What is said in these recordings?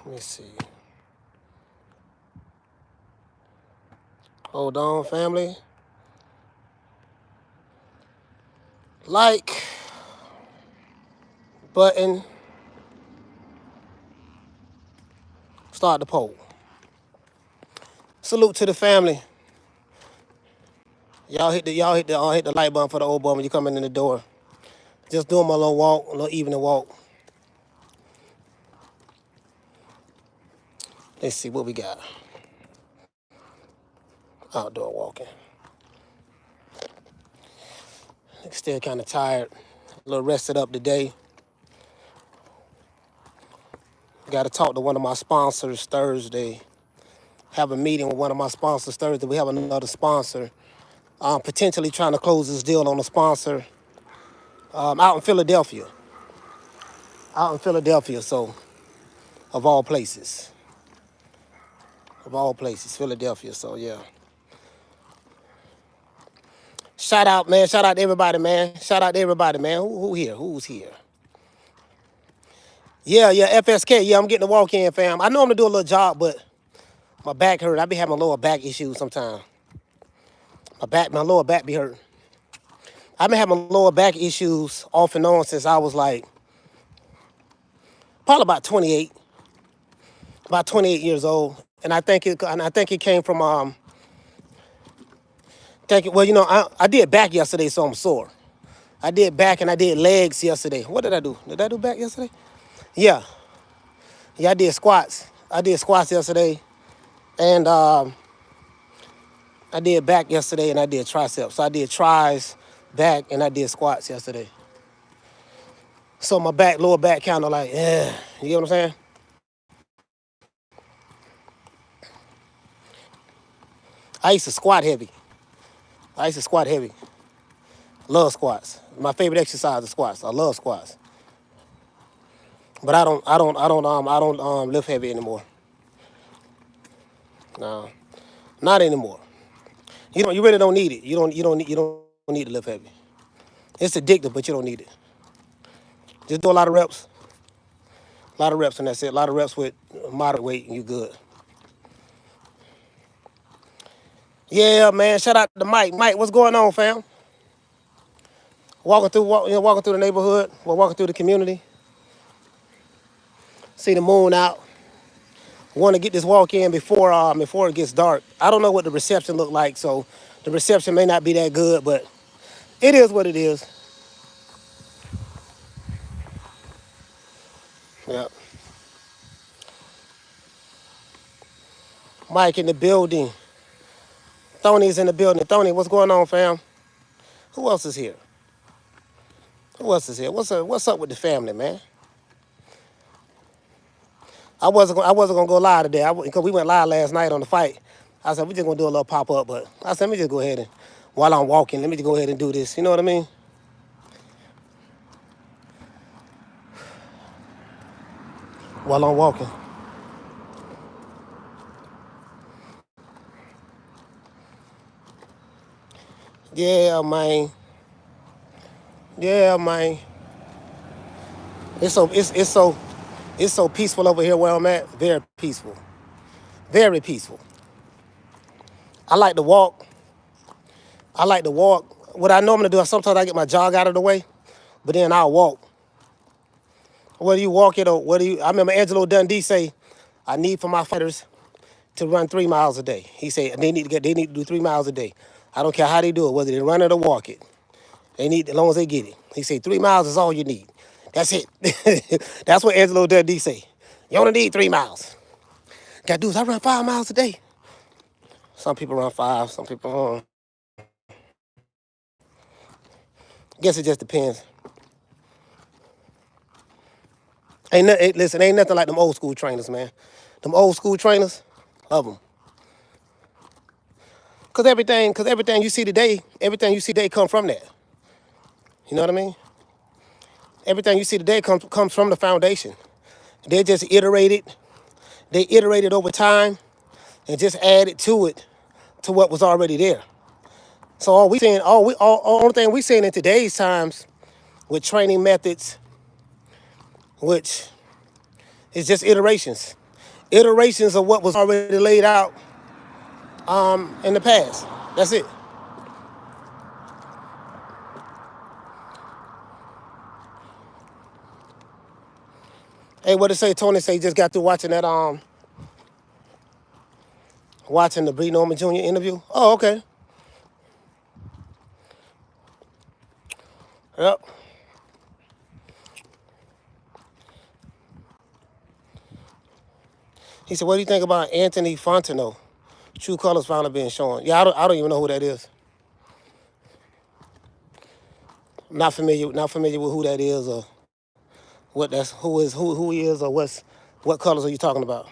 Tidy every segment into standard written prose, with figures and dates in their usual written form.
Let me see. Hold on, family. Like button. Start the poll. Salute to the family. Y'all hit the like button for the old boy when you coming in the door. Just doing my little walk, a little evening walk. Let's see what we got. Outdoor walking. Still kind of tired. A little rested up today. Got to talk to one of my sponsors Thursday. Have a meeting with one of my sponsors Thursday. We have another sponsor. Potentially trying to close this deal on a sponsor out in Philadelphia. Out in Philadelphia, so of all places. Of all places, Philadelphia, so yeah. Shout out, man. Shout out to everybody, man. Shout out to everybody, man. Who here? Who's here? Yeah, FSK. Yeah, I'm getting a walk in, fam. I know I'm gonna do a little job, but my back hurt. I be having lower back issues sometimes. My lower back be hurting. I've been having lower back issues off and on since I was like, probably about 28 years old. And I think it came from, well, you know, I did back yesterday, so I'm sore. I did back and I did legs yesterday. What did I do? Did I do back yesterday? Yeah. Yeah, I did squats. I did squats yesterday. And I did back yesterday and I did triceps. So I did tris, back, and I did squats yesterday. So my lower back kind of like, yeah. You get what I'm saying? I used to squat heavy. Love squats. My favorite exercise is squats. I love squats. But I don't lift heavy anymore. No, not anymore. You really don't need it. You don't need to lift heavy. It's addictive, but you don't need it. Just do a lot of reps. And that's it. A lot of reps with moderate weight, and you good. Yeah, man. Shout out to Mike. Mike, what's going on, fam? Walking through the neighborhood. We're walking through the community. See the moon out. Want to get this walk in before it gets dark. I don't know what the reception look like, so the reception may not be that good, but it is what it is. Yeah. Mike in the building. Tony's in the building. Tony, what's going on, fam? Who else is here? What's up with the family, man? I wasn't gonna go live today because we went live last night on the fight. I said we just gonna do a little pop up, but I said let me just go ahead and while I'm walking, let me just go ahead and do this. You know what I mean? While I'm walking. Yeah, man. It's so peaceful over here where I'm at. Very peaceful. Very peaceful. I like to walk. What I normally do is sometimes I get my jog out of the way, but then I'll walk. Whether you walk it or I remember Angelo Dundee say, I need for my fighters to run 3 miles a day. He said they need to do 3 miles a day. I don't care how they do it, whether they run it or walk it. They need, as long as they get it. He said 3 miles is all you need. That's it. That's what Angelo Dundee say. You only need 3 miles. Got dudes, I run 5 miles a day. Some people run 5, some people guess it just depends. Listen, ain't nothing like them old school trainers, man. Them old school trainers, love them. Cause everything you see today come from that. You know what I mean? Everything you see today comes from the foundation. They just iterated over time and just added to it to what was already there. So only thing we seeing in today's times with training methods, which is just iterations. iterations of what was already laid out in the past. That's it. Hey, what did it say? Tony say he just got through watching that watching the Bree Norman Jr. interview. Oh, okay. Yep. He said, "What do you think about Anthony Fontenot? True colors finally being shown." Yeah, I don't even know who that is. Not familiar with who that is or who he is or what colors are you talking about?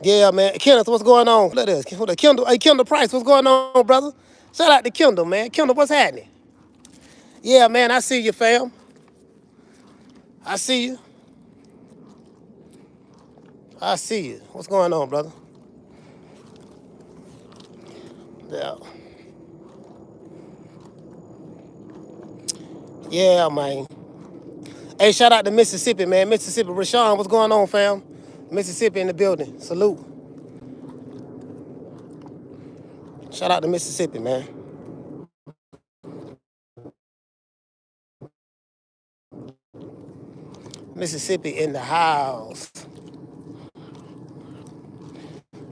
Yeah, man. Kenneth, what's going on? Look at this. Kendall, hey, Kendall Price, what's going on, brother? Shout out to Kendall, man. Kendall, what's happening? Yeah, man, I see you, fam. I see you. I see you. What's going on, brother? Yeah. Yeah, man. Hey, shout out to Mississippi, man. Mississippi, Rashawn, what's going on, fam? Mississippi in the building. Salute. Shout out to Mississippi, man. Mississippi in the house.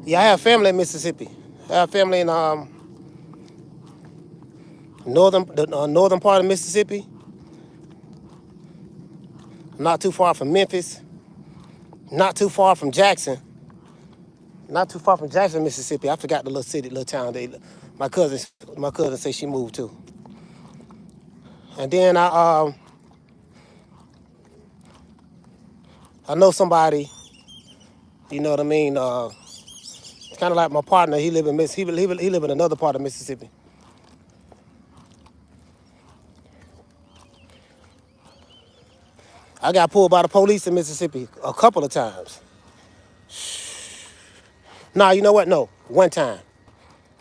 Yeah, I have family in Mississippi. I have family in northern part of Mississippi, not too far from Memphis, not too far from Jackson, not too far from Jackson, Mississippi. I forgot the little city, little town my cousin said she moved to. And then I know somebody, you know what I mean. Kind of like my partner. He live in another part of Mississippi. I got pulled by the police in Mississippi a couple of times. Nah, you know what? No, one time.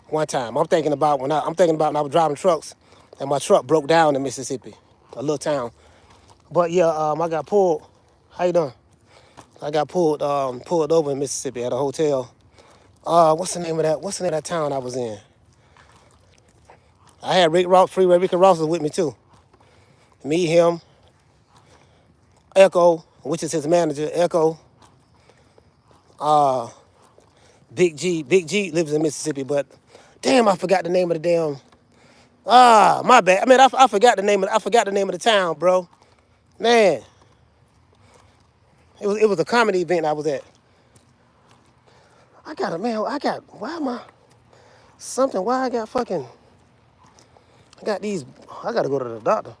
One time. I'm thinking about when I was driving trucks, and my truck broke down in Mississippi, a little town. But yeah, I got pulled. How you doing? I got pulled over in Mississippi at a hotel. What's the name of that town I was in? I had Freeway Ricky Ross was with me too. Me, him, Echo, which is his manager, Echo. Big G. Big G lives in Mississippi, but damn, I forgot the name of the damn. My bad. I mean, I forgot the name of the town, bro. Man, it was a comedy event I was at. I gotta go to the doctor.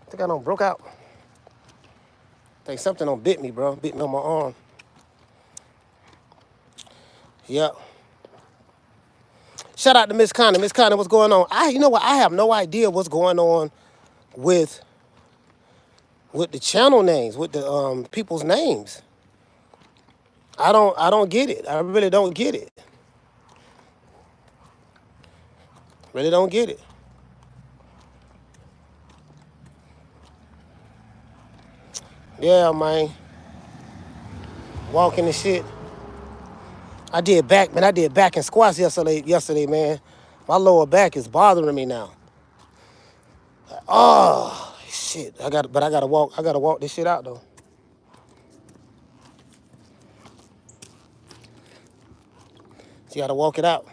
I think I done broke out. I think something done bit me, bro. Bit me on my arm. Yep. Shout out to Miss Connie. Miss Connie, what's going on? You know what? I have no idea what's going on with the channel names, with the people's names. I don't get it. I really don't get it. Really don't get it. Yeah, man. Walking and shit. I did back and squats yesterday, man. My lower back is bothering me now. Oh shit. I gotta walk this shit out though. You gotta walk it out.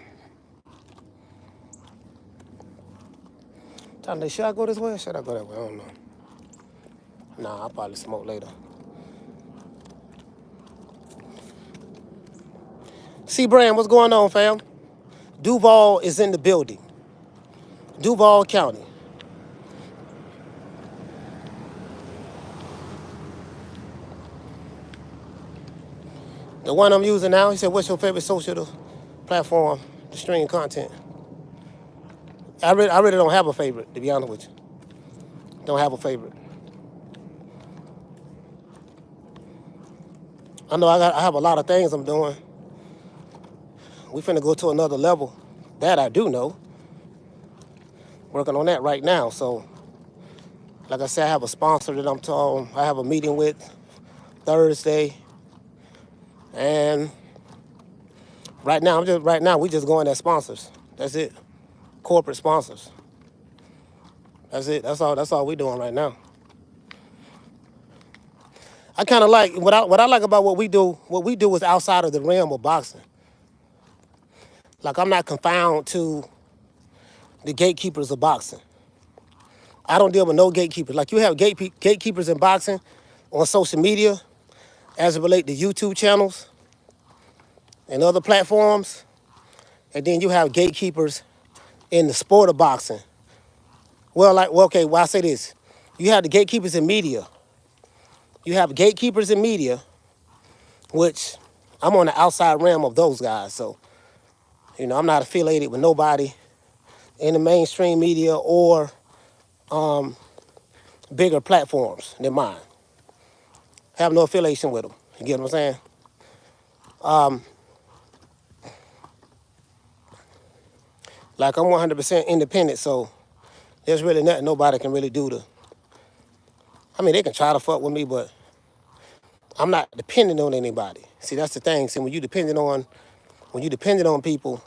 Should I go this way or should I go that way? I don't know. Nah, I'll probably smoke later. C Brand, what's going on, fam? Duval is in the building. Duval County. The one I'm using now, he said, what's your favorite social platform to stream content? I really don't have a favorite, to be honest with you. Don't have a favorite. I know I have a lot of things I'm doing. We finna go to another level. That I do know. Working on that right now, so Like I said, I have a sponsor that I have a meeting with Thursday, and right now we just going as sponsors. That's it. Corporate sponsors. That's it. That's all we doing right now. I kind of like what I like about what we do. What we do is outside of the realm of boxing. Like I'm not confined to the gatekeepers of boxing. I don't deal with no gatekeepers. Like you have gatekeepers in boxing on social media as it relates to YouTube channels and other platforms. And then you have gatekeepers in the sport of boxing. I say this. You have the gatekeepers in media. You have gatekeepers in media, which I'm on the outside realm of those guys. So, I'm not affiliated with nobody in the mainstream media or bigger platforms than mine. Have no affiliation with them. You get what I'm saying? Like I'm 100% independent, so there's really nothing nobody can really do to. I mean, they can try to fuck with me, but I'm not dependent on anybody. See, that's the thing. See, when you dependent on people,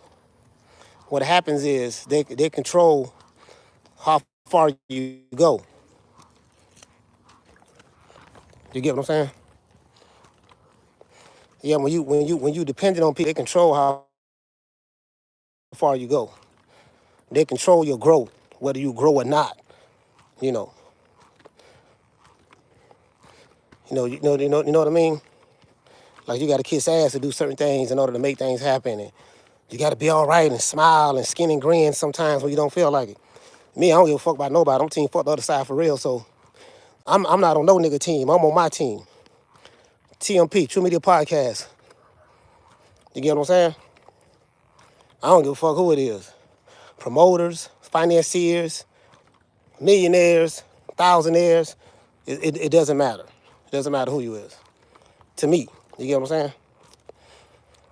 what happens is they control how far you go. You get what I'm saying? Yeah, when you dependent on people, they control how far you go. They control your growth, whether you grow or not. You know, you know what I mean? Like you got to kiss ass to do certain things in order to make things happen, and you got to be all right and smile and skin and grin sometimes when you don't feel like it. Me, I don't give a fuck about nobody. I'm team fuck the other side for real. So I'm not on no nigga team. I'm on my team. TMP, True Media Podcast. You get what I'm saying? I don't give a fuck who it is. Promoters, financiers, millionaires, thousandaires. It doesn't matter. It doesn't matter who you is. To me, you get what I'm saying?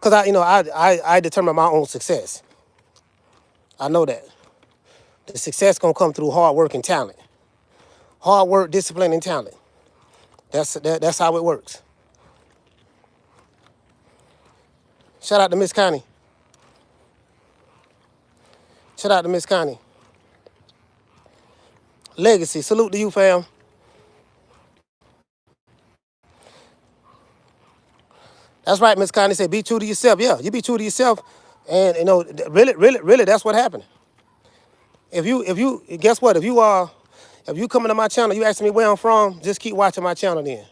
Because I determine my own success. I know that. The success gonna come through hard work and talent. Hard work, discipline, and talent. That's how it works. Shout out to Miss Connie. Shout out to Miss Connie. Legacy, salute to you, fam. That's right, Miss Connie said, be true to yourself. Yeah, you be true to yourself. And really, that's what happened. If you guess what? If you coming to my channel, you asking me where I'm from, just keep watching my channel then.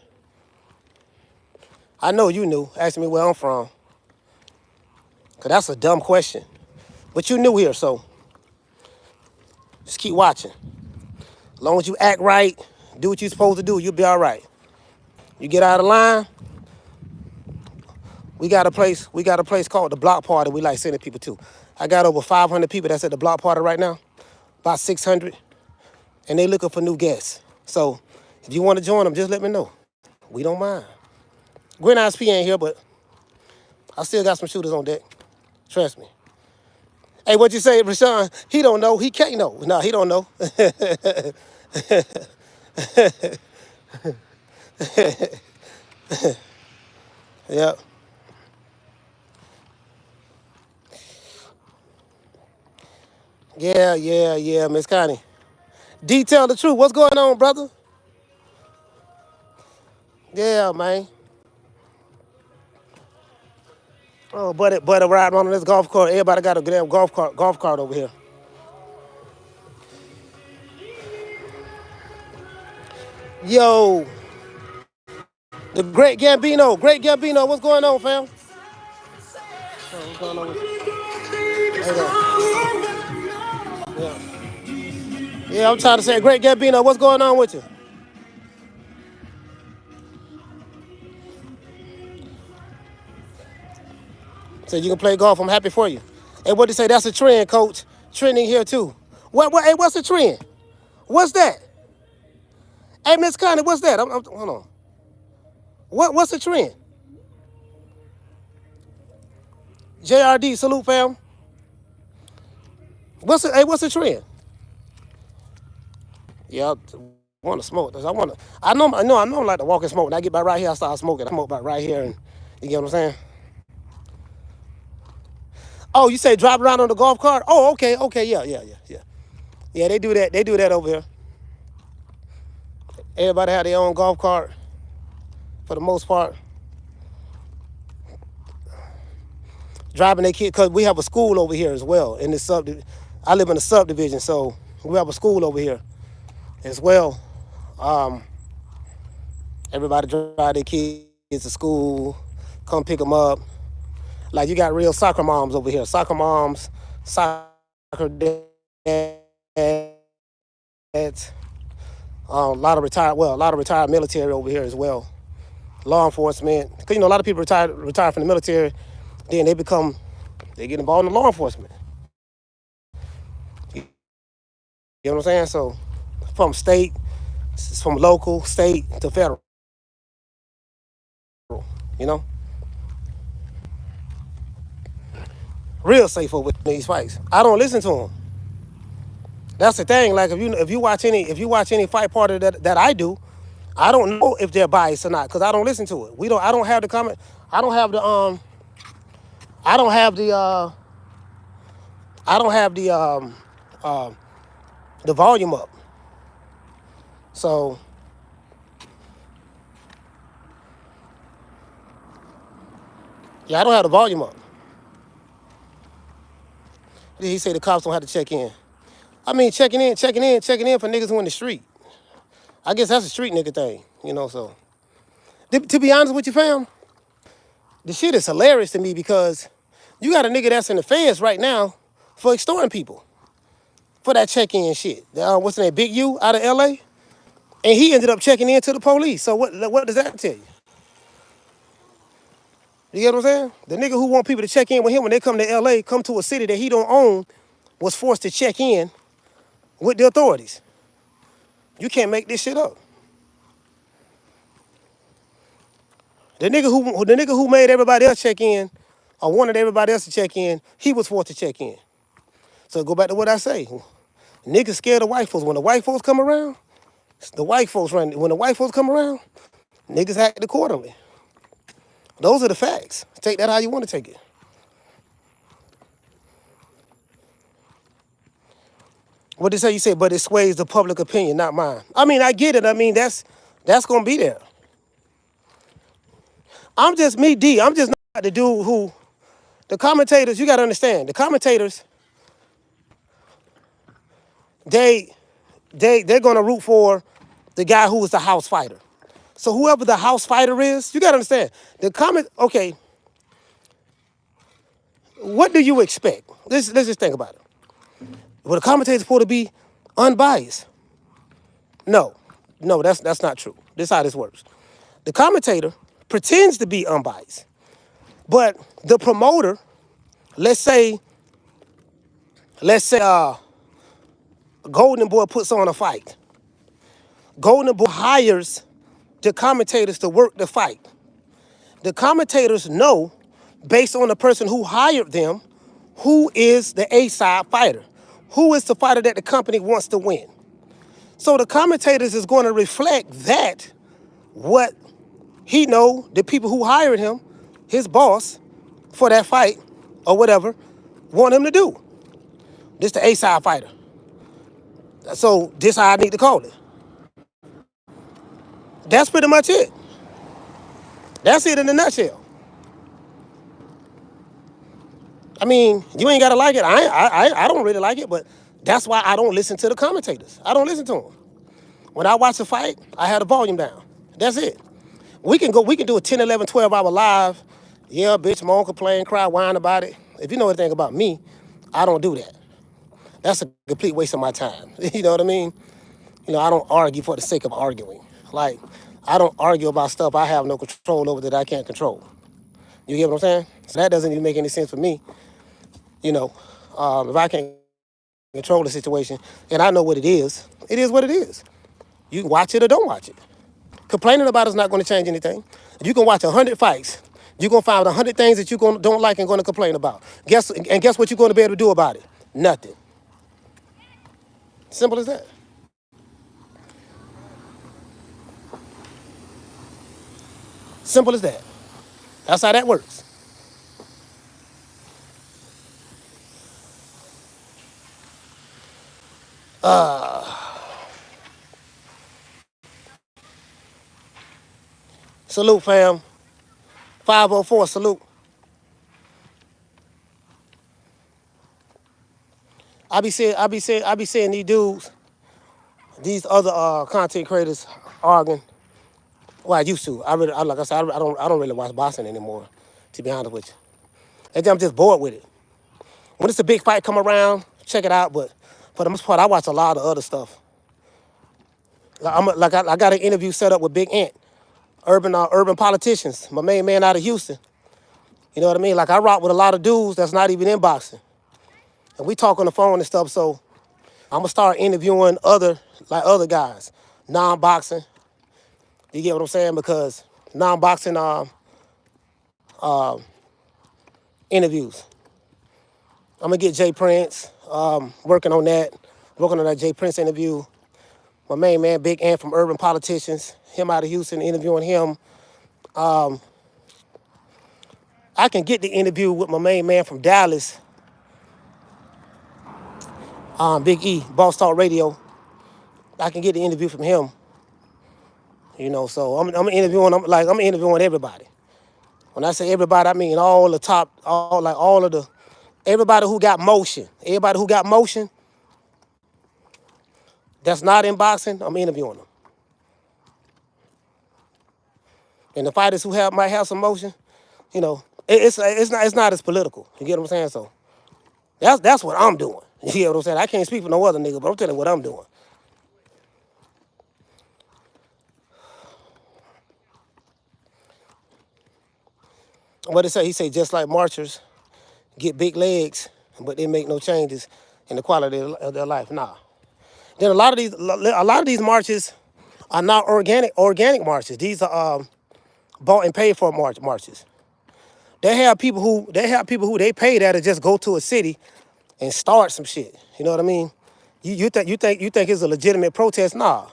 I know you knew, asking me where I'm from. Cause that's a dumb question. But you new here, so just keep watching. As long as you act right, do what you're supposed to do, you'll be all right. You get out of line, we got a place called the Block Party we like sending people to. I got over 500 people that's at the Block Party right now, about 600, and they looking for new guests. So if you want to join them, just let me know. We don't mind. Gwen ISP ain't here, but I still got some shooters on deck. Trust me. Hey, what you say, Rashawn? He don't know. He can't know. No, he don't know. Yep. Yeah, Miss Connie. Detail the truth. What's going on, brother? Yeah, man. Oh, but riding on this golf cart. Everybody got a damn golf cart over here. Yo, the Great Gambino, what's going on, fam? What's going on with you? Yeah. Yeah, I'm trying to say, Great Gambino, what's going on with you? So you can play golf. I'm happy for you. Hey, what they say? That's a trend, coach. Trending here too. Hey, what's the trend? What's that? Hey, Miss Connie, what's that? Hold on. What's the trend? JRD, salute, fam. What's the trend? Yeah, want to smoke. I know I like to walk and smoke. When I get back right here, I start smoking. I smoke back right here, and you get what I'm saying? Oh, you say drive around on the golf cart? Oh, okay, yeah. Yeah, they do that. They do that over here. Everybody have their own golf cart for the most part. Driving their kid, because we have a school over here as well. In this I live in a subdivision, so we have a school over here as well. Um, Everybody drive their kids to school, come pick them up. Like you got real soccer moms over here. Soccer moms, soccer dads. A lot of retired military over here as well. Law enforcement, because a lot of people retire from the military, then they get involved in law enforcement. You know what I'm saying? So from local, state to federal. You know, real safe over these fights. I don't listen to them. That's the thing. Like if you watch any fight party that I do, I don't know if they're biased or not because I don't listen to it. I don't have the comment. I don't have the I don't have the I don't have the volume up. So yeah, I don't have the volume up. He say the cops don't have to check in. I mean checking in for niggas who in the street. I guess that's a street nigga thing, so to be honest with you, fam, the shit is hilarious to me because you got a nigga that's in the feds right now for extorting people for that check-in shit. What's the name? Big U out of LA? And he ended up checking in to the police. So what does that tell you? You get what I'm saying? The nigga who want people to check in with him when they come to LA, come to a city that he don't own, was forced to check in with the authorities. You can't make this shit up. The nigga who made everybody else check in, or wanted everybody else to check in, he was forced to check in. So go back to what I say. Niggas scared of white folks. When the white folks come around, the white folks run. When the white folks come around, niggas act accordingly. Those are the facts. Take that how you want to take it. What did they say? You said, but it sways the public opinion, not mine. I mean, I get it. I mean, that's gonna be there. I'm just me, D. I'm just not the dude who the commentators. You gotta understand the commentators. They're gonna root for the guy who was the house fighter. So whoever the house fighter is, you gotta understand okay, what do you expect? Let's just think about it. Well, the commentator's supposed to be unbiased. No, that's not true. This is how this works. The commentator pretends to be unbiased, but the promoter, let's say, Golden Boy puts on a fight. Golden Boy hires the commentators to work the fight. The commentators know, based on the person who hired them, who is the A-side fighter, who is the fighter that the company wants to win. So the commentators is going to reflect that, what he know, the people who hired him, his boss, for that fight, or whatever, want him to do. This the A-side fighter. So this how I need to call it. That's pretty much it. That's it in a nutshell. I mean, you ain't gotta like it. I don't really like it, but that's why I don't listen to the commentators. I don't listen to them. When I watch a fight, I have the volume down. That's it. We can do a 10, 11, 12-hour live. Yeah, bitch, moan, complain, cry, whine about it. If you know anything about me, I don't do that. That's a complete waste of my time. You know what I mean? I don't argue for the sake of arguing. Like, I don't argue about stuff I have no control over that I can't control. You get what I'm saying? So that doesn't even make any sense for me. If I can't control the situation and I know what it is what it is. You can watch it or don't watch it. Complaining about it's not going to change anything. If you can watch 100 fights, you're going to find 100 things that you don't like and going to complain about. Guess what you're going to be able to do about it? Nothing. Simple as that. Simple as that. That's how that works. Salute, fam. 504, salute. I be seeing these dudes, these other content creators arguing. Well, I used to. Like I said, I don't really watch boxing anymore, to be honest with you. And then I'm just bored with it. When it's a big fight come around, check it out. But for the most part, I watch a lot of other stuff. I got an interview set up with Big Ant, urban politicians. My main man out of Houston. You know what I mean? Like I rock with a lot of dudes that's not even in boxing, and we talk on the phone and stuff. So I'm gonna start interviewing other guys, non-boxing. You get what I'm saying? Because non-boxing interviews. I'm gonna get Jay Prince. Working on that Jay Prince interview. My main man, Big Ant from Urban Politicians, him out of Houston, interviewing him. I can get the interview with my main man from Dallas, Big E, Boss Talk Radio. I can get the interview from him. So I'm interviewing everybody. When I say everybody, I mean all the top, all of the, everybody who got motion. Everybody who got motion that's not in boxing, I'm interviewing them. And the fighters who might have some motion, it's not as political. You get what I'm saying? So that's what I'm doing. You get what I'm saying? I can't speak for no other nigga, but I'm telling you what I'm doing. What it say? He say just like marchers get big legs, but they make no changes in the quality of their life. Nah. Then a lot of these marches are not organic marches. These are bought and paid for marches. They have people who they pay that to just go to a city and start some shit. You know what I mean? You think it's a legitimate protest? Nah.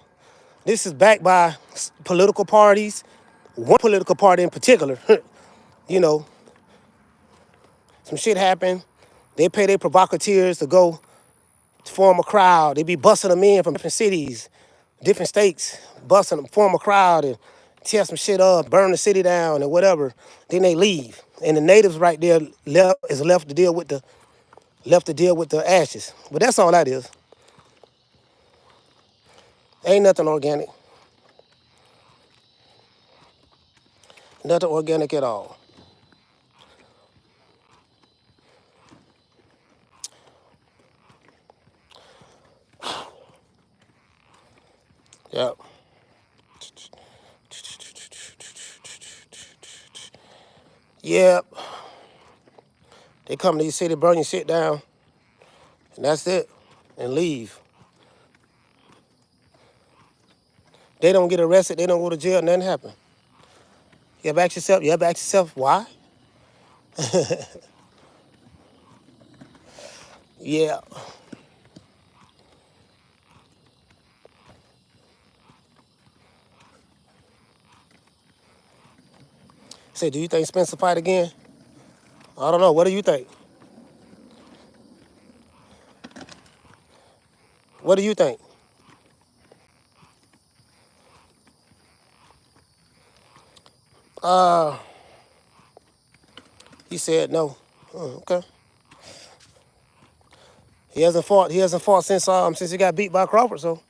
This is backed by political parties, one political party in particular. you know, some shit happened. They pay their provocateurs to go form a crowd. They be busting them in from different cities, different states, busting them, form a crowd and tear some shit up, burn the city down and whatever. Then they leave. And the natives right there left to deal with the ashes. But that's all that is. Ain't nothing organic. Nothing organic at all. Yep. Yep. They come to your city, burn your shit down, and that's it. And leave. They don't get arrested, they don't go to jail, nothing happen. You ever ask yourself why? Yeah. Say, do you think Spencer fight again? I don't know. What do you think? What do you think? Uh, he said no. Okay. He hasn't fought. He hasn't fought since he got beat by Crawford. So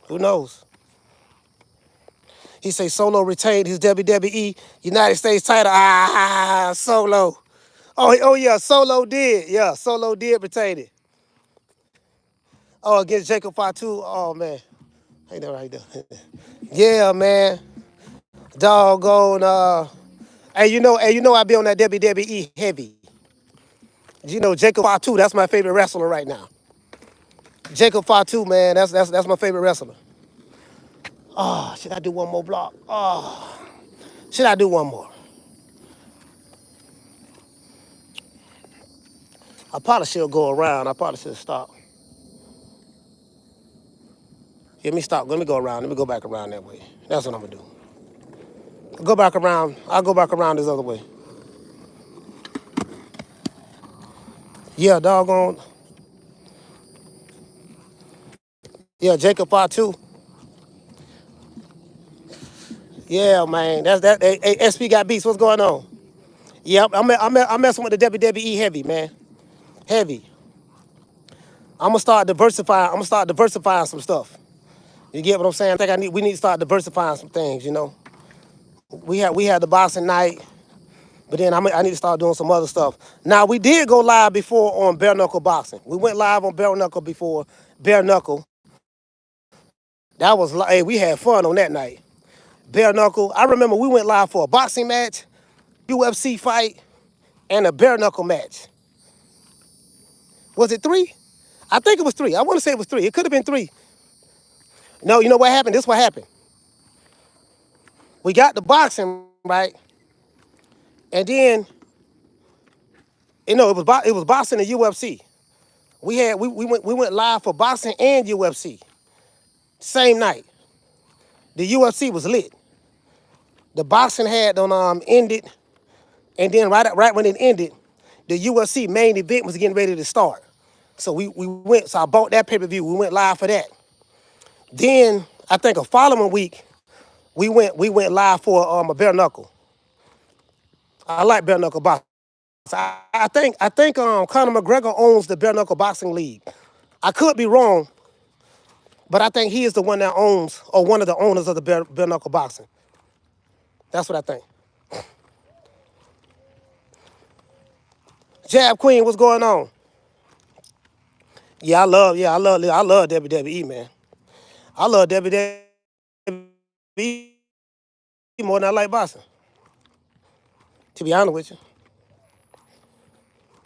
who knows? He say Solo retained his WWE United States title. Solo. Oh yeah, Solo did. Yeah, Solo did retain it. Oh, against Jacob Fatu. Oh man, hey there, right there. Yeah, man. Doggone. Hey, I be on that WWE heavy. Jacob Fatu. That's my favorite wrestler right now. Jacob Fatu, man. That's my favorite wrestler. Oh, should I do one more block? Oh, should I do one more? I probably should go around. I probably should stop. Let me stop. Let me go around. Let me go back around that way. That's what I'm gonna do. Go back around. I'll go back around this other way. Yeah, doggone. Yeah, Jacob part two. Yeah, man. That's that. Hey, SP got beats. What's going on? Yeah, I'm messing with the WWE heavy, man. Heavy. I'm gonna start diversifying. I'm gonna start diversifying some stuff. You get what I'm saying? I think we need to start diversifying some things. You know, we had the boxing night, but then I need to start doing some other stuff. Now we did go live before on bare knuckle boxing. We went live on bare knuckle before bare knuckle. That was like, hey, we had fun on that night. Bare knuckle. I remember we went live for a boxing match, UFC fight, and a bare knuckle match. Was it 3? I think it was 3. I want to say it was 3. It could have been 3. No, you know what happened? This is what happened. We got the boxing right, and then it was boxing and UFC. We went live for boxing and UFC same night. The UFC was lit. The boxing had ended, and then right when it ended, the UFC main event was getting ready to start. So we went. So I bought that pay-per-view. We went live for that. Then I think a following week, we went live for a bare knuckle. I like bare knuckle boxing. I think Conor McGregor owns the bare knuckle boxing league. I could be wrong, but I think he is the one that owns, or one of the owners of the bare knuckle boxing. That's what I think. Jab Queen, what's going on? I love WWE, man. I love WWE more than I like boxing. To be honest with you,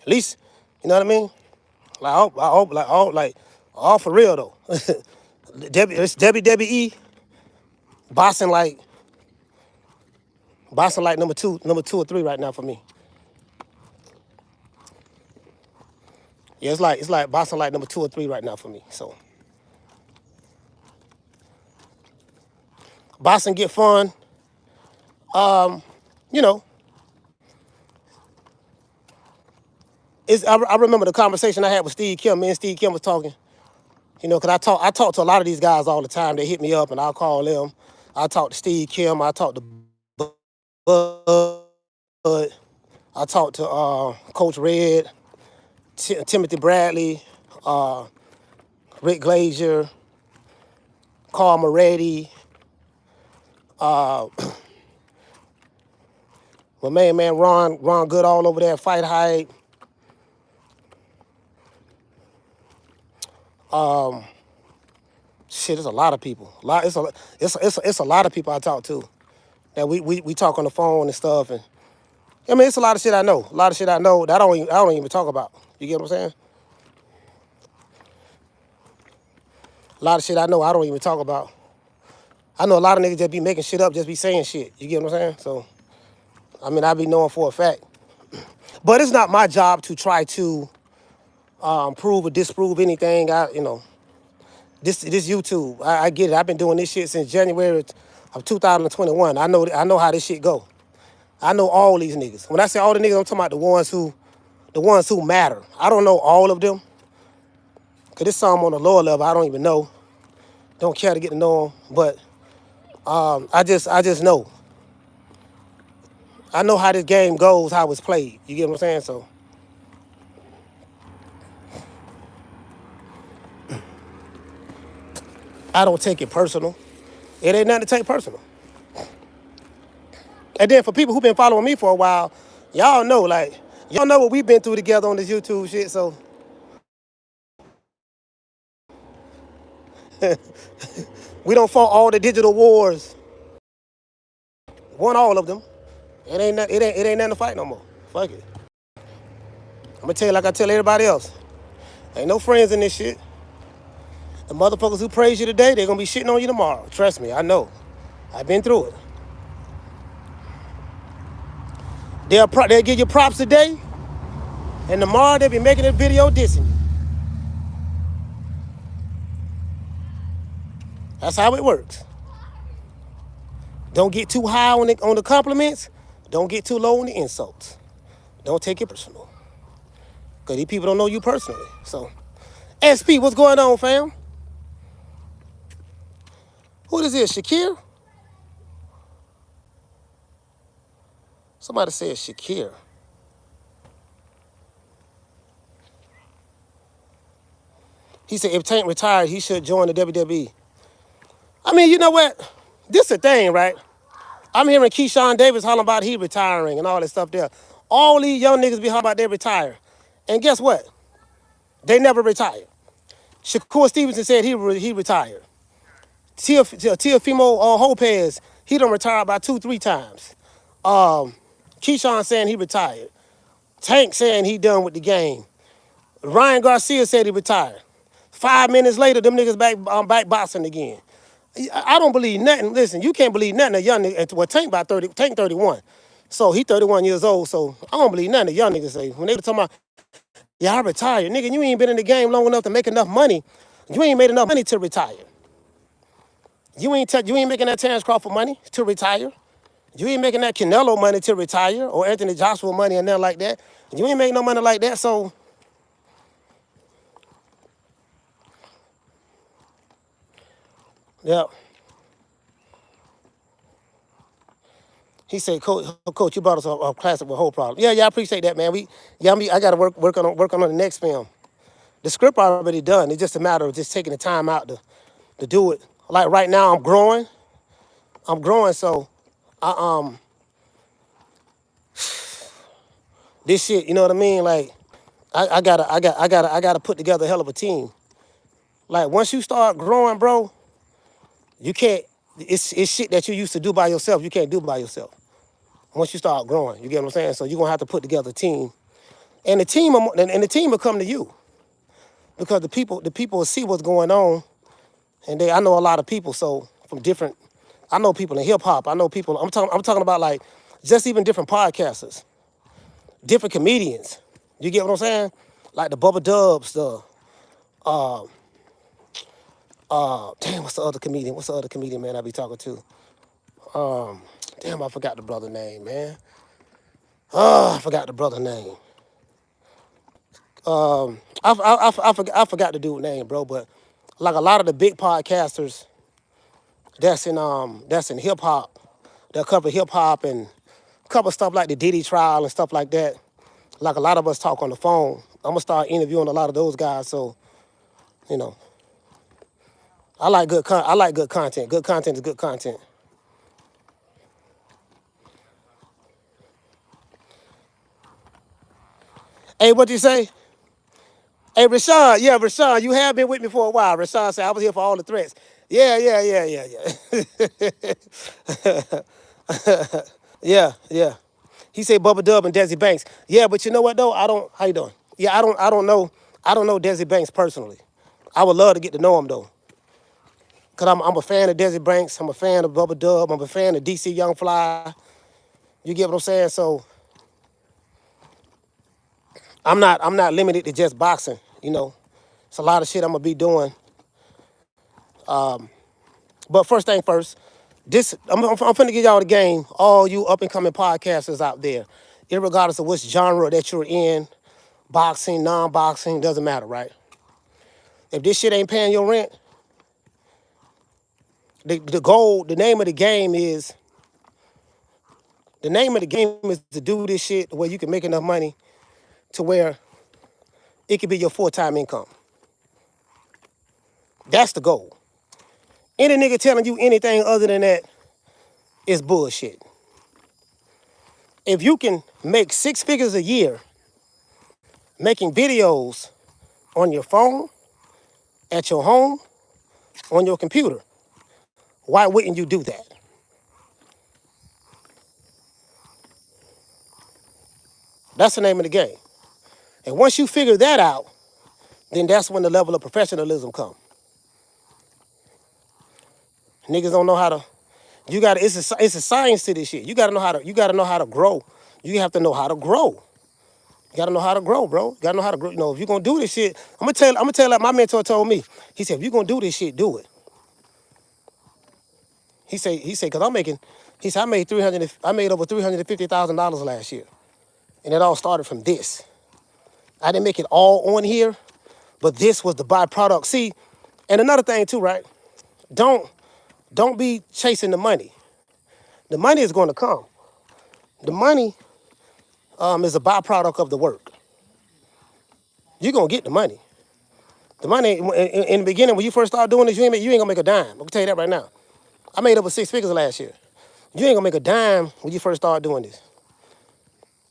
at least you know what I mean. All for real though. It's WWE boxing like number two or 3 right now for me. Yeah, it's like boxing like number 2 or 3 right now for me. So boxing get fun. You know, I remember the conversation I had with Steve Kim. Me and Steve Kim was talking. You know, cause I talk to a lot of these guys all the time. They hit me up and I'll call them. I talk to Steve Kim. I talk to Bud. I talk to Coach Red, Timothy Bradley, Rick Glazier, Carl Moretti, my man Ron Goodall over there at Fight Hype. There's a lot of people. It's a lot of people I talk to that we talk on the phone and stuff. And I mean, it's a lot of shit I know. A lot of shit I know that I don't even talk about. You get what I'm saying? A lot of shit I know I don't even talk about. I know a lot of niggas that be making shit up, just be saying shit. You get what I'm saying? So, I mean, I be knowing for a fact. But it's not my job to try to prove or disprove anything. This YouTube, I get it. I've been doing this shit since January of 2021. I know how this shit go. I know all these niggas. When I say all the niggas, I'm talking about the ones who matter. I don't know all of them, cause there's some on the lower level I don't even know. Don't care to get to know them, but I just know. I know how this game goes, how it's played. You get what I'm saying? So I don't take it personal. It ain't nothing to take personal. And then for people who've been following me for a while, y'all know what we've been through together on this YouTube shit. So we don't fought all the digital wars. Won all of them. It ain't nothing to fight no more. Fuck it. I'm gonna tell you like I tell everybody else. Ain't no friends in this shit. The motherfuckers who praise you today, they're gonna be shitting on you tomorrow. Trust me, I know. I've been through it. They'll give you props today, and tomorrow they'll be making a video dissing you. That's how it works. Don't get too high on the compliments. Don't get too low on the insults. Don't take it personal. Because these people don't know you personally. So, SP, what's going on, fam? Who is this, Shakir? Somebody said Shakir. He said if Tank retired, he should join the WWE. I mean, you know what? This is the thing, right? I'm hearing Keyshawn Davis hollering about he retiring and all that stuff there. All these young niggas be hollering about they retire. And guess what? They never retire. Shakur Stevenson said he retired. Teofimo Lopez, he done retired about 2-3 times. Keyshawn saying he retired. Tank saying he done with the game. Ryan Garcia said he retired. 5 minutes later, them niggas back boxing again. I don't believe nothing. Listen, you can't believe nothing a young nigga. Well, Tank about 30, Tank 31. So he 31 years old. So I don't believe nothing a young niggas say. When they talking about, yeah, I retired. Nigga, you ain't been in the game long enough to make enough money. You ain't made enough money to retire. You ain't making that Terrence Crawford money to retire. You ain't making that Canelo money to retire or Anthony Joshua money and nothing like that. You ain't making no money like that. So yeah. He said, Coach, you brought us a classic with whole problem. Yeah, I appreciate that, man. I got to work on the next film. The script already done. It's just a matter of just taking the time out to do it. Like right now, I'm growing. So this shit, you know what I mean? Like I gotta put together a hell of a team. Like once you start growing, bro, you can't. It's shit that you used to do by yourself. You can't do by yourself. Once you start growing, you get what I'm saying? So you're gonna have to put together a team. And the team will come to you. Because the people will see what's going on. And I know a lot of people, so from different, I know people in hip hop, I know people, I'm talking about like just even different podcasters, different comedians. You get what I'm saying? Like the Bubba Dubs, damn, what's the other comedian? What's the other comedian, man, I be talking to? Damn, I forgot the brother name, man. Oh, I forgot the brother name. I forgot the dude's name, bro, but like a lot of the big podcasters that's in hip hop, they'll cover hip hop and cover stuff like the Diddy trial and stuff like that. Like a lot of us talk on the phone. I'm gonna start interviewing a lot of those guys, so you know. I like good content. Good content is good content. Hey, what you say? Hey, Rashawn, yeah, Rashawn, you have been with me for a while. Rashawn said I was here for all the threats. Yeah. Yeah. He said Bubba Dub and Desi Banks. Yeah, but you know what though? How you doing? Yeah, I don't know Desi Banks personally. I would love to get to know him though. Cause I'm a fan of Desi Banks, I'm a fan of Bubba Dub, I'm a fan of DC Young Fly. You get what I'm saying? So I'm not limited to just boxing, you know. It's a lot of shit I'm gonna be doing. But first thing first, I'm finna give y'all the game, all you up and coming podcasters out there, irregardless of which genre that you're in, boxing, non-boxing, doesn't matter, right? If this shit ain't paying your rent, the goal, the name of the game is to do this shit where you can make enough money to where it could be your full-time income. That's the goal. Any nigga telling you anything other than that is bullshit. If you can make 6 figures a year making videos on your phone, at your home, on your computer, why wouldn't you do that? That's the name of the game. And once you figure that out, then that's when the level of professionalism comes. Niggas don't know how to. It's a science to this shit. You gotta know how to grow. You have to know how to grow. You gotta know how to grow, bro. You gotta know how to grow. You know, if you're gonna do this shit, I'm gonna tell like my mentor told me. He said, if you're gonna do this shit, do it. because I made over $350,000 last year. And it all started from this. I didn't make it all on here, but this was the byproduct. See, and another thing too, right? Don't be chasing the money. The money is going to come. The money is a byproduct of the work. You're going to get the money. The money, in the beginning, when you first start doing this, you ain't going to make a dime. I'm going to tell you that right now. I made over 6 figures last year. You ain't going to make a dime when you first start doing this.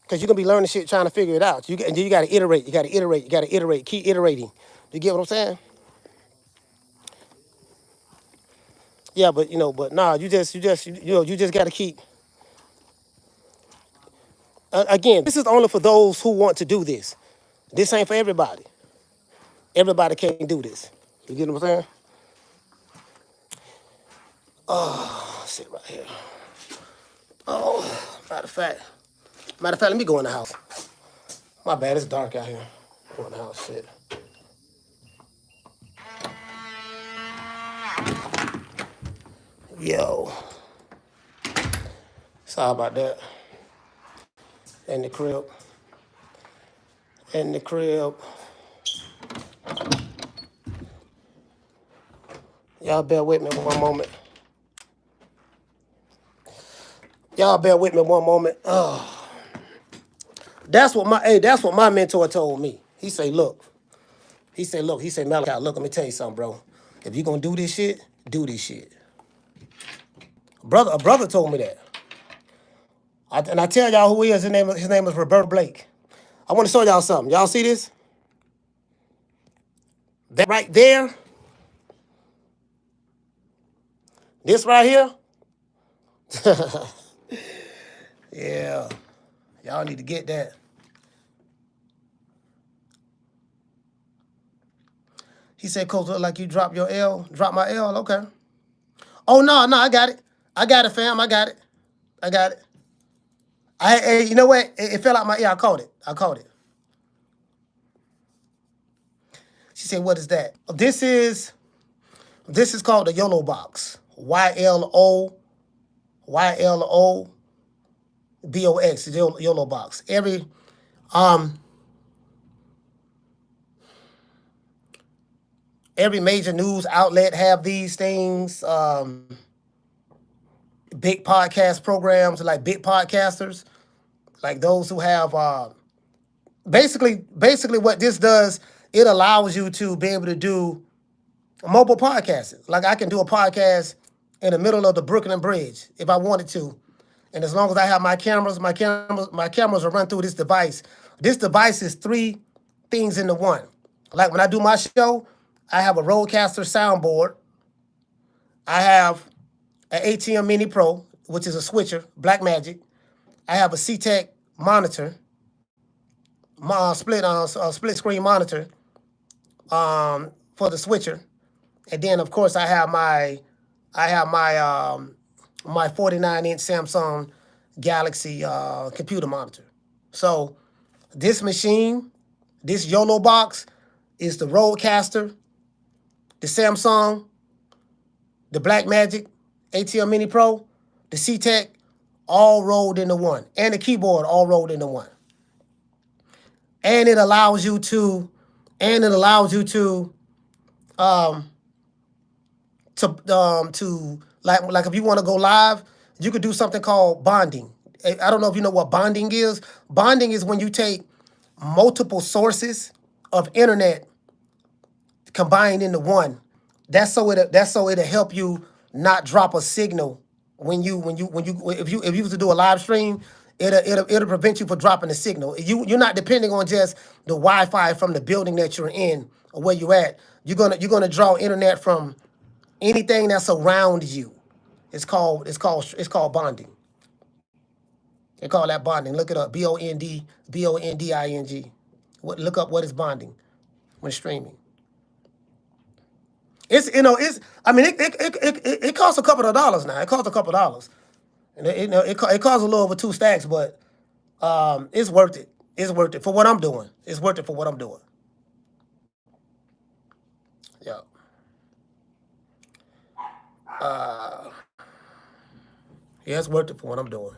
Because you're going to be learning shit, trying to figure it out. You got to iterate. You got to iterate. You got to iterate. Keep iterating. You get what I'm saying? Yeah, but, but nah, you just got to keep. Again, this is only for those who want to do this. This ain't for everybody. Everybody can't do this. You get what I'm saying? I'll sit right here. Oh, matter of fact, let me go in the house. My bad, it's dark out here. Go in the house, shit. Yo, sorry about that. In the crib. Y'all bear with me one moment. Oh, that's what my mentor told me. He said, Malachi, look, let me tell you something, bro. If you're gonna do this shit, do this shit. A brother told me that. And I tell y'all who he is. His name is Roberto Blake. I want to show y'all something. Y'all see this? That right there. This right here. Yeah. Y'all need to get that. He said, Coach, look like you dropped your L. Drop my L. Okay. Oh, no, I got it. I got it, fam. I got it. You know what? It fell out my ear. I caught it. She said, what is that? This is called the YOLO box. YLOBOX. The YOLO box. Every major news outlet have these things. Big podcast programs, like big podcasters, like those who have basically what this does, it allows you to be able to do mobile podcasting. Like I can do a podcast in the middle of the Brooklyn Bridge if I wanted to. And as long as I have my cameras will run through this device. This device is 3 things into one. Like when I do my show, I have a Rodecaster soundboard. I have an ATM Mini Pro, which is a switcher, Blackmagic. I have a C-Tech monitor, my split screen monitor for the switcher. And then of course I have my 49-inch Samsung Galaxy computer monitor. So this machine, this YOLO box, is the Rodecaster, the Samsung, the Blackmagic, ATM Mini Pro, the C-Tech, all rolled into one, and the keyboard all rolled into one. And it allows you to like if you want to go live, you could do something called bonding. I don't know if you know what bonding is. Bonding is when you take multiple sources of internet combined into one. That's so it'll help you not drop a signal if you was to do a live stream. It'll prevent you from dropping the signal. You're not depending on just the Wi-Fi from the building that you're in or where you're at. You're gonna draw internet from anything that's around you. It's called bonding. They call that bonding. Look it up. bonding. Look up what is bonding when streaming. It costs a couple of dollars now. It costs a couple of dollars. And it costs a little over 2 stacks, but it's worth it. It's worth it for what I'm doing. It's worth it for what I'm doing. Yeah. Yeah, it's worth it for what I'm doing.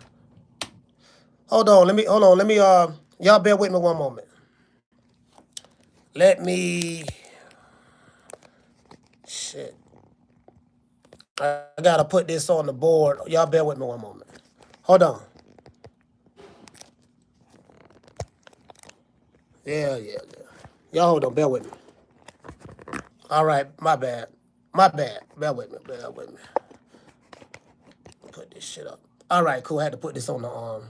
Hold on, let me y'all bear with me one moment. Let me shit. I gotta put this on the board. Y'all bear with me one moment. Hold on. Yeah. Y'all hold on, bear with me. All right, my bad. Bear with me. Put this shit up. All right, cool. I had to put this on the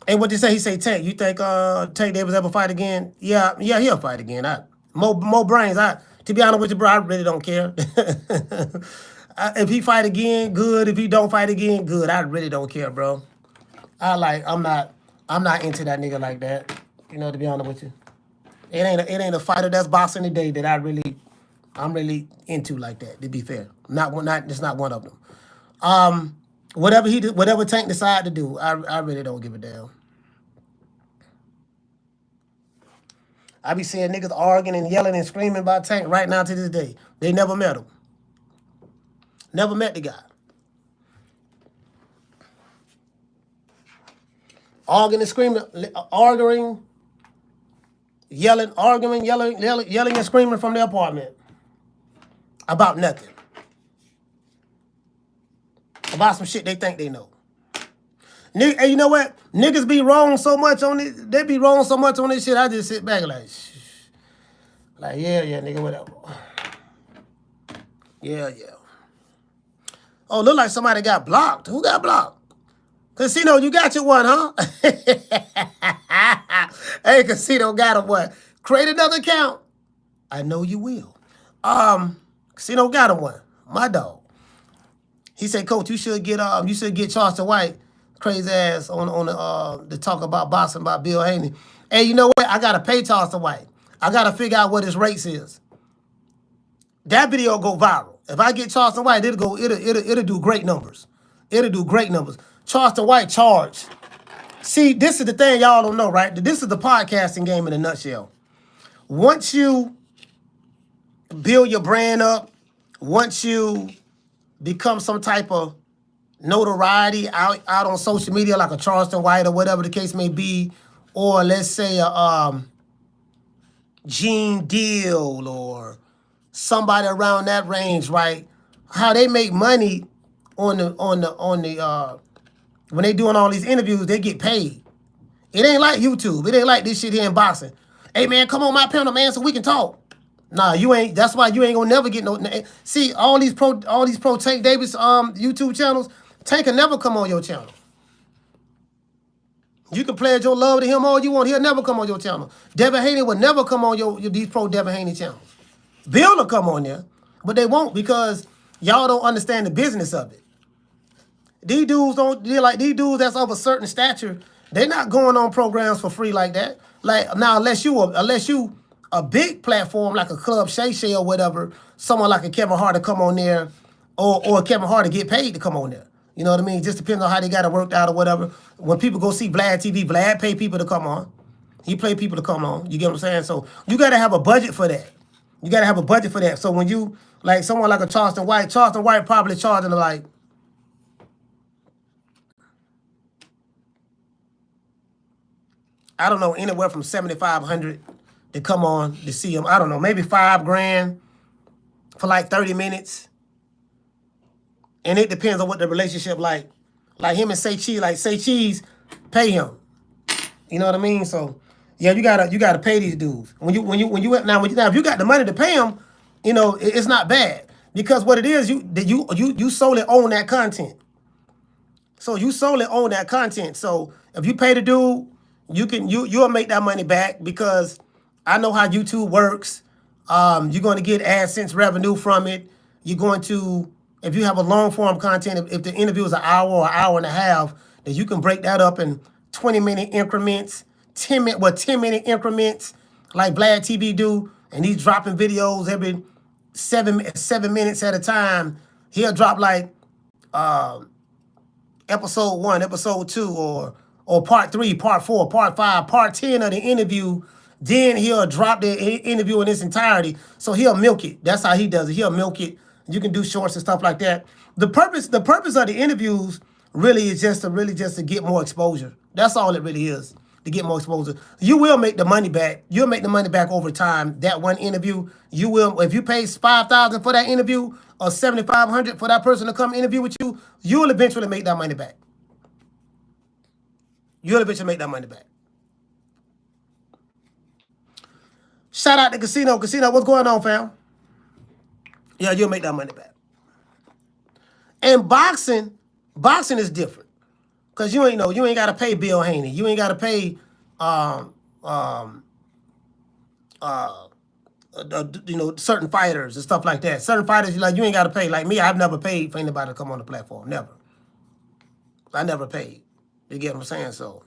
Hey, what did he say? He say, Tank, you think Tank Davis ever fight again? Yeah, he'll fight again. More brains. To be honest with you, bro, I really don't care. If he fight again, good. If he don't fight again, good. I really don't care, bro. I'm not into that nigga like that. You know, to be honest with you. It ain't a fighter that's boxing today that I'm really into like that, to be fair. It's not one of them. Whatever Tank decide to do, I really don't give a damn. I be seeing niggas arguing and yelling and screaming about Tank right now to this day. They never met him. Never met the guy. Arguing and screaming, yelling and screaming from the apartment about nothing. About some shit they think they know. And you know what? Niggas be wrong so much on this. They be wrong so much on this shit. I just sit back like, yeah, nigga, whatever. Yeah. Oh, look like somebody got blocked. Who got blocked? Casino, you got your one, huh? Hey, Casino got a one. Create another account. I know you will. Casino got a one. My dog. He said, Coach, you should get Charleston White, crazy ass, on the talk about boxing by Bill Haney. Hey, you know what? I gotta pay Charleston White. I gotta figure out what his race is. That video go viral. If I get Charleston White, it'll do great numbers. It'll do great numbers. Charleston White charged. See, this is the thing y'all don't know, right? This is the podcasting game in a nutshell. Once you build your brand up, once you become some type of notoriety out on social media, like a Charleston White or whatever the case may be, or let's say a Gene Deal or somebody around that range, right? How they make money on the when they doing all these interviews, they get paid. It ain't like YouTube. It ain't like this shit here in boxing. Hey man, come on my panel, man, so we can talk. Nah, you ain't. That's why you ain't gonna never get no. See, all these pro Tank Davis YouTube channels, Tank can never come on your channel. You can pledge your love to him all you want. He'll never come on your channel. Devin Haney will never come on these pro Devin Haney channels. Bill will come on there, but they won't because y'all don't understand the business of it. These dudes these dudes that's of a certain stature. They're not going on programs for free like that. Like now, unless you a big platform like a Club Shay Shay or whatever, someone like a Kevin Hart to come on there, or Kevin Hart to get paid to come on there. You know what I mean? Just depends on how they got it worked out or whatever. When people go see Vlad TV, Vlad pay people to come on. He pay people to come on. You get what I'm saying? So you got to have a budget for that. You got to have a budget for that. So when you, like someone like a Charleston White probably charging like, I don't know, anywhere from $7,500 to come on to see him. I don't know, maybe $5,000 for like 30 minutes. And it depends on what the relationship like. Like him and Say Cheese, like Say Cheese, pay him. You know what I mean? So yeah, you gotta pay these dudes. When you now if you got the money to pay them, you know it's not bad because what it is you solely own that content. So you solely own that content. So if you pay the dude, you'll make that money back because I know how YouTube works. You're going to get AdSense revenue from it. You're going to, if you have a long form content, if the interview is an hour or an hour and a half, then you can break that up in 20-minute increments, 10-minute increments, like Vlad TV do, and he's dropping videos every 7 minutes at a time. He'll drop like episode 1, episode 2, or part 3, part 4, part 5, part 10 of the interview. Then he'll drop the interview in its entirety. So he'll milk it. That's how he does it. He'll milk it You can do shorts and stuff like that. The purpose of the interviews really is just to get more exposure. That's all it really is, to get more exposure. You will make the money back. You'll make the money back over time. That one interview, you will. If you pay $5,000 for that interview or $7,500 for that person to come interview with you, you will eventually make that money back. You'll eventually make that money back. Shout out to Casino. Casino, what's going on, fam? Yeah, you'll make that money back. And boxing is different. Because you ain't got to pay Bill Haney. You ain't got to pay, certain fighters and stuff like that. Certain fighters, you ain't got to pay. Like me, I've never paid for anybody to come on the platform. Never. I never paid. You get what I'm saying? So.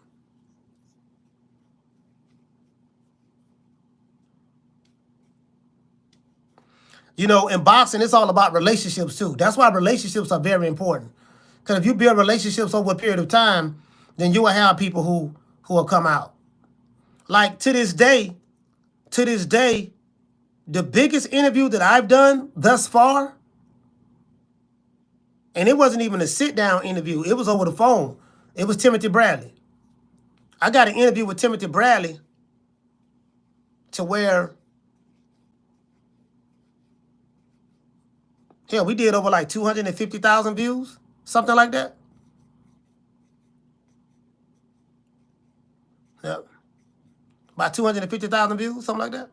In boxing, it's all about relationships too. That's why relationships are very important. Because if you build relationships over a period of time, then you will have people who will come out. Like to this day, the biggest interview that I've done thus far, and it wasn't even a sit-down interview, it was over the phone. It was Timothy Bradley. I got an interview with Timothy Bradley to where, hell, we did over like 250,000 views, something like that. Yep. About 250,000 views, something like that.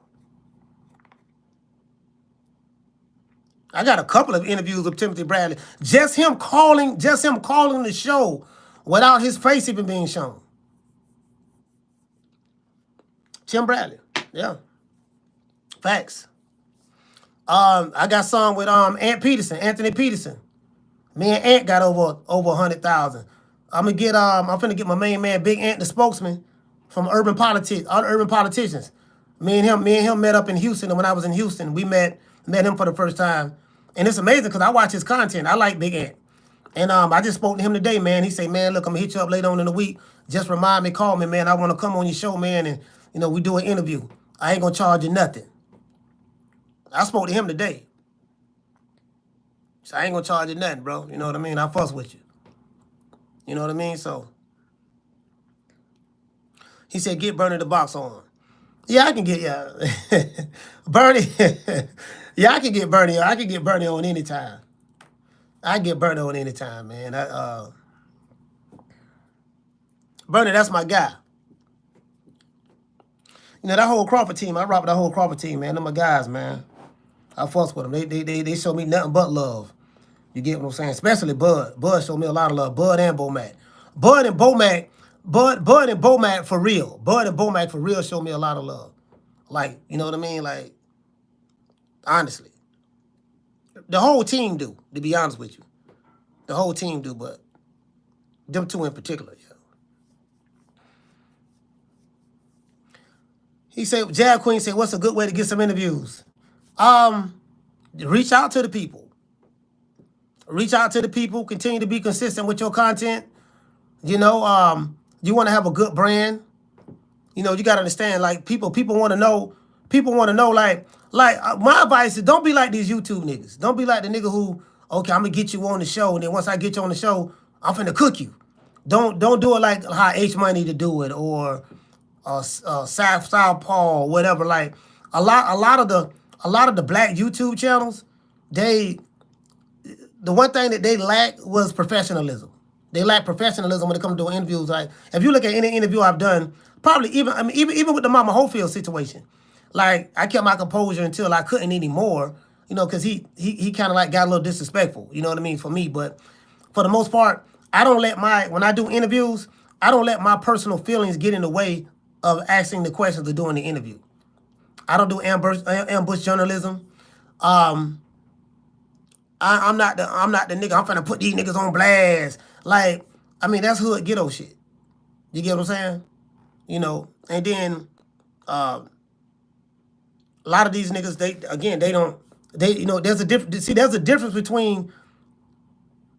I got a couple of interviews with Timothy Bradley. Just him calling the show without his face even being shown. Tim Bradley. Yeah. Facts. I got some with Anthony Peterson. Me and Ant got over 100,000. I'm finna get my main man, Big Ant, the spokesman from Urban Politicians. Me and him met up in Houston, and when I was in Houston, we met him for the first time. And it's amazing because I watch his content. I like Big Ant. And I just spoke to him today, man. He said, man, look, I'm gonna hit you up later on in the week. Just remind me, call me, man. I want to come on your show, man, and we do an interview. I ain't gonna charge you nothing. I spoke to him today. So I ain't gonna charge you nothing, bro. You know what I mean? I fuss with you. You know what I mean? So he said, get Bernie the box on. Yeah, I can get Bernie. Yeah, I can get Bernie. I can get Bernie on anytime. I get Bernie on anytime, man. Bernie, that's my guy. That whole Crawford team, I rock with that whole Crawford team, man. They're my guys, man. I fuss with them. They show me nothing but love. You get what I'm saying? Especially Bud. Bud showed me a lot of love. Bud and Bomac. Bud and Bomac for real. Bud and Bomac for real showed me a lot of love. Like, you know what I mean? Like, honestly. The whole team do, to be honest with you. The whole team do, but them two in particular, yeah. He said, Jab Queen said, what's a good way to get some interviews? Reach out to the people. Reach out to the people. Continue to be consistent with your content. You want to have a good brand. You got to understand, like, people want to know, like my advice is don't be like these YouTube niggas. Don't be like the nigga who, okay, I'm going to get you on the show, and then once I get you on the show, I'm finna cook you. Don't do it like how H Money to do it, or Southpaw, or whatever. Like, a lot of the black YouTube channels, the one thing that they lack was professionalism. They lack professionalism when it comes to doing interviews. Like, if you look at any interview I've done, probably even with the Mama Holyfield situation, like, I kept my composure until I couldn't anymore, because he kind of like got a little disrespectful, you know what I mean, for me. But for the most part, when I do interviews, I don't let my personal feelings get in the way of asking the questions or doing the interview. I don't do ambush journalism. I'm not the nigga, I'm finna put these niggas on blast. Like, that's hood ghetto shit. You get what I'm saying? And then a lot of these niggas, there's a difference. See, there's a difference between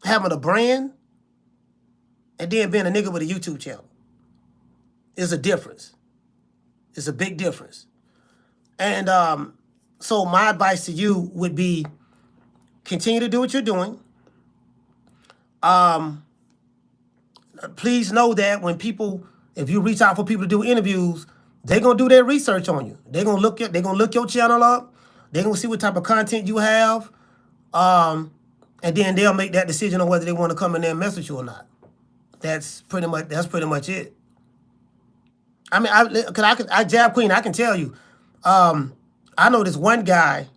having a brand and then being a nigga with a YouTube channel. It's a difference. It's a big difference. And so my advice to you would be, Continue to do what you're doing. Please know that when people, if you reach out for people to do interviews, they're gonna do their research on you. They're gonna look your channel up. They're gonna see what type of content you have, and then they'll make that decision on whether they want to come in there and mess with you or not. That's pretty much it. I mean, I Jab Queen, I can tell you, I know this one guy.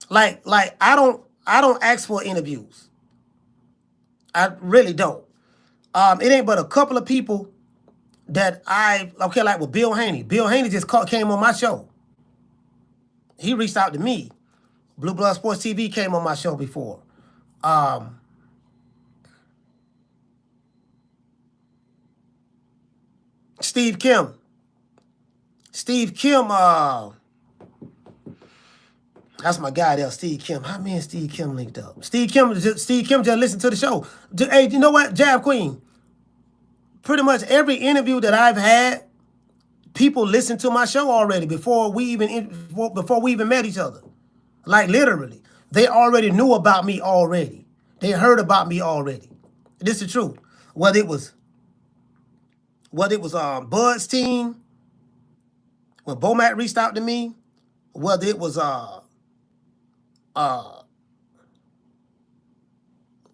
Like I don't ask for interviews. I really don't. It ain't but a couple of people that like with Bill Haney. Bill Haney just came on my show. He reached out to me. Blue Blood Sports TV came on my show before. Steve Kim. That's my guy there, Steve Kim. How me and Steve Kim linked up? Steve Kim just listened to the show. Hey, you know what, Jab Queen? Pretty much every interview that I've had, people listened to my show already before we even met each other. Like literally, they already knew about me already. They heard about me already. This is the truth. Whether it was Bud's team, when Bomac reached out to me, whether it was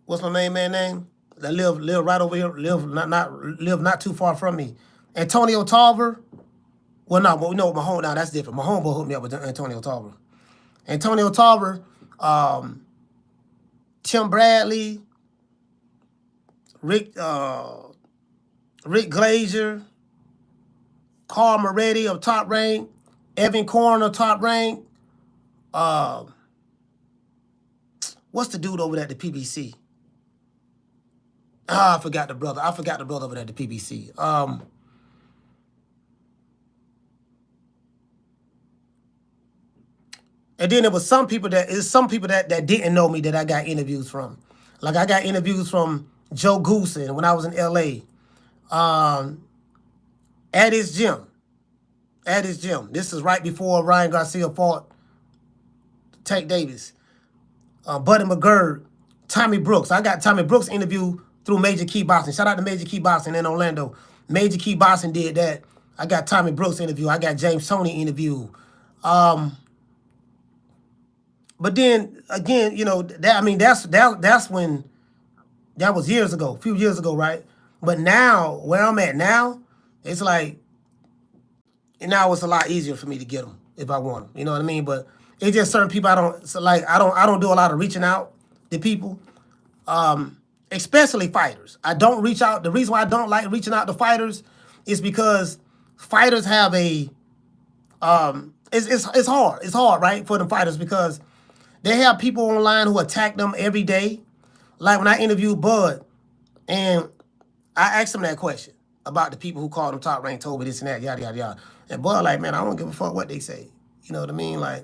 what's my main man name? That live right over here, live not too far from me. Antonio Tarver. Well, no, Mahone. Now that's different. Mahone hooked me up with Antonio Tarver. Antonio Tarver, Tim Bradley, Rick Glazier, Carl Moretti of Top Rank, Evan Corn of Top Rank. What's the dude over there at the PBC? I forgot the brother. Over there at the PBC. And then there was some people that didn't know me that I got interviews from. Like I got interviews from Joe Goosen when I was in LA. At his gym. This is right before Ryan Garcia fought Tank Davis. Buddy McGirt, Tommy Brooks. I got Tommy Brooks interview through Major Key Boxing. Shout out to Major Key Boxing in Orlando. Major Key Boxing did that. I got Tommy Brooks interview. I got James Toney interview. But then again, you know, that's when, that was years ago, a few years ago, right? But now, where I'm at now, it's like, now it's a lot easier for me to get them if I want them. You know what I mean? But it's just certain people I don't do a lot of reaching out to people, especially fighters. I don't reach out. The reason why I don't like reaching out to fighters is because fighters have a it's hard. It's hard, right, for the fighters because they have people online who attack them every day. Like when I interviewed Bud, and I asked him that question about the people who called him Top Rank, told me this and that, yada, yada, yada. And Bud like, man, I don't give a fuck what they say. You know what I mean? Like,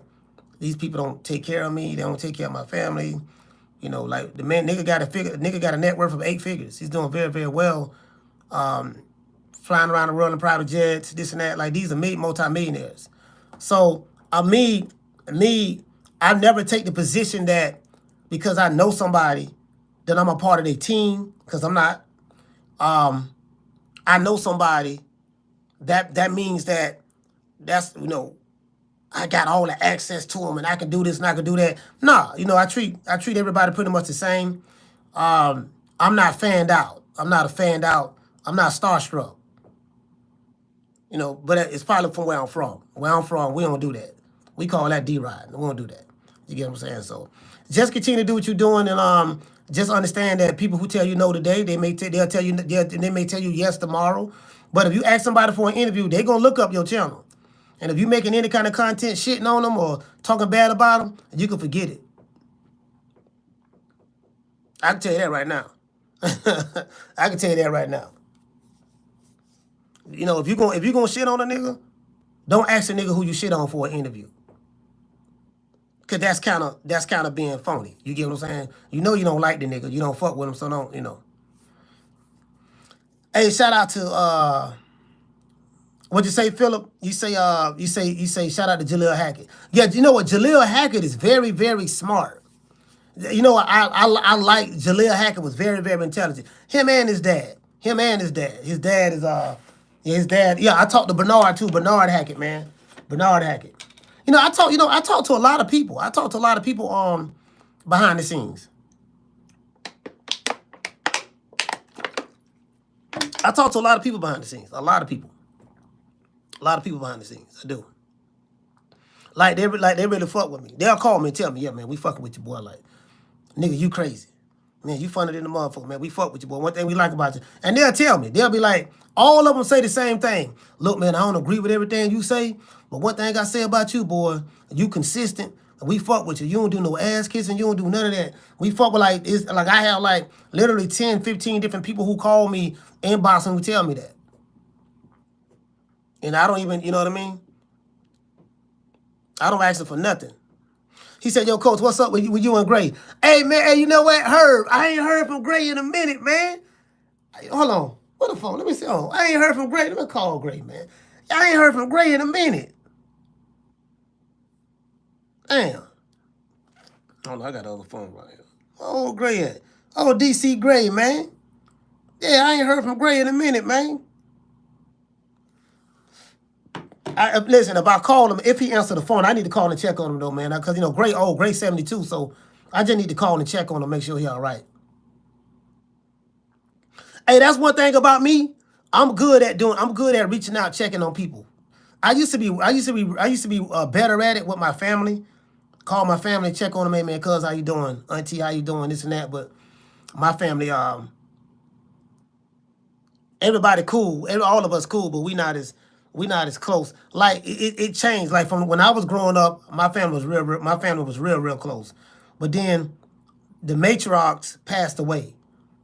these people don't take care of me. They don't take care of my family. You know, like the nigga got a net worth of 8 figures. He's doing very, very well. Flying around the world in private jets, this and that. Like, these are multi-millionaires. So, me, I never take the position that because I know somebody that I'm a part of their team, because I'm not. I know somebody that means that's, you know, I got all the access to them and I can do this and I can do that. Nah, you know, I treat everybody pretty much the same. I'm not fanned out. I'm not starstruck. You know, but it's probably from where I'm from. Where I'm from, we don't do that. We call that D-Ride. We don't do that. You get what I'm saying? So just continue to do what you're doing, and just understand that people who tell you no today, they may tell you yes tomorrow. But if you ask somebody for an interview, they're gonna look up your channel. And if you're making any kind of content shitting on them or talking bad about them, you can forget it. I can tell you that right now. I can tell you that right now. You know, if you're gonna shit on a nigga, don't ask a nigga who you shit on for an interview. Cause that's kind of being phony. You get what I'm saying? You know you don't like the nigga. You don't fuck with him, so don't, you know. Hey, shout out to what'd you say, Philip? You say shout out to Jaleel Hackett. Yeah, you know what? Jaleel Hackett is very, very smart. You know, I like Jaleel Hackett was very, very intelligent. Him and his dad. Him and his dad. His dad is yeah, his dad. Yeah, I talked to Bernard too. Bernard Hackett, man. Bernard Hackett. I talk to a lot of people. I talk to a lot of people behind the scenes. I talk to a lot of people behind the scenes. A lot of people. A lot of people behind the scenes. I do. Like they really fuck with me. They'll call me and tell me, yeah, man, we fucking with you, boy. Like, nigga, you crazy. Man, you funny than the motherfucker, man. We fuck with you, boy. One thing we like about you. And they'll tell me. They'll be like, all of them say the same thing. Look, man, I don't agree with everything you say, but one thing I say about you, boy, you consistent. And we fuck with you. You don't do no ass kissing. You don't do none of that. We fuck with it's like I have like literally 10, 15 different people who call me, inbox, and who tell me that. And I don't even, you know what I mean? I don't ask them for nothing. He said, yo, coach, what's up with you and Gray? Hey, man, hey, you know what? Herb, I ain't heard from Gray in a minute, man. Hold on. What the phone? Let me see. Oh, I ain't heard from Gray. Let me call Gray, man. I ain't heard from Gray in a minute. Damn. Oh, no, I got the other phone right here. Oh, Gray at? Oh, DC Gray, man. Yeah, I ain't heard from Gray in a minute, man. Listen, if I call him, if he answer the phone, I need to call and check on him, though, man. Because, Gray 72, so I just need to call and check on him, make sure he all right. Hey, that's one thing about me. I'm good at reaching out, checking on people. I used to be better at it with my family. Call my family, check on them, hey, man, cuz, how you doing? Auntie, how you doing? This and that. But my family, everybody cool. All of us cool, but we not as close. Like it changed. Like from when I was growing up, my family was real close. But then the matriarchs passed away.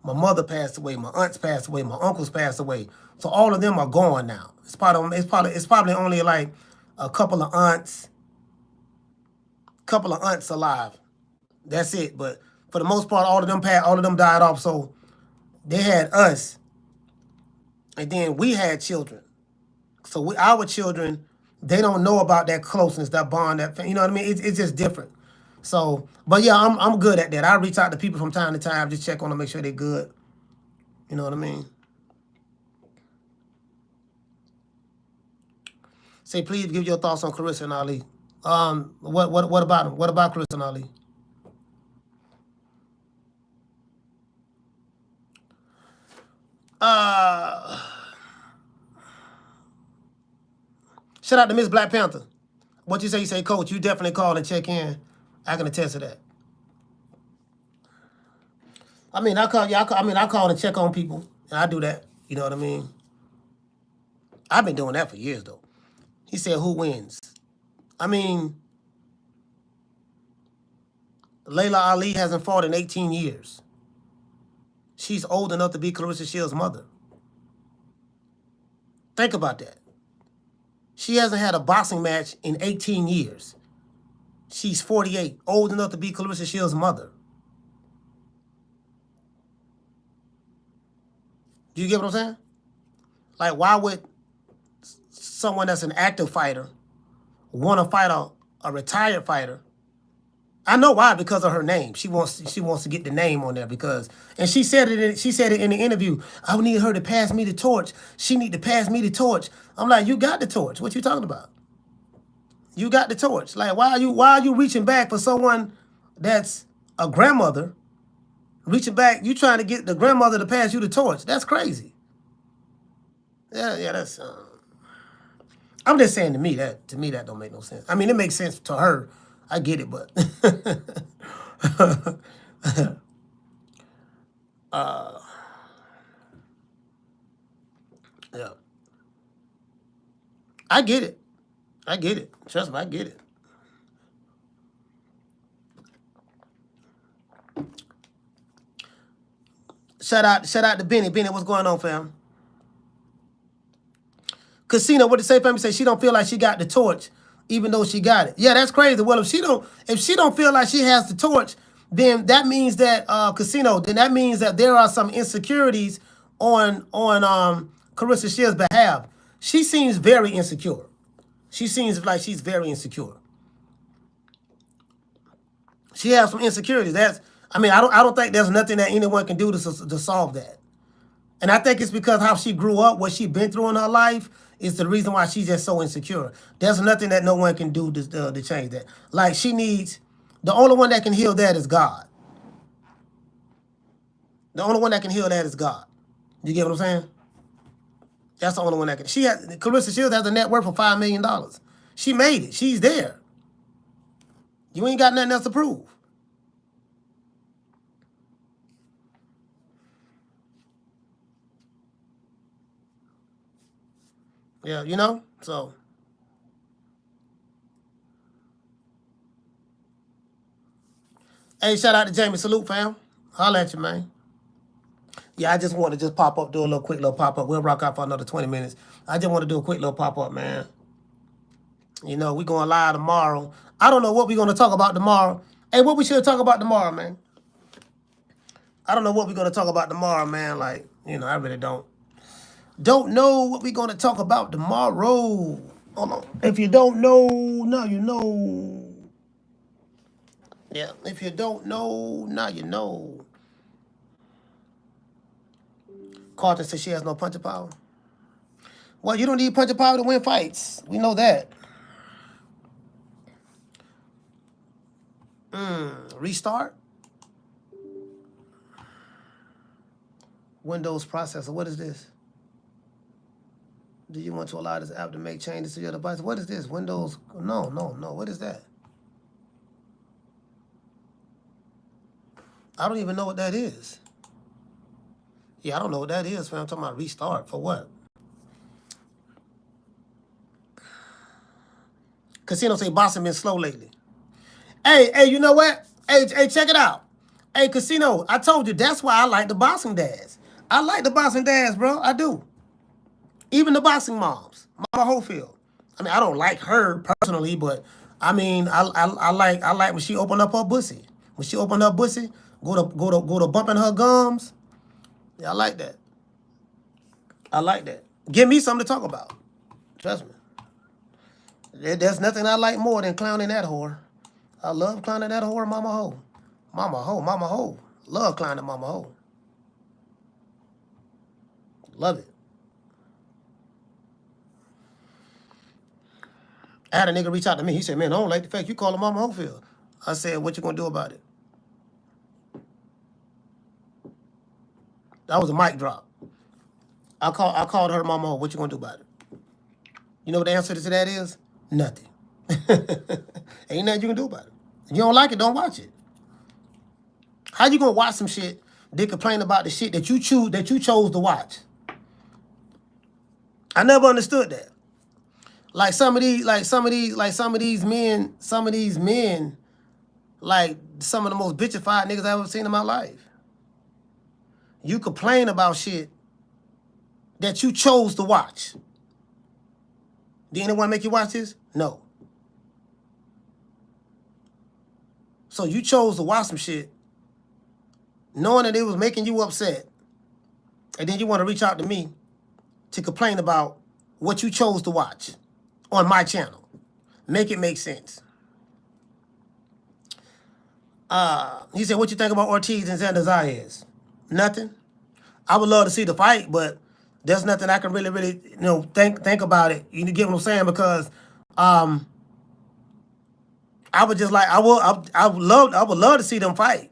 My mother passed away. My aunts passed away. My uncles passed away. So all of them are gone now. It's probably only like a couple of aunts alive. That's it. But for the most part, all of them died off. So they had us, and then we had children. So our children, they don't know about that closeness, that bond, you know what I mean? It's just different. So, but yeah, I'm good at that. I reach out to people from time to time, just check on them, make sure they're good. You know what I mean? Say, please give your thoughts on Clarissa and Ali. What about them? What about Clarissa and Ali? Shout out to Miss Black Panther. What you say? You say, Coach, you definitely call and check in. I can attest to that. I mean, I call and check on people, and I do that. You know what I mean? I've been doing that for years, though. He said, who wins? I mean, Leila Ali hasn't fought in 18 years. She's old enough to be Clarissa Shields' mother. Think about that. She hasn't had a boxing match in 18 years. She's 48, old enough to be Clarissa Shields' mother. Do you get what I'm saying? Like, why would someone that's an active fighter want to fight a retired fighter? I know why, because of her name. She wants to get the name on there and she said it in the interview. I need her to pass me the torch. She need to pass me the torch. I'm like, you got the torch. What you talking about? You got the torch. Like, why are you reaching back for someone that's a grandmother? Reaching back, you trying to get the grandmother to pass you the torch. That's crazy. Yeah, that's I'm just saying to me that don't make no sense. I mean, it makes sense to her. I get it, but yeah. I get it. Trust me, I get it. Shout out to Benny. Benny, what's going on, fam? Casino, what the say family say? She don't feel like she got the torch, even though she got it. Yeah, that's crazy. Well, if she don't feel like she has the torch, then that means that that means that there are some insecurities on Clarissa Shields' behalf. She seems very insecure. She seems like she's very insecure. She has some insecurities. I don't think there's nothing that anyone can do to solve that. And I think it's because how she grew up, what she's been through in her life, is the reason why she's just so insecure. There's nothing that no one can do to change that. Like, the only one that can heal that is God. The only one that can heal that is God. You get what I'm saying? That's the only one that can. Clarissa Shields has a net worth of $5 million. She made it. She's there. You ain't got nothing else to prove. Yeah, you know? So. Hey, shout out to Jamie. Salute, fam. Holla at you, man. Yeah, I just want to just pop up, do a quick little pop up. We'll rock out for another 20 minutes. I just want to do a quick little pop up, man. You know, we going live tomorrow. I don't know what we're going to talk about tomorrow. Hey, what we should talk about tomorrow, man? I don't know what we're going to talk about tomorrow, man. Like, you know, I really don't know what we're going to talk about tomorrow. Hold on. If you don't know, now you know. Yeah, if you don't know, now you know. Carter says she has no punching power. Well, you don't need punching power to win fights. We know that. Restart. Windows processor. What is this? Do you want to allow this app to make changes to your device? What is this? Windows? No. What is that? I don't even know what that is. Yeah, I don't know what that is, man. I'm talking about restart. For what? Casino say boxing been slow lately. Hey, you know what? Hey, check it out. Hey, Casino, I told you that's why I like the boxing dads. I like the boxing dads, bro. I do. Even the boxing moms, Mama Holyfield. I mean, I don't like her personally, but I mean, I like when she opened up her pussy. When she opened up pussy, go to bumping her gums. Yeah, I like that. I like that. Give me something to talk about. Trust me. There's nothing I like more than clowning that whore. I love clowning that whore, Mama Ho. Mama Ho. Love clowning Mama Ho. Love it. I had a nigga reach out to me. He said, man, I don't like the fact you call her Mama Holyfield. I said, what you gonna do about it? That was a mic drop. I called her Mama Ho. What you gonna do about it? You know what the answer to that is? Nothing. Ain't nothing you can do about it. If you don't like it, don't watch it. How you gonna watch some shit that complain about the shit that you chose to watch? I never understood that. Like some of these men, like some of the most bitchified niggas I've ever seen in my life. You complain about shit that you chose to watch. Did anyone make you watch this? No. So you chose to watch some shit knowing that it was making you upset, and then you want to reach out to me to complain about what you chose to watch on my channel. Make it make sense. He said, what you think about Ortiz and Xander Zayas? Nothing. I would love to see the fight, but there's nothing I can really, think about it. You get what I'm saying? Because I would just like, I would love to see them fight,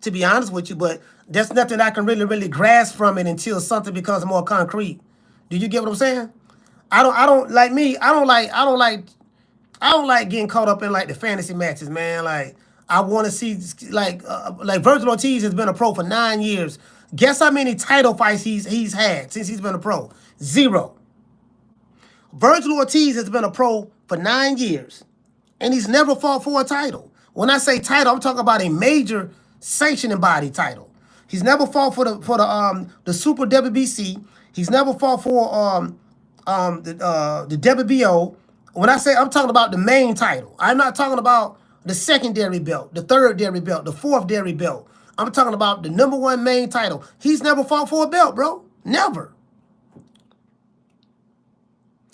to be honest with you, but there's nothing I can really grasp from it until something becomes more concrete. Do you get what I'm saying? I don't like getting caught up in like the fantasy matches, man. Like, I want to see like Virgil Ortiz has been a pro for 9 years. Guess how many title fights he's had since he's been a pro? 0. Virgil Ortiz has been a pro for 9 years, and he's never fought for a title. When I say title, I'm talking about a major sanctioning body title. He's never fought for the Super WBC. He's never fought for the WBO. When I say, I'm talking about the main title. I'm not talking about the secondary belt, the third dairy belt, the fourth dairy belt. I'm talking about the #1 main title. He's never fought for a belt, bro. Never.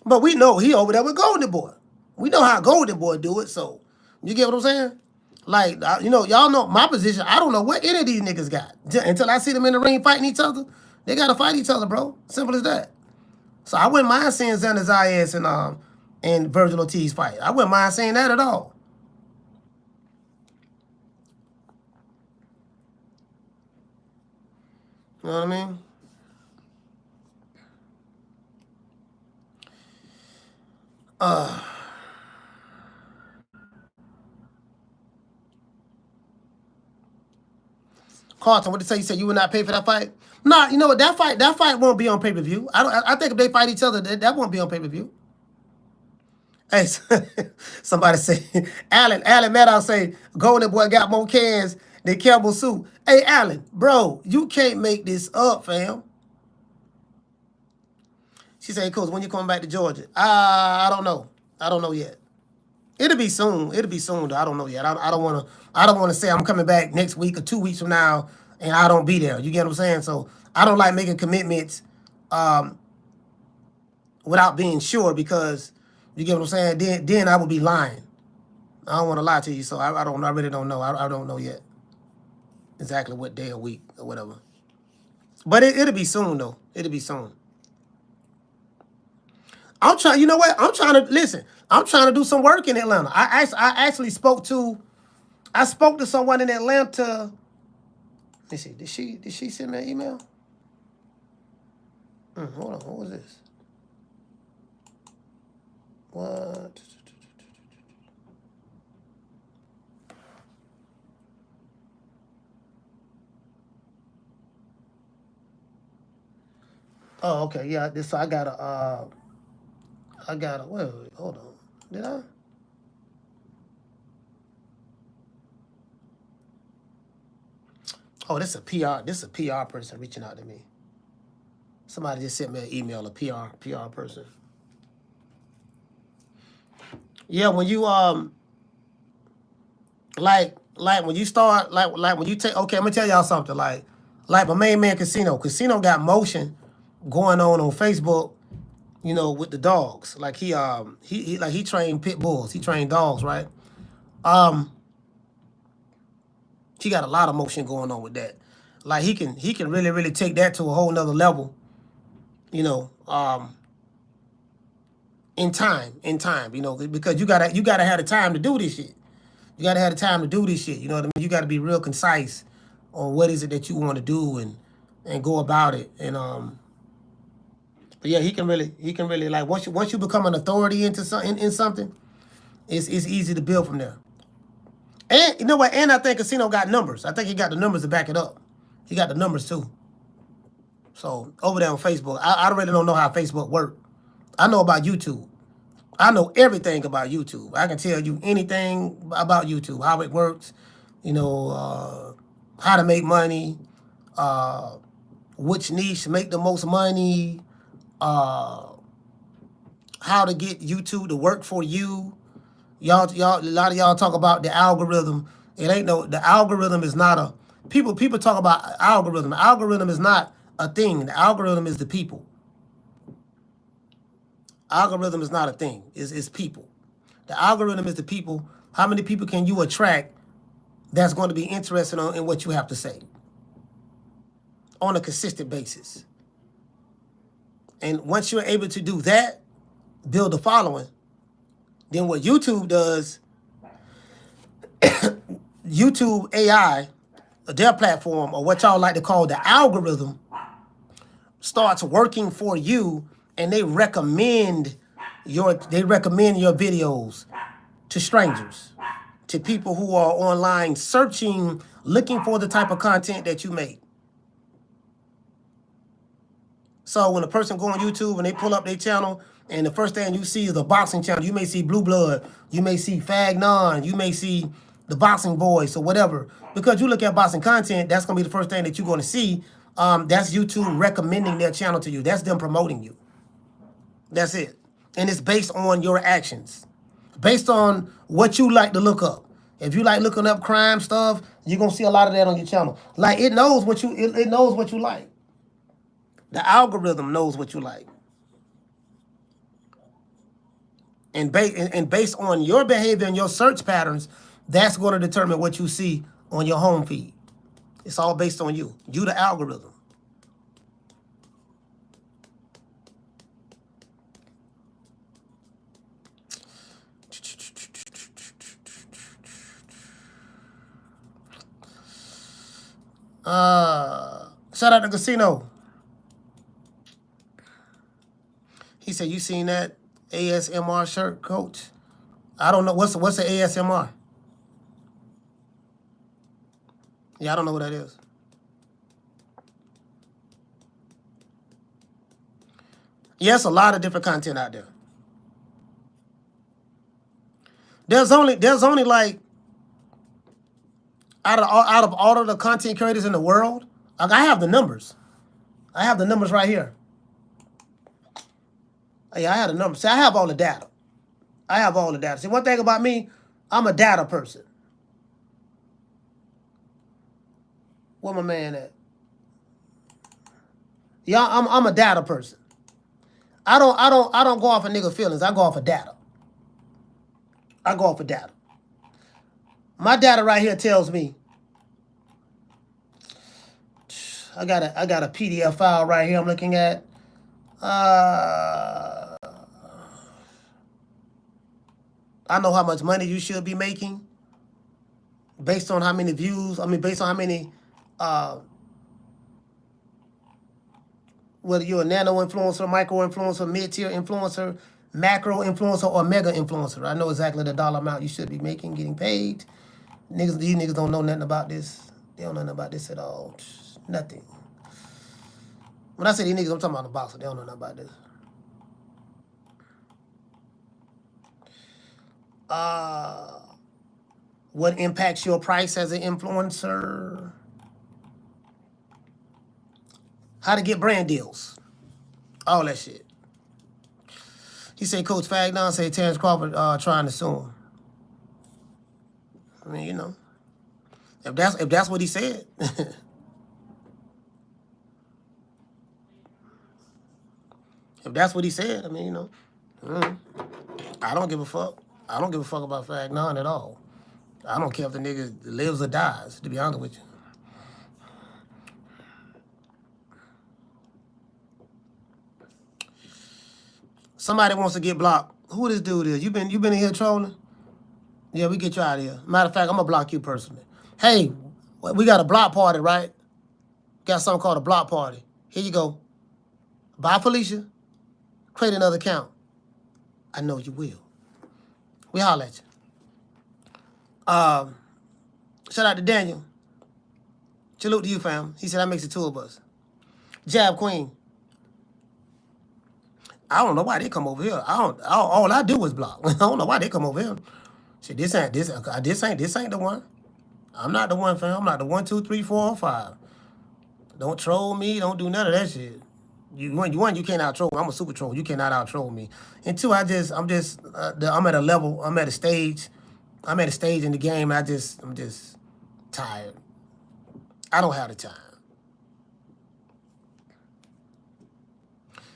But we know he over there with Golden Boy. We know how Golden Boy do it, so you get what I'm saying? Like, y'all know my position. I don't know what any of these niggas got. Until I see them in the ring fighting each other, they got to fight each other, bro. Simple as that. So I wouldn't mind seeing Xander Zayas and Virgil Ortiz fight. I wouldn't mind seeing that at all. You know what I mean? Carlton, what did you say? You said you would not pay for that fight? Nah, you know what? That fight won't be on pay-per-view. I think if they fight each other, that won't be on pay-per-view. Hey, somebody say, Allen Maddow say, Golden Boy got more cans than Campbell Soup. Hey, Allen, bro, you can't make this up, fam. She said, Coach, when you coming back to Georgia? I don't know. I don't know yet. It'll be soon. It'll be soon, though. I don't know yet. I don't want to say I'm coming back next week or 2 weeks from now and I don't be there. You get what I'm saying? So I don't like making commitments without being sure, because you get what I'm saying? Then I would be lying. I don't want to lie to you, so I really don't know. I don't know yet exactly what day or week or whatever. But it'll be soon, though. It'll be soon. I'm trying, you know what? I'm trying to do some work in Atlanta. I actually spoke to someone in Atlanta. Let's see, did she send me an email? Hold on, what was this? What? Oh, okay, yeah. So I got a. Wait, hold on. Did I? Oh, this is a PR. This is a PR person reaching out to me. Somebody just sent me an email, a PR person. Yeah, when you like when you start like when you take, okay, I'm gonna tell y'all something. Like my main man Casino got motion going on Facebook, you know, with the dogs. Like he trained pit bulls, he trained dogs, right? He got a lot of motion going on with that. Like he can really take that to a whole nother level, you know, in time, you know, because you gotta have the time to do this shit. You gotta have the time to do this shit. You know what I mean? You gotta be real concise on what is it that you want to do and go about it. And but yeah, he can really like once you become an authority into something, it's easy to build from there. And you know what? And I think Casino got numbers. I think he got the numbers to back it up. He got the numbers too. So over there on Facebook, I really don't know how Facebook works. I know about YouTube. I know everything about YouTube. I can tell you anything about YouTube, how it works, you know, how to make money, which niche make the most money, how to get YouTube to work for you. Y'all, a lot of y'all talk about the algorithm. It ain't the algorithm is not a, people talk about algorithm. The algorithm is not a thing. The algorithm is the people. Algorithm is not a thing. It's people. The algorithm is the people. How many people can you attract that's going to be interested in what you have to say on a consistent basis? And once you're able to do that, build a following, then what YouTube does, YouTube AI, their platform, or what y'all like to call the algorithm, starts working for you, and they recommend your videos to strangers, to people who are online searching, looking for the type of content that you make. So when a person go on YouTube and they pull up their channel, and the first thing you see is a boxing channel, you may see Blue Blood, you may see Fagnon, you may see the Boxing Voice or whatever. Because you look at boxing content, that's gonna be the first thing that you're gonna see. That's YouTube recommending their channel to you. That's them promoting you. That's it. And it's based on your actions, based on what you like to look up. If you like looking up crime stuff, you're gonna see a lot of that on your channel. Like it knows what it knows what you like. The algorithm knows what you like. And based on your behavior and your search patterns, That's going to determine what you see on your home feed. It's all based on you. You the algorithm. Shout out to Casino. He said, "You seen that ASMR shirt, Coach?" I don't know what's the ASMR. Yeah, I don't know what that is. Yes, a lot of different content out there. There's only like out of all of the content creators in the world, like I have the numbers. I have the numbers right here. Yeah, I have the numbers. See, I have all the data. I have all the data. See, one thing about me, I'm a data person. Where my man at? Yeah, I'm a data person. I don't go off of nigga feelings. I go off of data. I go off of data. My data right here tells me I got a PDF file right here I'm looking at. I know how much money you should be making based on how many views. I mean, based on how many, whether you're a nano influencer, micro influencer, mid-tier influencer, macro influencer, or mega influencer. I know exactly the dollar amount you should be making, getting paid. These niggas don't know nothing about this. They don't know nothing about this at all. Nothing. When I say these niggas, I'm talking about the boxer. They don't know nothing about this. What impacts your price as an influencer? How to get brand deals. All that shit. He said Coach Fagnon say Terrence Crawford trying to sue him. I mean, you know, if that's what he said. If that's what he said, I mean, you know, I don't give a fuck. I don't give a fuck about Fagnon at all. I don't care if the nigga lives or dies, to be honest with you. Somebody wants to get blocked. Who this dude is? You been in here trolling? Yeah, we get you out of here. Matter of fact, I'm gonna block you personally. Hey, we got a block party, right? Got something called a block party. Here you go. Bye, Felicia. Create another account. I know you will. We holler at you. Shout out to Daniel. Salute to you, fam. He said that makes it two of us. Jab Queen. I don't know why they come over here. All I do is block. I don't know why they come over here. Shit, this ain't the one. I'm not the one, fam. I'm not the 1, 2, 3, 4, or 5. Don't troll me. Don't do none of that shit. You can't out troll me. I'm a super troll. You cannot out troll me. And two, I'm at a level. I'm at a stage. I'm at a stage in the game. I'm just tired. I don't have the time.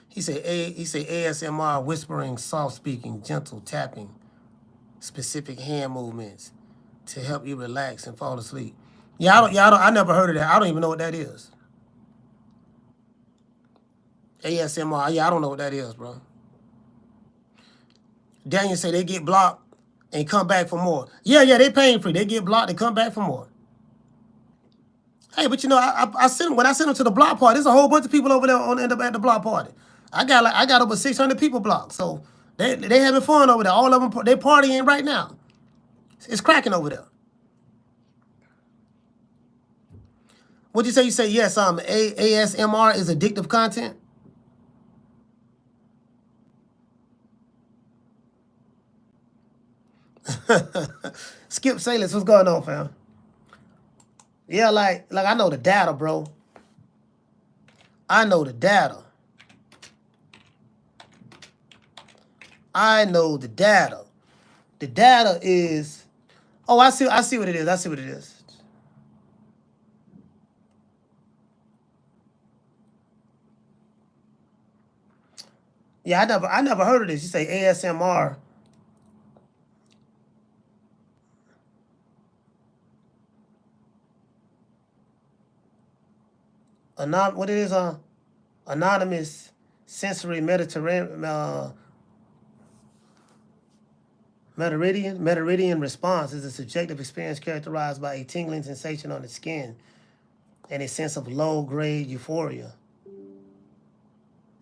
He said ASMR, whispering, soft speaking, gentle tapping, specific hand movements to help you relax and fall asleep. I never heard of that. I don't even know what that is. ASMR, yeah, I don't know what that is, bro. Daniel say they get blocked and come back for more. Yeah, they paying free. They get blocked and come back for more. Hey, but you know, I sent when I sent them to the block party, there's a whole bunch of people over there at the block party. I got over 600 people blocked. So they having fun over there. All of them they partying right now. It's cracking over there. What'd you say? You say yes. ASMR is addictive content. Skip Salis, what's going on, fam? Yeah, like I know the data, bro. I know the data. I know the data. The data is. Oh, I see what it is. I see what it is. Yeah, I never heard of this. You say ASMR. what it is? Anonymous sensory meridian response is a subjective experience characterized by a tingling sensation on the skin and a sense of low-grade euphoria.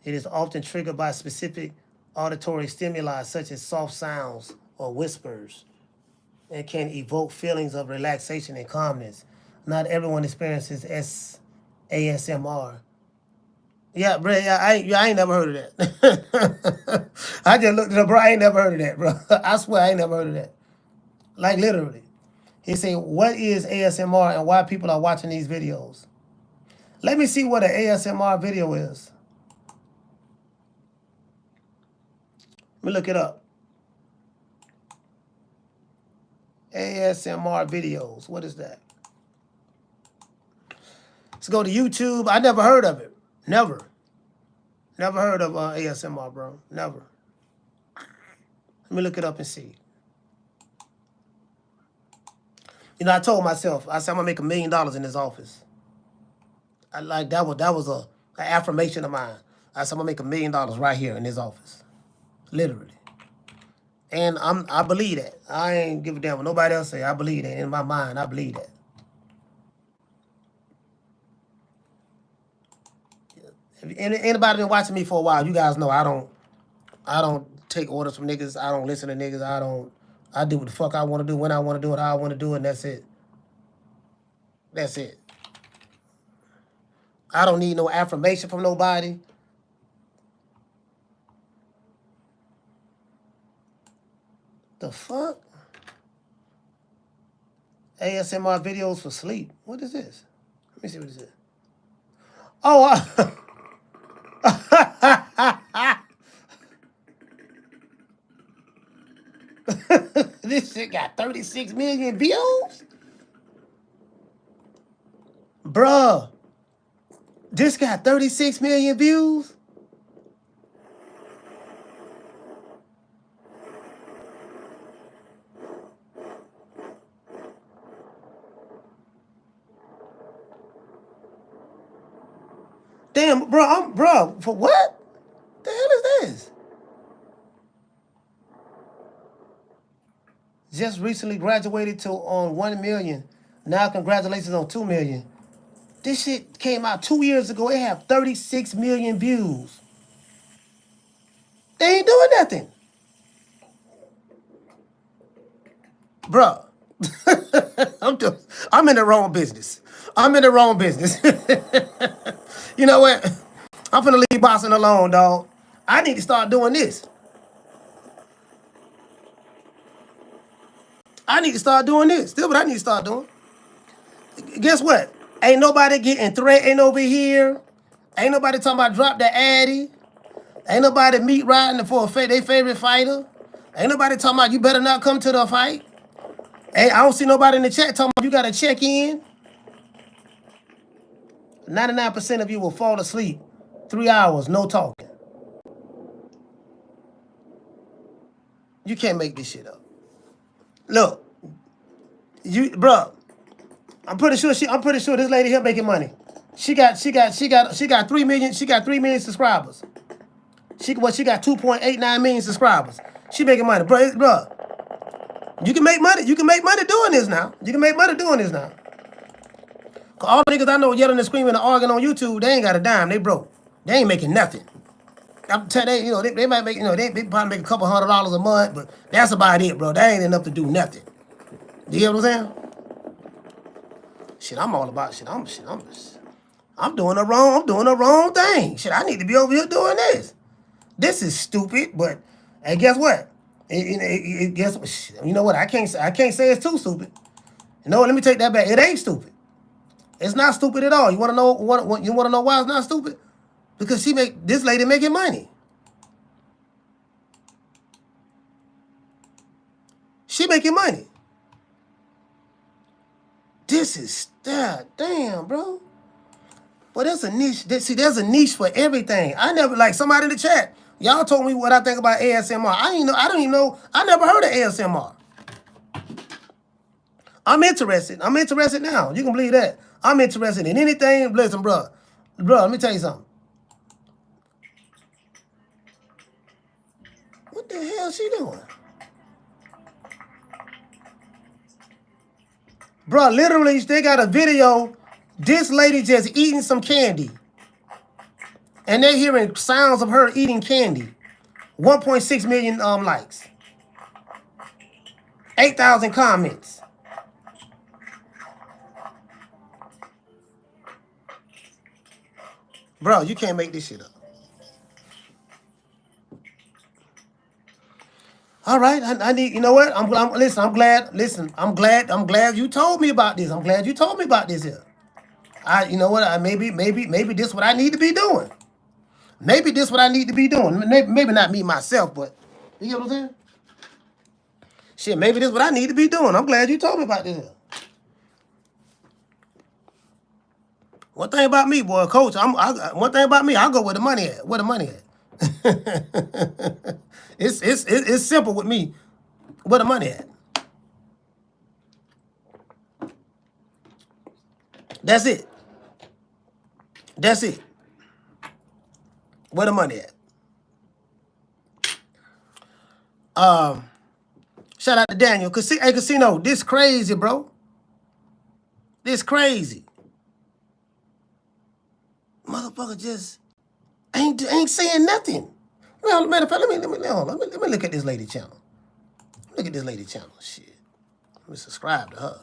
It is often triggered by specific auditory stimuli such as soft sounds or whispers and can evoke feelings of relaxation and calmness. Not everyone experiences ASMR. Yeah, bro, I ain't never heard of that. I just looked it up, bro. I ain't never heard of that, bro. I swear I ain't never heard of that. Like literally. He said, what is ASMR and why people are watching these videos? Let me see what an ASMR video is. Let me look it up. ASMR videos. What is that? Let's go to YouTube. I never heard of it. Never. Never heard of ASMR, bro. Never. Let me look it up and see. You know, I told myself, I said I'm gonna make $1 million in this office. I like that was an affirmation of mine. I said I'm gonna make $1 million right here in this office. Literally. And I believe that. I ain't give a damn what nobody else say. I believe that. In my mind, I believe that. If anybody been watching me for a while, you guys know I don't take orders from niggas. I don't listen to niggas. I do what the fuck I want to do, when I want to do it, how I want to do it, and that's it. That's it. I don't need no affirmation from nobody. The fuck? ASMR videos for sleep. What is this? Let me see what this is. Oh, this shit got 36 million views? Bruh, this got 36 million views? Damn, bro, for what? The hell is this? Just recently graduated to on 1 million. Now congratulations on 2 million. This shit came out 2 years ago. It have 36 million views. They ain't doing nothing. Bruh. I'm in the wrong business. I'm in the wrong business. You know what? I'm finna leave boxing alone, dog. I need to start doing this. I need to start doing this. Still what I need to start doing. Guess what? Ain't nobody getting threatened over here. Ain't nobody talking about drop the addy. Ain't nobody meat riding for their favorite fighter. Ain't nobody talking about you better not come to the fight. Hey, I don't see nobody in the chat talking about you got to check in. 99% of you will fall asleep. 3 hours, no talking. You can't make this shit up. Look, bro. I'm pretty sure this lady here making money. She got 3 million. She got 3 million subscribers. She got 2.89 million subscribers. She making money, bro. You can make money. You can make money doing this now. You can make money doing this now. Cause all the niggas I know yelling and screaming and arguing on YouTube, they ain't got a dime. They broke. They ain't making nothing. I'm telling you, they might make, they probably make a couple $100 a month, but that's about it, bro. That ain't enough to do nothing. You get what I'm saying? Shit, I'm all about shit. I'm doing the wrong thing. Shit, I need to be over here doing this. This is stupid, but hey, guess what? You know what? I can't say it's too stupid. You know what? Let me take that back. It ain't stupid. It's not stupid at all. You want to know why it's not stupid? Because this lady making money. She making money. This is damn, bro. But there's a niche. There's a niche for everything. I never, like somebody in the chat, y'all told me what I think about ASMR. I don't even know. I never heard of ASMR. I'm interested. I'm interested now. You can believe that. I'm interested in anything. Listen, bro. Bro, let me tell you something. What the hell is she doing? Bro, literally, they got a video. This lady just eating some candy. And they're hearing sounds of her eating candy. 1.6 million likes. 8,000 comments. Bro, you can't make this shit up. All right, I need, you know what? I'm glad you told me about this. I'm glad you told me about this here. You know what? Maybe this is what I need to be doing. Maybe this is what I need to be doing. Maybe not me myself, but you get what I'm saying? Shit, maybe this is what I need to be doing. I'm glad you told me about this here. One thing about me, boy, coach, one thing about me, I'll go where the money at. Where the money at? It's simple with me. Where the money at? That's it. That's it. Where the money at? Shout out to Daniel. Hey, Casino, this crazy, bro. This crazy. Motherfucker just ain't saying nothing. Well, matter of fact, let me look at this lady channel. Look at this lady channel. Shit. Let me subscribe to her.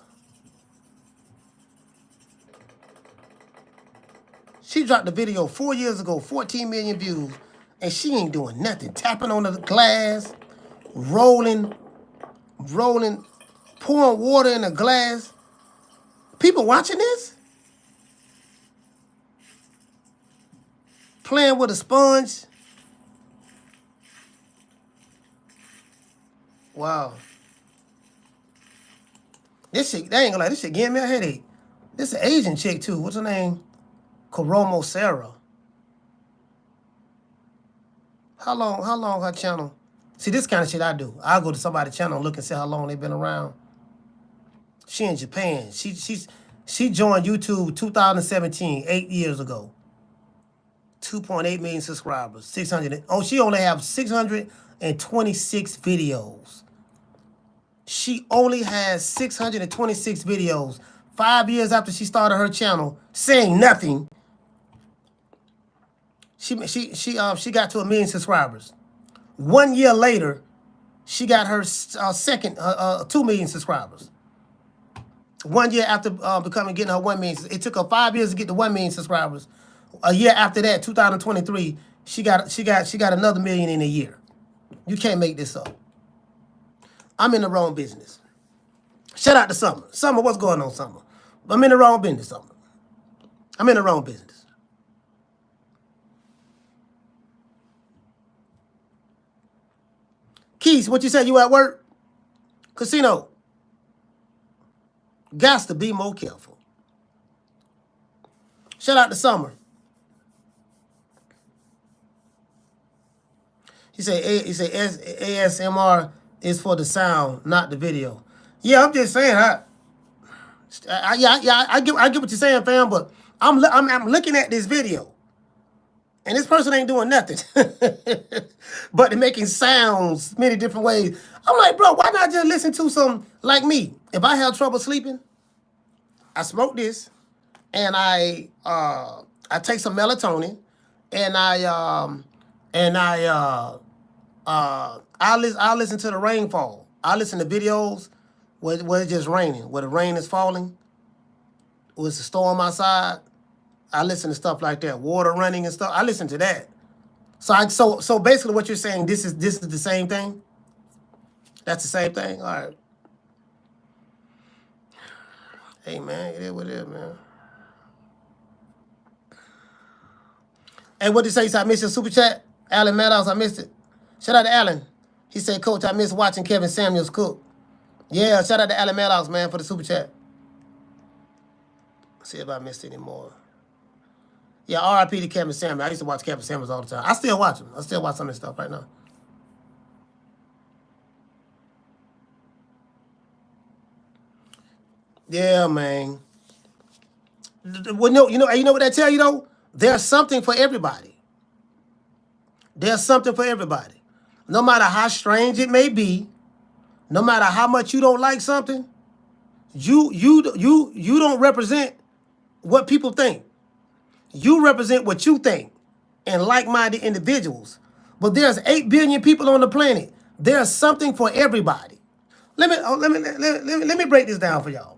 She dropped the video 4 years ago, 14 million views, and she ain't doing nothing. Tapping on the glass, rolling, pouring water in a glass. People watching this? Playing with a sponge. Wow. This shit, they ain't gonna lie, this shit giving me a headache. This is an Asian chick too. What's her name? Koromo Sarah. How long her channel? See, this kind of shit I do. I'll go to somebody's channel and look and see how long they've been around. She in Japan. She joined YouTube 2017, 8 years ago. 2.8 million subscribers. 600. Oh, she only have 626 videos. She only has 626 videos. 5 years after she started her channel, saying nothing. She got to 1 million subscribers. 1 year later, she got her second 2 million subscribers. 1 year after getting her 1 million, it took her 5 years to get to 1 million subscribers. A year after that, 2023, she got another million in a year. You can't make this up. I'm in the wrong business. Shout out to Summer. Summer, what's going on, Summer? I'm in the wrong business, Summer. I'm in the wrong business. Keys, what you said, you at work? Casino. Got to be more careful. Shout out to Summer. He said ASMR is for the sound, not the video. Yeah, I'm just saying. I get what you're saying, fam. But I'm looking at this video, and this person ain't doing nothing, but they're making sounds many different ways. I'm like, bro, why not just listen to some like me? If I have trouble sleeping, I smoke this, and I take some melatonin, and I listen to the rainfall. I listen to videos where it's just raining, where the rain is falling, where it's a storm outside. I listen to stuff like that, water running and stuff. I listen to that. So basically, what you're saying, this is the same thing. That's the same thing. All right. Hey man, it is what it is, man. Hey, what did you say? He said, I missed your super chat. Alan Meadows, I missed it. Shout out to Alan. He said, Coach, I miss watching Kevin Samuels cook. Yeah, shout out to Alan Meadows, man, for the super chat. Let's see if I missed any more. Yeah, R.I.P. to Kevin Samuels. I used to watch Kevin Samuels all the time. I still watch him. I still watch some of his stuff right now. Yeah, man. Well, no, you know what that tell you though? There's something for everybody. There's something for everybody. No matter how strange it may be, no matter how much you don't like something, you don't represent what people think. You represent what you think and like-minded individuals. But there's 8 billion people on the planet. There's something for everybody. Let me break this down for y'all.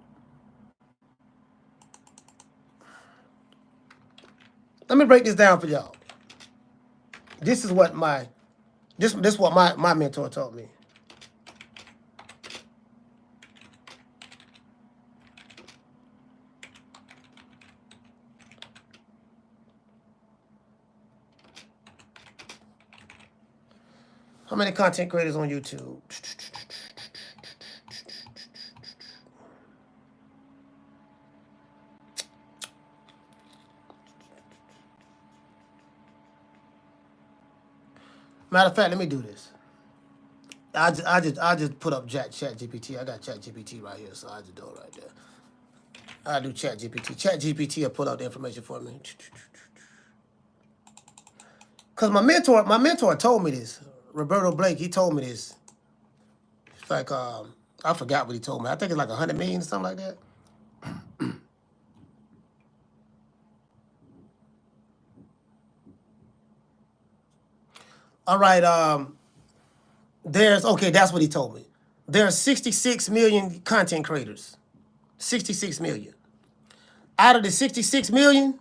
Let me break this down for y'all. This is what my mentor taught me. How many content creators on YouTube? Matter of fact, let me do this. I just put up Chat GPT. I got Chat GPT right here, so I just do it right there. I do Chat GPT. Chat GPT will pull out the information for me. Cause my mentor told me this. Roberto Blake, he told me this. It's like I forgot what he told me. I think it's like 100 million or something like that. All right, that's what he told me. There are 66 million content creators. 66 million. Out of the 66 million,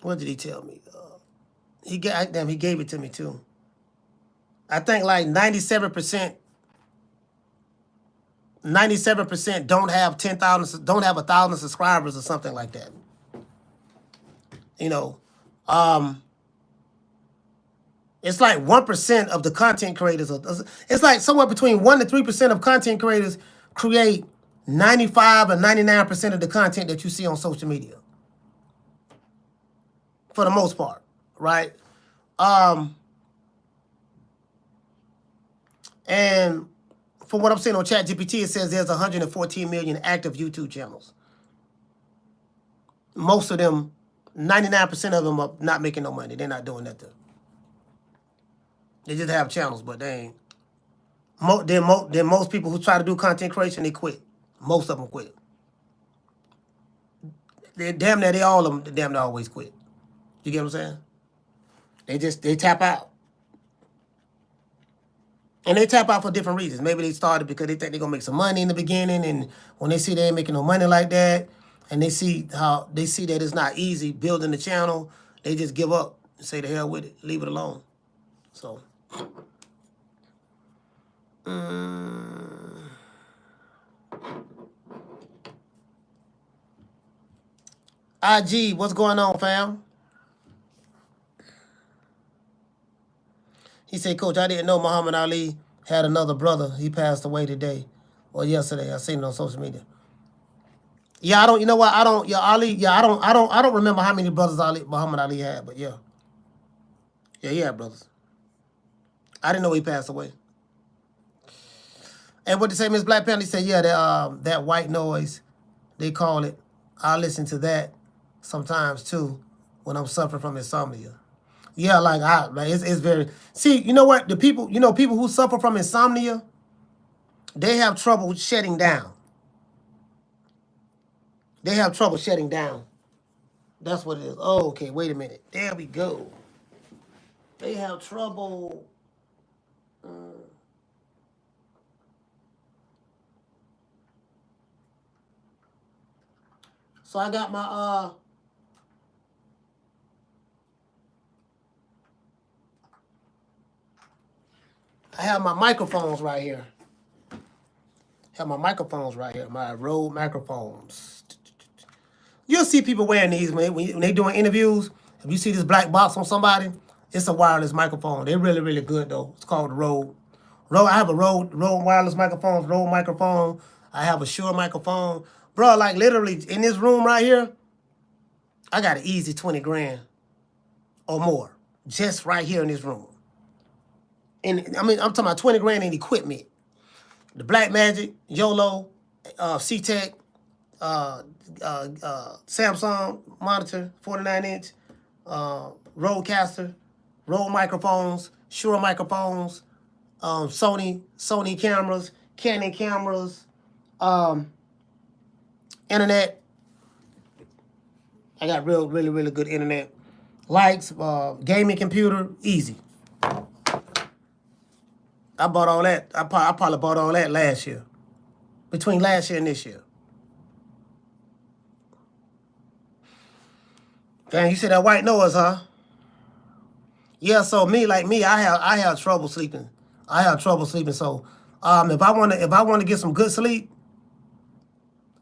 what did he tell me? He gave it to me too. I think like 97% don't have 10,000, don't have 1,000 subscribers or something like that. You know, it's like 1% of the content creators. It's like somewhere between 1 to 3% of content creators create 95 or 99% of the content that you see on social media. For the most part, right? And from what I'm saying on ChatGPT, it says there's 114 million active YouTube channels. Most of them, 99% of them are not making no money. They're not doing nothing. They just have channels, but they ain't. Then most people who try to do content creation, they quit. Most of them quit. All of them damn near always quit. You get what I'm saying? They tap out. And they tap out for different reasons. Maybe they started because they think they're going to make some money in the beginning, and when they see they ain't making no money like that, and they see that it's not easy building the channel, they just give up and say the hell with it, leave it alone. So, IG, what's going on, fam? He said, Coach, I didn't know Muhammad Ali had another brother. He passed away today or yesterday. I seen it on social media. Yeah, I don't. You know what? I don't. Yeah, Ali. Yeah, I don't remember how many brothers Muhammad Ali had, but yeah, he had brothers. I didn't know he passed away. And what they say, Miss Black Panther, he said, yeah, that white noise, they call it. I listen to that sometimes too when I'm suffering from insomnia. Yeah, like it's very. See, you know what? The people who suffer from insomnia, they have trouble shutting down. They have trouble shutting down. That's what it is. Oh, okay, wait a minute. There we go. They have trouble. So I got my I have my microphones right here. My Rode microphones. You'll see people wearing these when they doing interviews. If you see this black box on somebody, it's a wireless microphone. They're really, really good though. It's called the Rode. I have a Rode wireless microphone, Rode microphone. I have a Shure microphone. Bro, like literally in this room right here, I got an easy 20 grand or more just right here in this room. And I mean, I'm talking about 20 grand in equipment. The Black Magic, YOLO, C-Tech, Samsung monitor, 49-inch, Rodecaster, Rode microphones, Shure microphones, Sony cameras, Canon cameras, internet. I got really good internet. Lights, gaming computer, easy. I bought all that. I probably bought all that last year. Between last year and this year. Dang, you see that white noise, huh? Yeah, so like me, I have trouble sleeping. I have trouble sleeping. So if I wanna get some good sleep,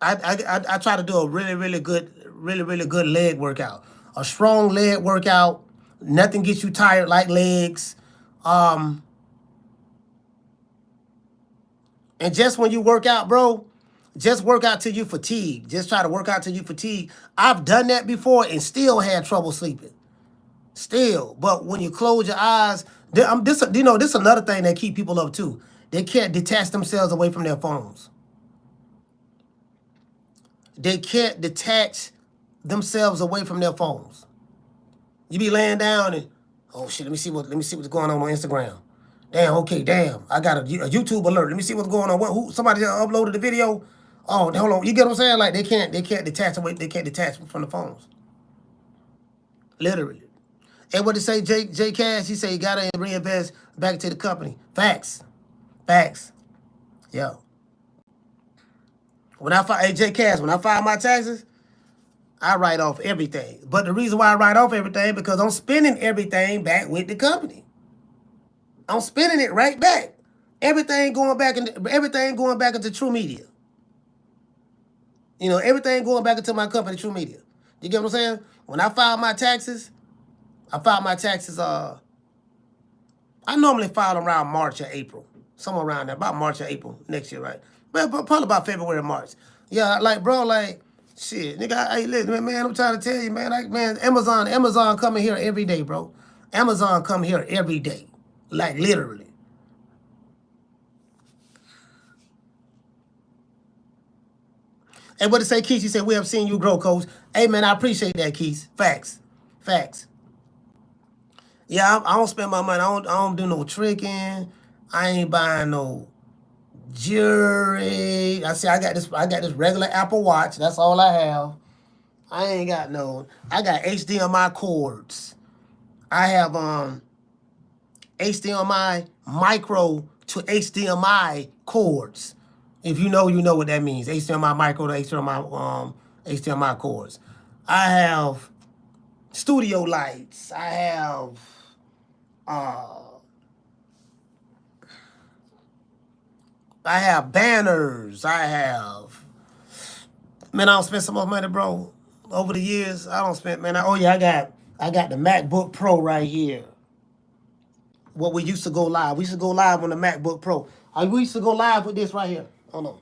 I try to do a really good leg workout. A strong leg workout. Nothing gets you tired like legs. And just when you work out, bro, just work out till you fatigue. Just try to work out till you fatigue. I've done that before and still had trouble sleeping. Still, but when you close your eyes, this is another thing that keep people up too. They can't detach themselves away from their phones. They can't detach themselves away from their phones. You be laying down and, oh shit, let me see what's going on Instagram. Damn, okay, damn, I got a YouTube alert. Let me see what's going on. Who somebody just uploaded the video? Oh, hold on, you get what I'm saying? Like they can't detach away. They can't detach from the phones. Literally. And what did say J Cash? He said you gotta reinvest back into the company. Facts. Yo. When I file J Cash, when I file my taxes, I write off everything. But the reason why I write off everything because I'm spending everything back with the company. I'm spending it right back. Everything going back into True Media. Everything going back into my company, True Media. You get what I'm saying? When I file my taxes, I normally file around March or April. Somewhere around there. About March or April next year, right? But probably about February or March. Yeah, like, bro, like, shit. Nigga, hey, listen, man, I'm trying to tell you, man. Amazon coming here every day, bro. Amazon come here every day. Like, literally. And what to say, Keith? He said, we have seen you grow, coach. Hey, man, I appreciate that, Keith. Facts. Yeah, I don't spend my money. I don't do no tricking. I ain't buying no jewelry. I got this regular Apple Watch. That's all I have. I ain't got no. I got HDMI cords. I have HDMI micro to HDMI cords. If you know what that means. HDMI micro to HDMI cords. I have studio lights. I have banners. Man, I don't spend so much money, bro. Over the years, I don't spend, man. I got the MacBook Pro right here. What we used to go live. We used to go live on the MacBook Pro. We used to go live with this right here. Hold on.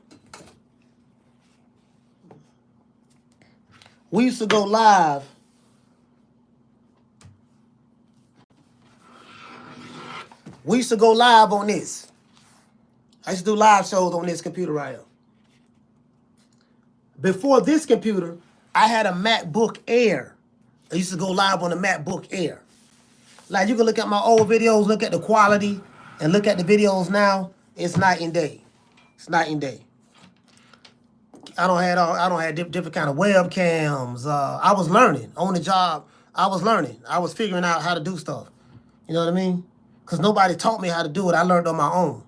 We used to go live. We used to go live on this. I used to do live shows on this computer right here. Before this computer, I had a MacBook Air. I used to go live on the MacBook Air. Like, you can look at my old videos, look at the quality, and look at the videos now. It's night and day. It's night and day. I don't have different kind of webcams. I was learning on the job. I was learning. I was figuring out how to do stuff. You know what I mean? Because nobody taught me how to do it. I learned on my own.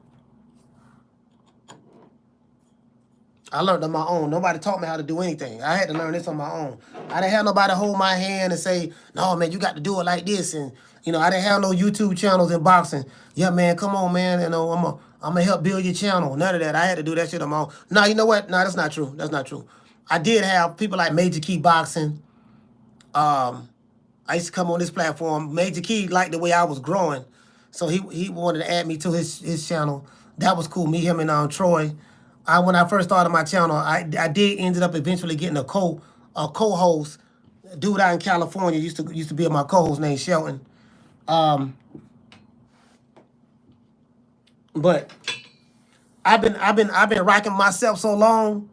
Nobody taught me how to do anything. I had to learn this on my own. I didn't have nobody hold my hand and say, no, man, you got to do it like this. And, I didn't have no YouTube channels in boxing. Yeah, man, come on, man. I'm going to help build your channel. None of that. I had to do that shit on my own. No, you know what? No, that's not true. That's not true. I did have people like Major Key Boxing. I used to come on this platform. Major Key liked the way I was growing. So he wanted to add me to his channel. That was cool. Me, him, and Troy. When I first started my channel, I did ended up eventually getting a co-host. A dude out in California used to be my co-host named Shelton. But I've been rocking myself so long.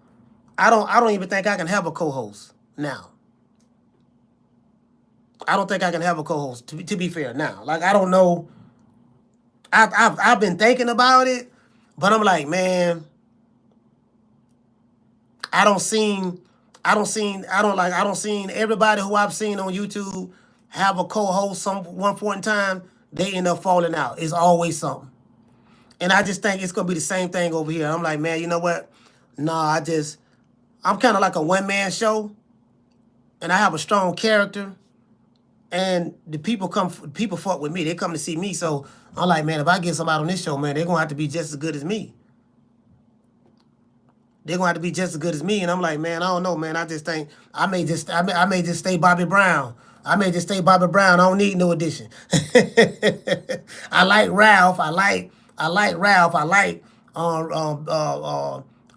I don't even think I can have a co-host now. I don't think I can have a co-host, to be fair now. Like, I don't know. I've been thinking about it, but I'm like, man, I don't seen everybody who I've seen on YouTube have a co-host one point in time, they end up falling out. It's always something. And I just think it's gonna be the same thing over here. I'm like, man, you know what? Nah, I'm kind of like a one-man show, and I have a strong character, and the people fuck with me. They come to see me, so I'm like, man, if I get somebody on this show, man, they're gonna have to be just as good as me. They're gonna have to be just as good as me. And I'm like, man, I don't know, man. I just think I may just stay Bobby Brown. I may just stay Bobby Brown. I don't need no addition. I like Ralph. I like Ralph. I like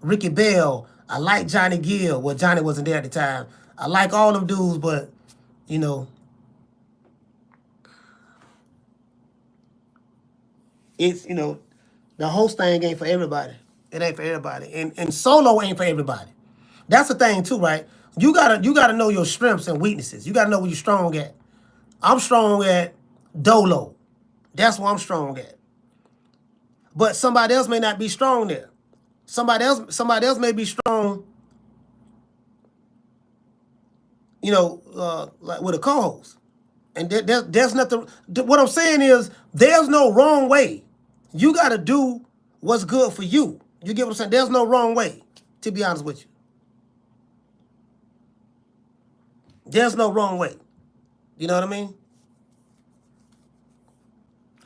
Ricky Bell. I like Johnny Gill. Well, Johnny wasn't there at the time. I like all them dudes, but you know, it's the host thing ain't for everybody. It ain't for everybody. And solo ain't for everybody. That's the thing too, right? You gotta know your strengths and weaknesses. You gotta know where you're strong at. I'm strong at dolo. That's what I'm strong at. But somebody else may not be strong there. Somebody else may be strong, like with a co-host. And there's nothing. What I'm saying is, there's no wrong way. You got to do what's good for you. You get what I'm saying? There's no wrong way, to be honest with you. There's no wrong way. You know what I mean?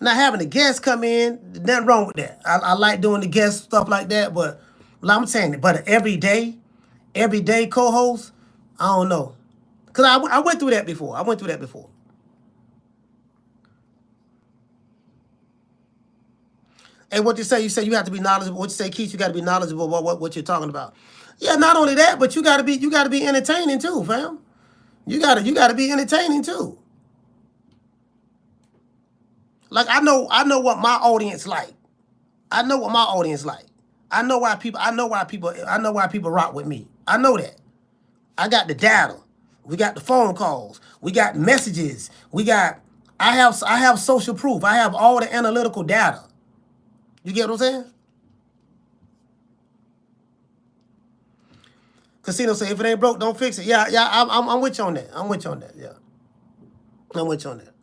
Not having the guests come in, nothing wrong with that. I like doing the guest stuff like that, but I'm saying, but every day co-host, I don't know. Because I went through that before. And what you say? You say you have to be knowledgeable. What you say, Keith? You got to be knowledgeable about what you're talking about. Yeah, not only that, but you got to be entertaining too, fam. You got to be entertaining too. Like I know what my audience like. I know what my audience like. I know why people rock with me. I know that. I got the data. We got the phone calls. We got messages. I have social proof. I have all the analytical data. You get what I'm saying? Casino say, if it ain't broke, don't fix it. Yeah, I'm with you on that. Yeah. I'm with you on that.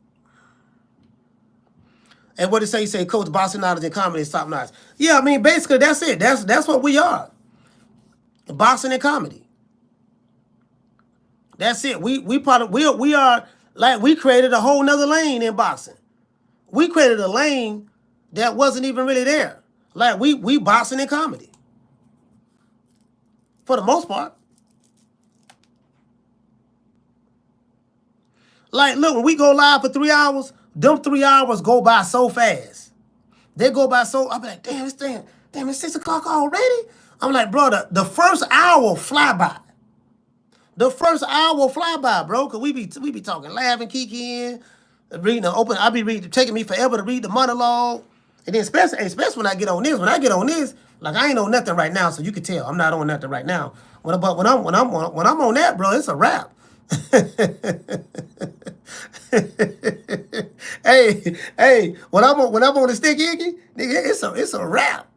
And what did it say? You say, Coach, boxing knowledge and comedy is top notch. Yeah, I mean, basically, that's it. That's what we are. Boxing and comedy. That's it. We are, like, we created a whole nother lane in boxing. We created a lane that wasn't even really there. Like, we boxing and comedy. For the most part. Like, look, when we go live for 3 hours, them 3 hours go by so fast. They go by so, I'm like, damn, it's 6 o'clock already? I'm like, bro, the first hour fly by. The first hour fly by, bro, because we be talking, laughing, kikiing, reading the open. I be reading, taking me forever to read the monologue. And then especially when I get on this, like, I ain't on nothing right now, so you can tell I'm not on nothing right now. But when I'm on that, bro, it's a wrap. hey, when I'm on the stick icky, nigga, it's a wrap.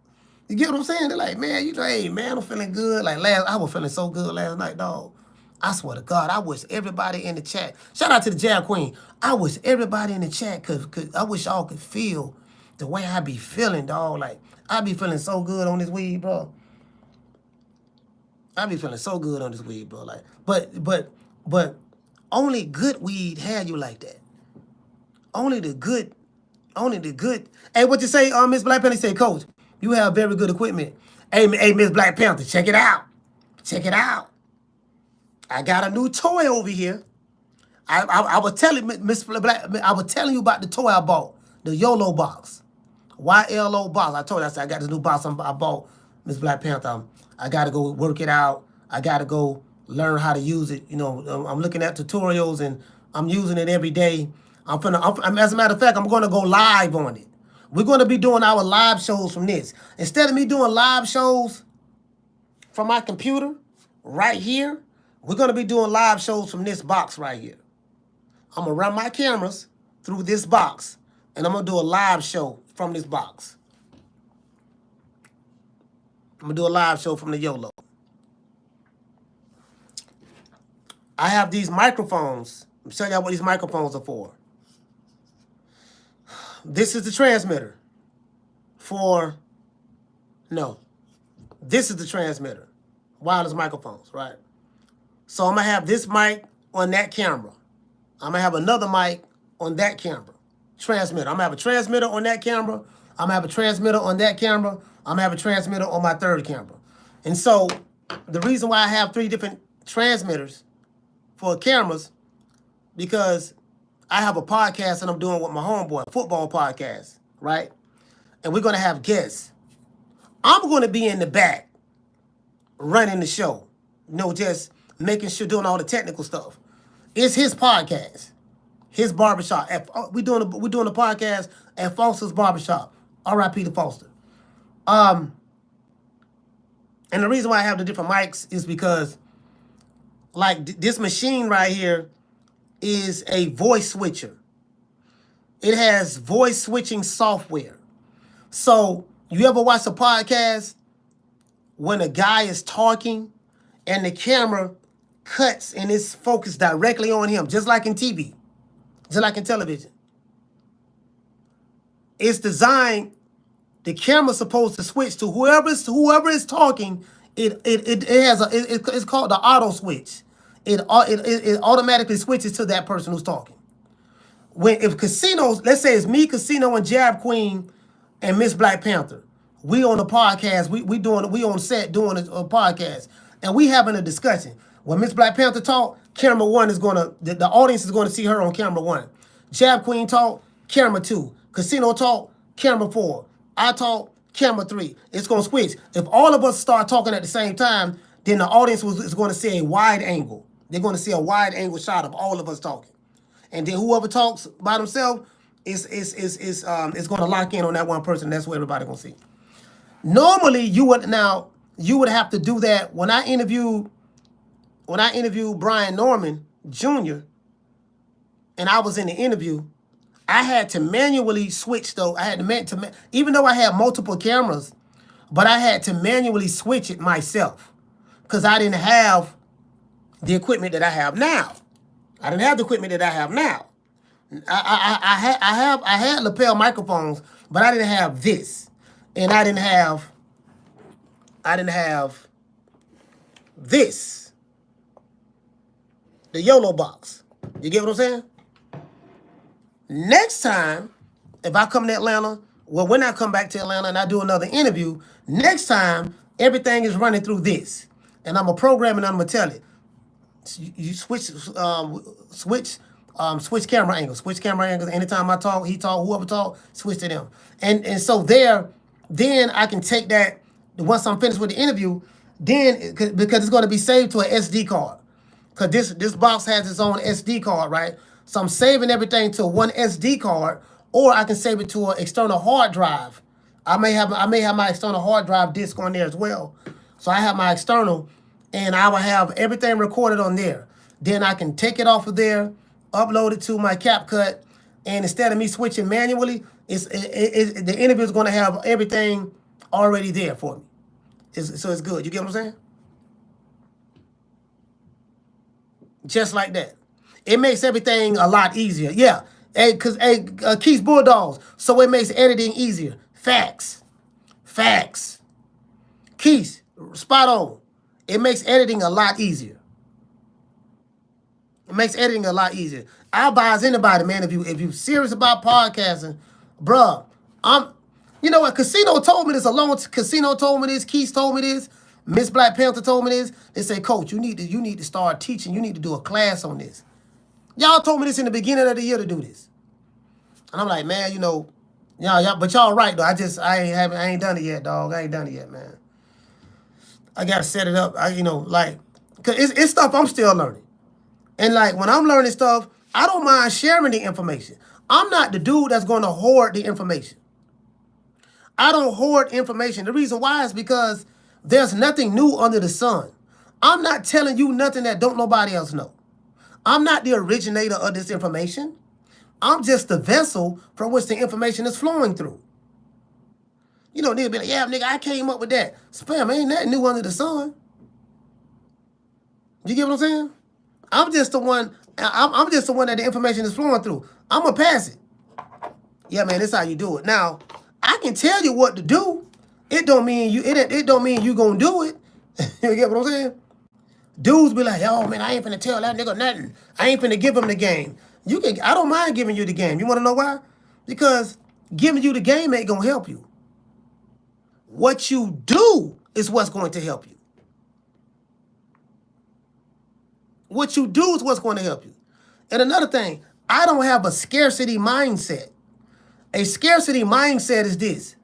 You get what I'm saying? They're like, man, hey, man, I'm feeling good. Like I was feeling so good last night, dog. I swear to God, I wish everybody in the chat. Shout out to the Jab Queen. I wish everybody in the chat could I wish y'all could feel the way I be feeling, dog. Like, I be feeling so good on this weed, bro. Like, but only good weed had you like that. Only the good. Hey, what you say, Miss Black Panther? Say, Coach, you have very good equipment. Hey, Miss Black Panther, check it out. I got a new toy over here. I was telling Miss Black, I was telling you about the toy I bought, the YOLO box, YLO box. I told you, I said I got this new box I bought, Miss Black Panther. I got to go work it out. I got to go learn how to use it. I'm looking at tutorials and I'm using it every day. As a matter of fact, I'm going to go live on it. We're going to be doing our live shows from this. Instead of me doing live shows from my computer, right here, we're going to be doing live shows from this box right here. I'm going to run my cameras through this box, and I'm going to do a live show from this box. I'm going to do a live show from the YOLO. I have these microphones. I'm showing y'all what these microphones are for. This is the transmitter this is the transmitter. Wireless microphones, right? So I'm going to have this mic on that camera. I'm going to have another mic on that camera. Transmitter. I'm going to have a transmitter on that camera. I'm going to have a transmitter on that camera. I'm going to have a transmitter on my third camera. And so the reason why I have 3 different transmitters for cameras, because I have a podcast that I'm doing with my homeboy, a football podcast, right? And we're going to have guests. I'm going to be in the back running the show, just making sure, doing all the technical stuff. It's his podcast, his barbershop. We're doing a podcast at Foster's Barbershop. R.I.P. to Foster. And the reason why I have the different mics is because, like, this machine right here is a voice switcher. It has voice switching software. So you ever watch a podcast when a guy is talking and the camera cuts and it's focused directly on him, just like in TV, just like in television? It's designed, the camera's supposed to switch to whoever is talking. It's called the auto switch. It automatically switches to that person who's talking. If Casinos, let's say it's me, Casino, and Jab Queen, and Miss Black Panther, we on the podcast, we on set doing a podcast, and we having a discussion. When Miss Black Panther talk, camera 1 is the audience is gonna see her on camera 1. Jab Queen talk, camera 2. Casino talk, camera 4. I talk, camera 3. It's gonna switch. If all of us start talking at the same time, then the audience is gonna see a wide angle. They're gonna see a wide angle shot of all of us talking. And then whoever talks by themselves is gonna lock in on that one person. That's what everybody gonna see. Normally, you would have to do that. When I interviewed Brian Norman Jr., and I was in the interview, I had to manually switch though. I had to even though I had multiple cameras, but I had to manually switch it myself because I didn't have the equipment that I have now. I didn't have the equipment that I have now. I had lapel microphones, but I didn't have this, and I didn't have this, the YOLO box. You get what I'm saying? Next time, if I come to Atlanta, well, when I come back to Atlanta and I do another interview, next time everything is running through this, and I'm a program and I'm gonna tell it. You switch camera angles. Switch camera angles. Anytime I talk, he talk, whoever talk, switch to them. And so then I can take that, once I'm finished with the interview, then, because it's going to be saved to an SD card. Because this box has its own SD card, right? So I'm saving everything to one SD card, or I can save it to an external hard drive. I may have my external hard drive disk on there as well. So I have my external, and I will have everything recorded on there. Then I can take it off of there, upload it to my CapCut, and instead of me switching manually, the interview is going to have everything already there for me. So it's good. You get what I'm saying? Just like that. It makes everything a lot easier. Yeah. Because Keith's Bulldogs. So it makes editing easier. Facts. Keith, spot on. It makes editing a lot easier. I advise anybody, man, if you're serious about podcasting, bruh, you know what, Casino told me this Casino told me this, Keith told me this, Miss Black Panther told me this. They say, Coach, you need to start teaching. You need to do a class on this. Y'all told me this in the beginning of the year to do this. And I'm like, man, y'all, but y'all right, though. I ain't done it yet, dog. I ain't done it yet, man. I got to set it up, because it's stuff I'm still learning. And, when I'm learning stuff, I don't mind sharing the information. I'm not the dude that's going to hoard the information. I don't hoard information. The reason why is because there's nothing new under the sun. I'm not telling you nothing that don't nobody else know. I'm not the originator of this information. I'm just the vessel from which the information is flowing through. You know, nigga be like, yeah, nigga, I came up with that. Spam, ain't nothing new under the sun. You get what I'm saying? I'm just the one. I'm just the one that the information is flowing through. I'm gonna pass it. Yeah, man, this how you do it. Now, I can tell you what to do. It don't mean you. It don't mean you gonna do it. You get what I'm saying? Dudes be like, yo, man, I ain't finna tell that nigga nothing. I ain't finna give him the game. You can. I don't mind giving you the game. You wanna know why? Because giving you the game ain't gonna help you. What you do is what's going to help you. What you do is what's going to help you. And another thing, I don't have a scarcity mindset. A scarcity mindset is this.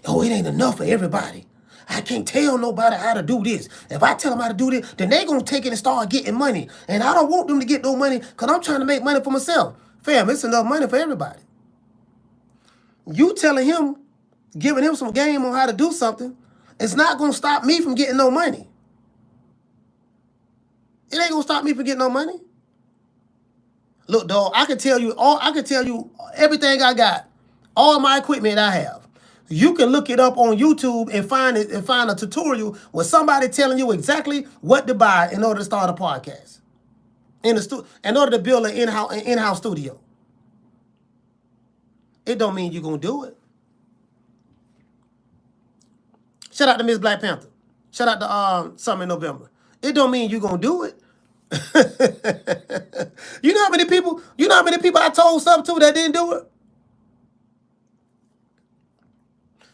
Oh, it ain't enough for everybody. I can't tell nobody how to do this. If I tell them how to do this, then they going to take it and start getting money. And I don't want them to get no money because I'm trying to make money for myself. Fam, it's enough money for everybody. You telling him, giving him some game on how to do something, it's not going to stop me from getting no money. It ain't going to stop me from getting no money. Look, dog, I can tell you everything I got, all my equipment I have. You can look it up on YouTube and find a tutorial with somebody telling you exactly what to buy in order to start a podcast. In order to build an in-house studio. It don't mean you're gonna do it. Shout out to Miss Black Panther. Shout out to Summer in November. It don't mean you're gonna do it. You know how many people I told something to that didn't do it?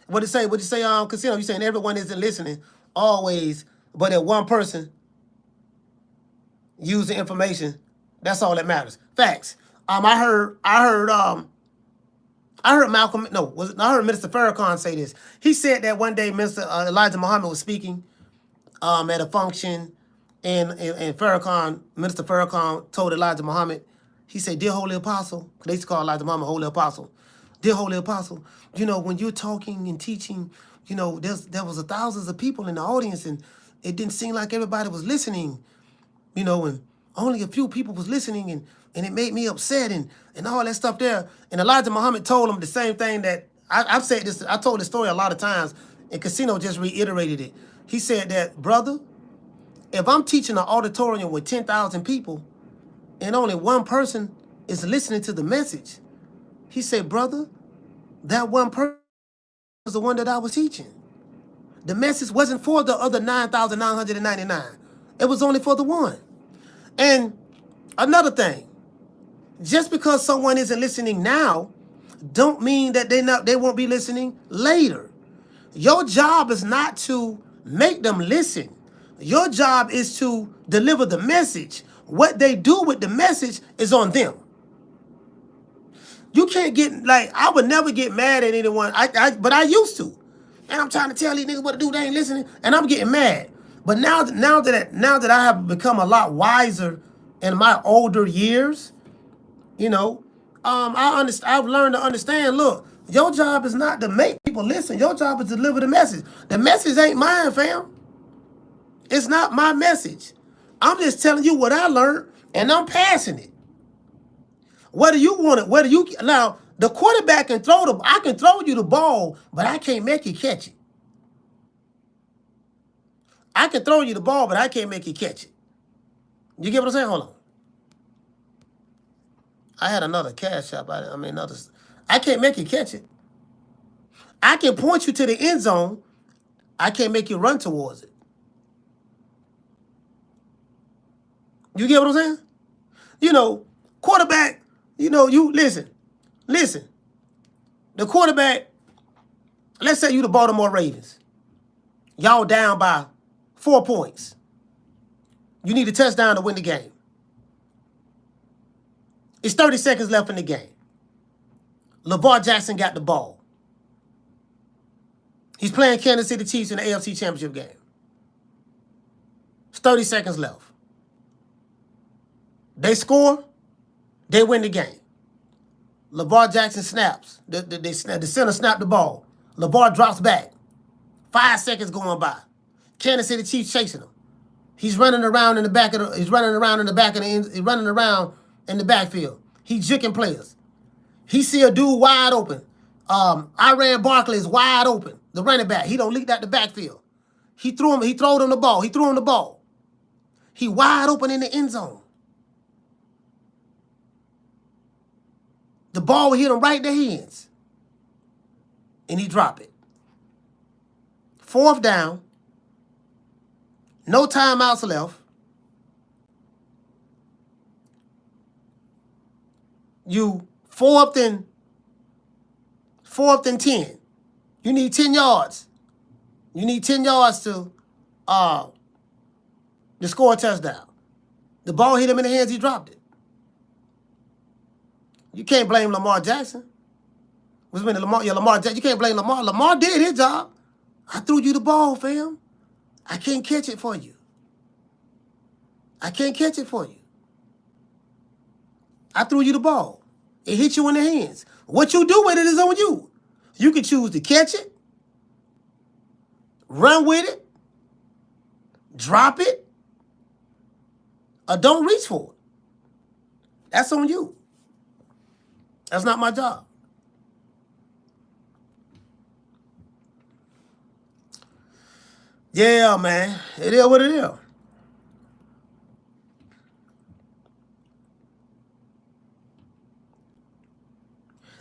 What you say, Casino, you saying everyone isn't listening always, but that one person use the information, that's all that matters. Facts. I heard Malcolm, I heard Minister Farrakhan say this. He said that one day Minister Elijah Muhammad was speaking at a function, and Minister Farrakhan told Elijah Muhammad, he said, dear Holy Apostle, because they used to call Elijah Muhammad Holy Apostle. Dear Holy Apostle, you know, when you're talking and teaching, you know, there was thousands of people in the audience, and it didn't seem like everybody was listening, you know, and only a few people was listening, and it made me upset and all that stuff there. And Elijah Muhammad told him the same thing that I've said this. I told this story a lot of times, and Casino just reiterated it. He said that, brother, if I'm teaching an auditorium with 10,000 people and only one person is listening to the message, he said, brother, that one person was the one that I was teaching. The message wasn't for the other 9,999. It was only for the one. And another thing, just because someone isn't listening now, don't mean that they won't be listening later. Your job is not to make them listen. Your job is to deliver the message. What they do with the message is on them. You can't get, like, I would never get mad at anyone, but I used to. And I'm trying to tell these niggas what to do, they ain't listening, and I'm getting mad. But now that I have become a lot wiser in my older years, you know, I've learned to understand, look, your job is not to make people listen. Your job is to deliver the message. The message ain't mine, fam. It's not my message. I'm just telling you what I learned, and I'm passing it. Whether you want it, now, the quarterback can I can throw you the ball, but I can't make you catch it. I can throw you the ball, but I can't make you catch it. You get what I'm saying? Hold on. I had another cash shop. I can't make you catch it. I can point you to the end zone. I can't make you run towards it. You get what I'm saying? You know, quarterback, you know, you listen. The quarterback, let's say you the Baltimore Ravens. Y'all down by 4 points. You need a touchdown to win the game. It's 30 seconds left in the game. LeVar Jackson got the ball. He's playing Kansas City Chiefs in the AFC Championship game. It's 30 seconds left. They score, they win the game. LeVar Jackson snaps. The center snapped the ball. LeVar drops back. 5 seconds going by. Kansas City Chiefs chasing him. He's running around in the back of the. He's running around in the back of the. He's running around in the backfield. He's jicking players. He see a dude wide open. Iran Barkley is wide open. The running back. He don't leak out the backfield. He threw him. He throwed him the ball. He threw him the ball. He wide open in the end zone. The ball will hit him right in the hands. And he drop it. 4th down. No timeouts left. You 4th and 10. You need 10 yards. You need 10 yards to score a touchdown. The ball hit him in the hands, he dropped it. You can't blame Lamar Jackson. Lamar Jackson. You can't blame Lamar. Lamar did his job. I threw you the ball, fam. I can't catch it for you. I can't catch it for you. I threw you the ball. It hit you in the hands. What you do with it is on you. You can choose to catch it, run with it, drop it, or don't reach for it. That's on you. That's not my job. Yeah, man. It is what it is.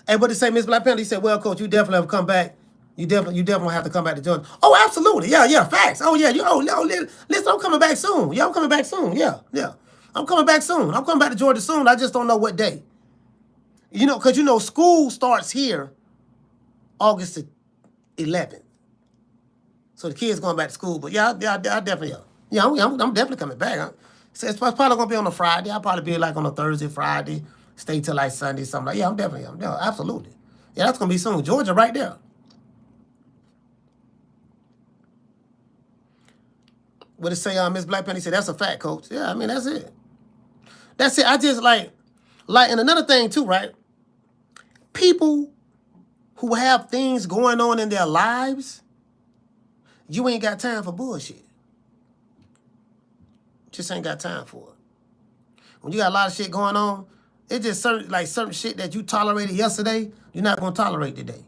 Hey, what did he say, Miss Black Panther? He said, well, Coach, you definitely have to come back. You definitely have to come back to Georgia. Oh, absolutely. Yeah, facts. Oh, yeah. Listen, I'm coming back soon. Yeah, I'm coming back soon. Yeah. I'm coming back soon. I'm coming back to Georgia soon. I just don't know what day. You know, because, school starts here August 11th. So the kids going back to school. But I definitely, I'm definitely coming back. So it's probably going to be on a Friday. I'll probably be like on a Thursday, Friday, stay till like Sunday, something like that. Yeah, absolutely. Yeah, that's going to be soon. Georgia right there. What it say, Miss Black Penny said, that's a fact, Coach. Yeah, I mean, that's it. That's it. I just like, and another thing too, right? People who have things going on in their lives, you ain't got time for bullshit. Just ain't got time for it. When you got a lot of shit going on, it's just certain shit that you tolerated yesterday, you're not gonna tolerate today.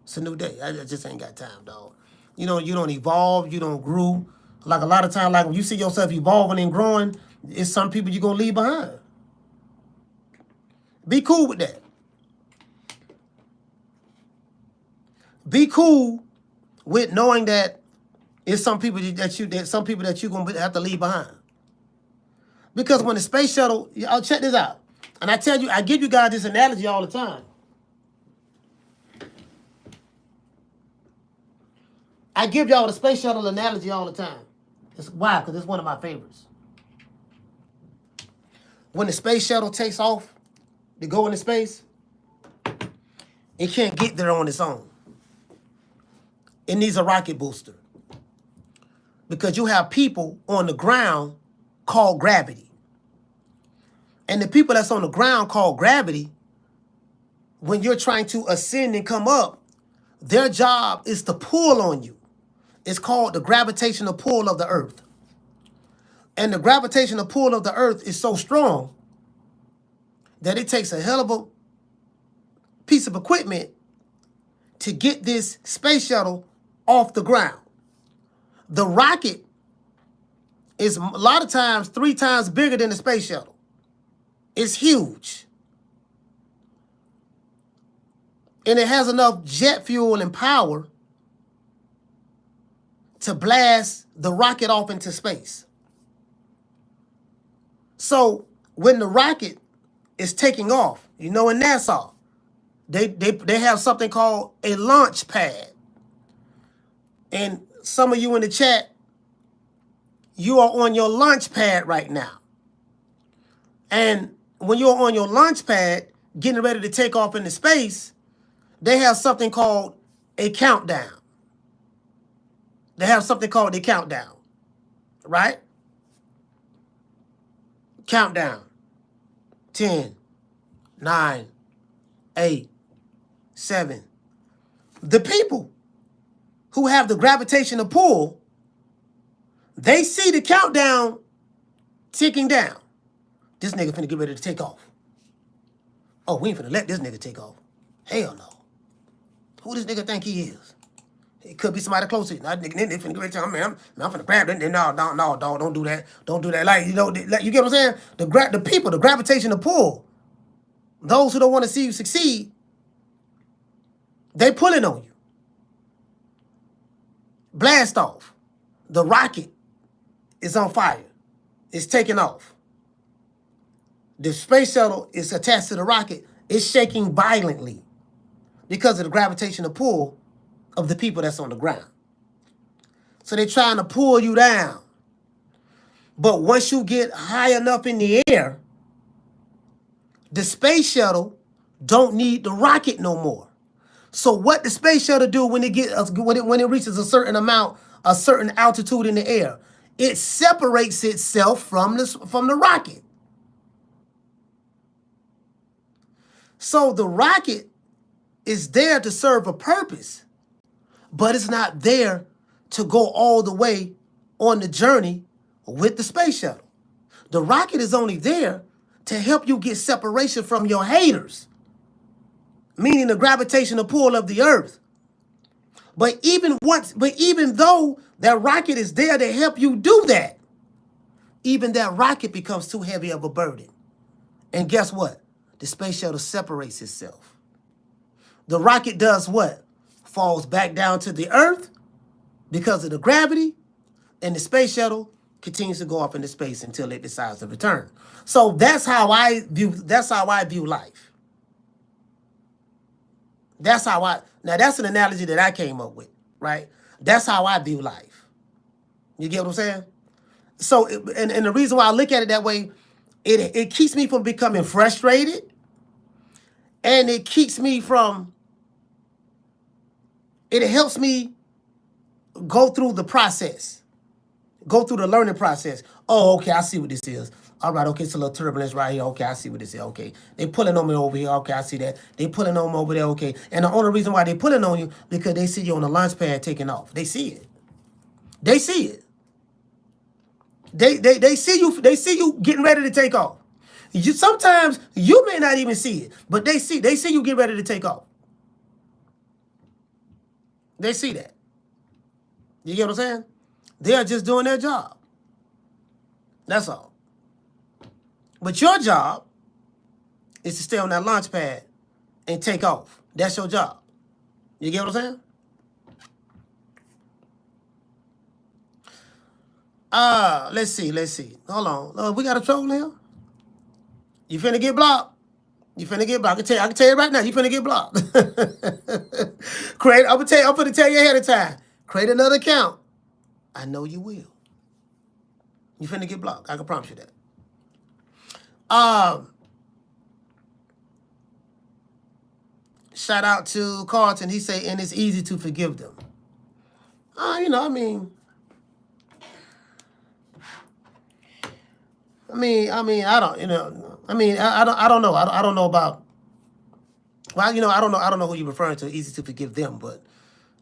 It's a new day. I just ain't got time, dog. You don't evolve, you don't grow. Like a lot of times, like when you see yourself evolving and growing, it's some people you're gonna leave behind. Be cool with that. Be cool with knowing that it's some people that you're gonna have to leave behind. Because when the space shuttle, I'll check this out. And I give you guys this analogy all the time. I give y'all the space shuttle analogy all the time. Why? Because it's one of my favorites. When the space shuttle takes off to go into space, it can't get there on its own. It needs a rocket booster. Because you have people on the ground called gravity. And the people that's on the ground called gravity, when you're trying to ascend and come up, their job is to pull on you. It's called the gravitational pull of the earth. And the gravitational pull of the earth is so strong that it takes a hell of a piece of equipment to get this space shuttle off the ground. The rocket is a lot of times 3 times bigger than the space shuttle. It's huge. And it has enough jet fuel and power to blast the rocket off into space. So when the rocket is taking off, in NASA, they have something called a launch pad. And some of you in the chat, you are on your launch pad right now. And when you're on your launch pad, getting ready to take off into space, they have something called a countdown. They have something called a countdown, right? Countdown. 10, 9, 8, 7. The people who have the gravitational pull, They see the countdown ticking down. This nigga finna get ready to take off. Oh, we ain't finna let this nigga take off. Hell no. Who this nigga think he is? It could be somebody close to you. Now, nigga, they finna get ready to tell me, I'm finna grab it. No, dog, don't do that. Don't do that. Like, you know, like, you get what I'm saying? The people, the gravitation, the pull. Those who don't want to see you succeed, they pulling on you. Blast off. The rocket is on fire. It's taking off. The space shuttle is attached to the rocket. It's shaking violently because of the gravitational pull of the people that's on the ground. So they're trying to pull you down. But once you get high enough in the air, the space shuttle don't need the rocket no more. So what the space shuttle do when it reaches a certain amount, a certain altitude in the air, it separates itself from the rocket. So the rocket is there to serve a purpose, but it's not there to go all the way on the journey with the space shuttle. The rocket is only there to help you get separation from your haters, meaning the gravitational pull of the earth. But even though that rocket is there to help you do that, even that rocket becomes too heavy of a burden. And guess what? The space shuttle separates itself. The rocket does what? Falls back down to the earth because of the gravity, and the space shuttle continues to go off into space until it decides to return. So that's how I view life. Now that's an analogy that I came up with, right? That's how I view life. You get what I'm saying? So, and the reason why I look at it that way, it keeps me from becoming frustrated, and it helps me go through the process, go through the learning process. Oh, okay, I see what this is. All right, okay, it's a little turbulence right here. Okay, I see what this is. Okay, they pulling on me over here. Okay, I see that. They pulling on me over there. Okay, and the only reason why they pulling on you because they see you on the launch pad taking off. They see it. They see it. They see you. They see you getting ready to take off. Sometimes you may not even see it, but they see you get ready to take off. They see that. You get what I'm saying? They are just doing their job. That's all. But your job is to stay on that launch pad and take off. That's your job. You get what I'm saying? Let's see. Hold on. We got a troll here. You finna get blocked. I can tell you right now, you finna get blocked. I'm gonna tell you ahead of time. Create another account. I know you will. You finna get blocked. I can promise you that. Shout out to Carlton. He say, and it's easy to forgive them. I don't know. I don't know about. Well, I don't know who you're referring to. Easy to forgive them, but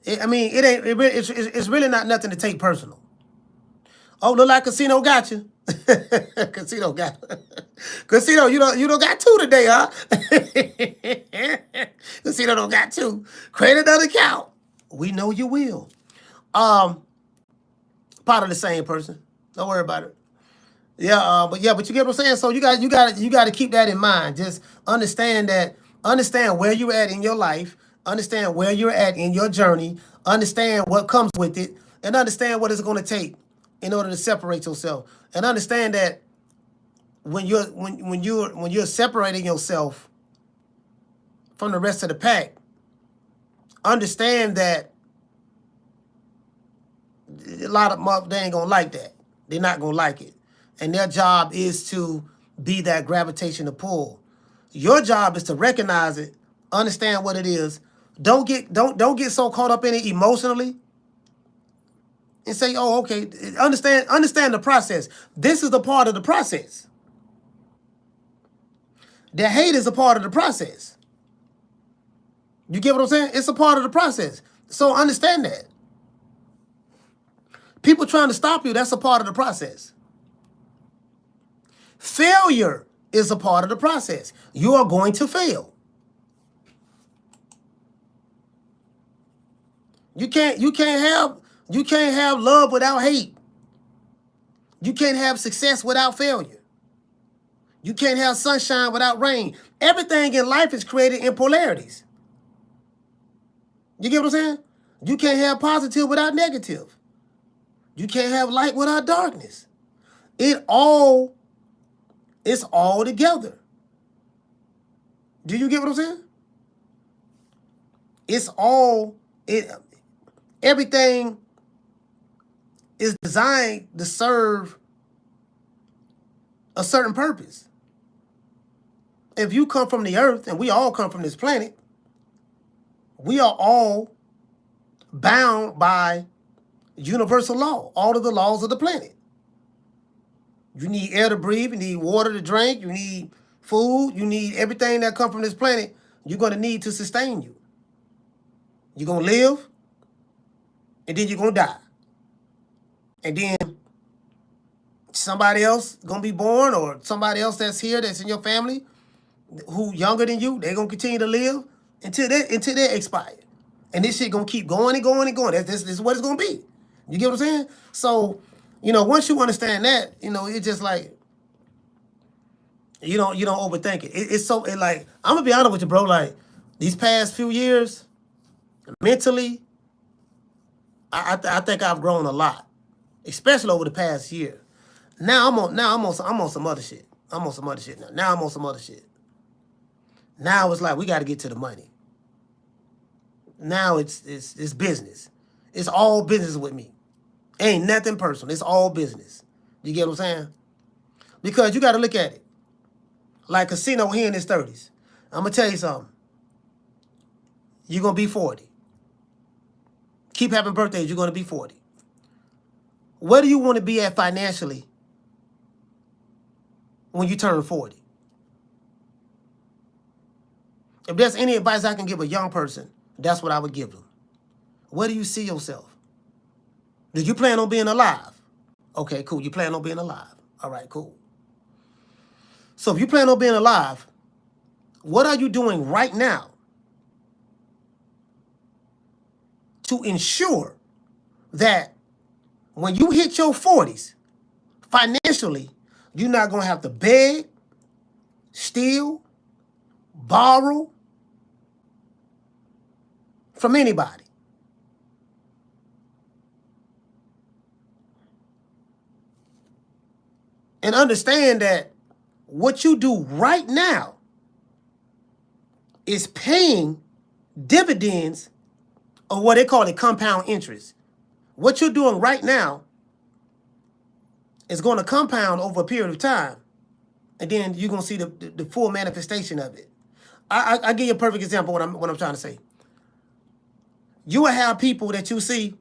it's really not nothing to take personal. Oh, look like Casino got you. Casino got you. Casino, you don't got two today, huh? Casino don't got two. Create another account. We know you will. Part of the same person. Don't worry about it. But you get what I'm saying. So you got to keep that in mind. Just understand where you're at in your life. Understand where you're at in your journey. Understand what comes with it, and understand what it's going to take in order to separate yourself. And understand that when you're separating yourself from the rest of the pack, understand that a lot of them, they ain't gonna like that. They're not gonna like it. And their job is to be that gravitational pull. Your job is to recognize it, understand what it is. Don't get so caught up in it emotionally and say, oh, okay, understand the process. This is the part of the process. The hate is a part of the process. You get what I'm saying? It's a part of the process. So understand that. People trying to stop you, that's a part of the process. Failure is a part of the process. You are going to fail. You can't have love without hate. You can't have success without failure. You can't have sunshine without rain. Everything in life is created in polarities. You get what I'm saying? You can't have positive without negative. You can't have light without darkness. It's all together. Do you get what I'm saying? Everything is designed to serve a certain purpose. If you come from the earth, and we all come from this planet, we are all bound by universal law, all of the laws of the planet. You need air to breathe, you need water to drink, you need food, you need everything that comes from this planet, you're going to need to sustain you. You're going to live, and then you're going to die. And then somebody else going to be born, or somebody else that's here, that's in your family, who younger than you, they're going to continue to live until they expire. And this shit going to keep going and going and going. This is what it's going to be. You get what I'm saying? So, once you understand that, it's just like, you don't overthink it. It's so, like, I'm going to be honest with you, bro. Like, these past few years, mentally, I think I've grown a lot, especially over the past year. Now I'm on some other shit. I'm on some other shit now. Now I'm on some other shit. Now it's like we got to get to the money. Now it's business. It's all business with me. Ain't nothing personal. It's all business. You get what I'm saying? Because you got to look at it. Like Casino here in his 30s. I'm going to tell you something. You're going to be 40. Keep having birthdays. You're going to be 40. Where do you want to be at financially when you turn 40? If there's any advice I can give a young person, that's what I would give them. Where do you see yourself? Do you plan on being alive? Okay, cool. You plan on being alive. All right, cool. So if you plan on being alive, what are you doing right now to ensure that when you hit your 40s, financially, you're not going to have to beg, steal, borrow from anybody? And understand that what you do right now is paying dividends, or what they call it, compound interest. What you're doing right now is going to compound over a period of time, and then you're going to see the full manifestation of it. I give you a perfect example of what I'm trying to say. You will have people that you see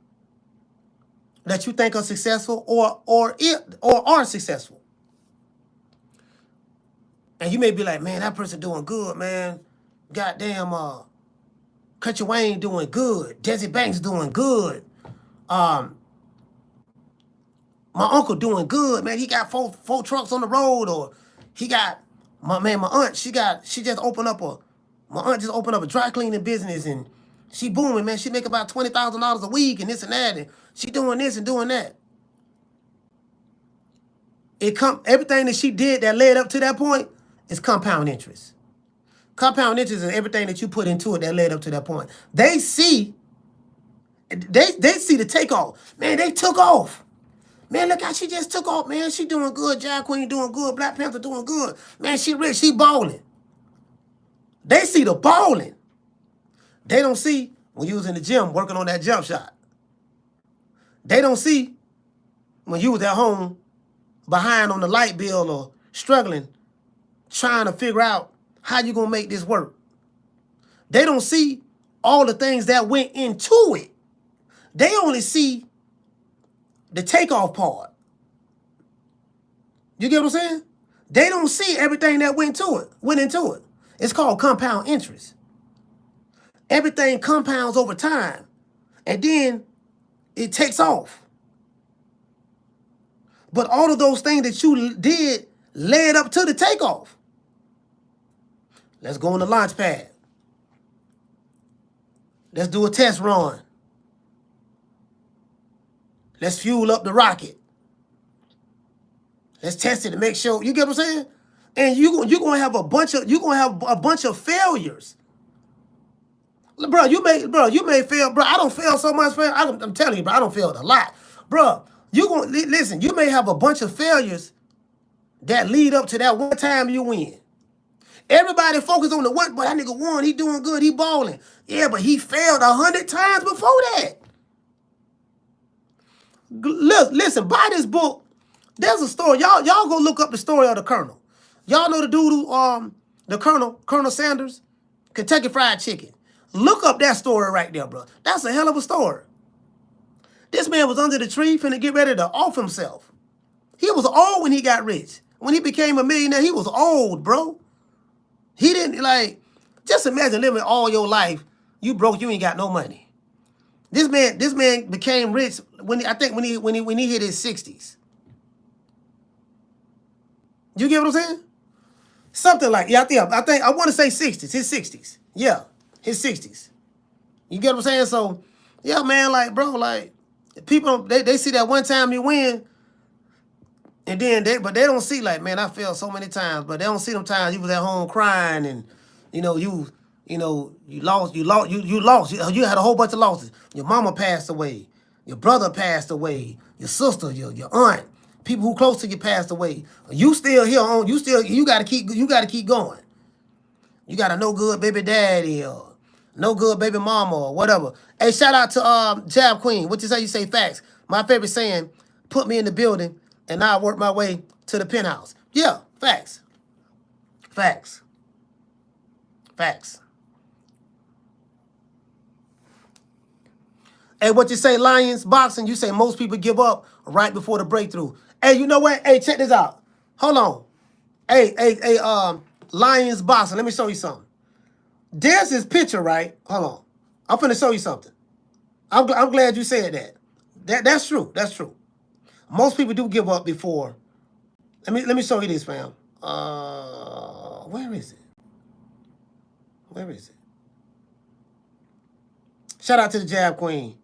that you think are successful or are successful. And you may be like, man, that person doing good, man. Goddamn, Country Wayne doing good. Desi Banks doing good. My uncle doing good, man. He got four trucks on the road, or he got my aunt. My aunt just opened up a dry cleaning business, and she booming, man. She make about $20,000 a week, and this and that, and she doing this and doing that. Everything that she did that led up to that point is compound interest. Compound interest is everything that you put into it that led up to that point. They see the takeoff. Man, they took off. Man, look how she just took off, man. She doing good. Jazz Queen doing good. Black Panther doing good. Man, she rich. She balling. They see the balling. They don't see when you was in the gym working on that jump shot. They don't see when you was at home behind on the light bill or struggling, trying to figure out how you going to make this work. They don't see all the things that went into it. They only see the takeoff part. You get what I'm saying? They don't see everything that went into it. It's called compound interest. Everything compounds over time, and then it takes off. But all of those things that you did led up to the takeoff. Let's go on the launch pad. Let's do a test run. Let's fuel up the rocket. Let's test it to make sure. You get what I'm saying? And you're gonna have a bunch of failures. Bro, you may fail, bro. I don't fail so much, fam. I'm telling you, bro, I don't fail a lot. Bro, listen, you may have a bunch of failures that lead up to that one time you win. Everybody focus on the one, but that nigga won, he doing good, he balling. Yeah, but he failed 100 times before that. Look, listen, buy this book. There's a story. Y'all go look up the story of the Colonel. Y'all know the dude who, the Colonel Sanders, Kentucky Fried Chicken. Look up that story right there, bro. That's a hell of a story. This man was under the tree finna get ready to off himself. He was old when he got rich. When he became a millionaire, he was old, bro. He didn't, like, just imagine living all your life. You broke, you ain't got no money. This man became rich when he hit his 60s. You get what I'm saying? Something like, yeah, I want to say 60s, his 60s. Yeah, his 60s. You get what I'm saying? So, yeah, man, like, bro, like, people, they see that one time you win, and then but they don't see, like, man, I failed so many times, but they don't see them times you was at home crying, and, you lost, you had a whole bunch of losses. Your mama passed away, your brother passed away, your sister, your aunt, people who close to you passed away. You still here on, you gotta keep going. You got a no good baby daddy or no good baby mama or whatever. Hey, shout out to Jab Queen. What you say? You say facts. My favorite saying, put me in the building and I'll work my way to the penthouse. Yeah, facts. Facts. Facts. Hey, what you say, Lions boxing? You say most people give up right before the breakthrough. Hey, you know what? Hey, check this out. Hold on. Hey, Lions boxing. Let me show you something. There's this picture, right? Hold on. I'm finna show you something. I'm glad you said that. That's true. That's true. Most people do give up before. Let me show you this, fam. Where is it? Where is it? Shout out to the Jab Queen.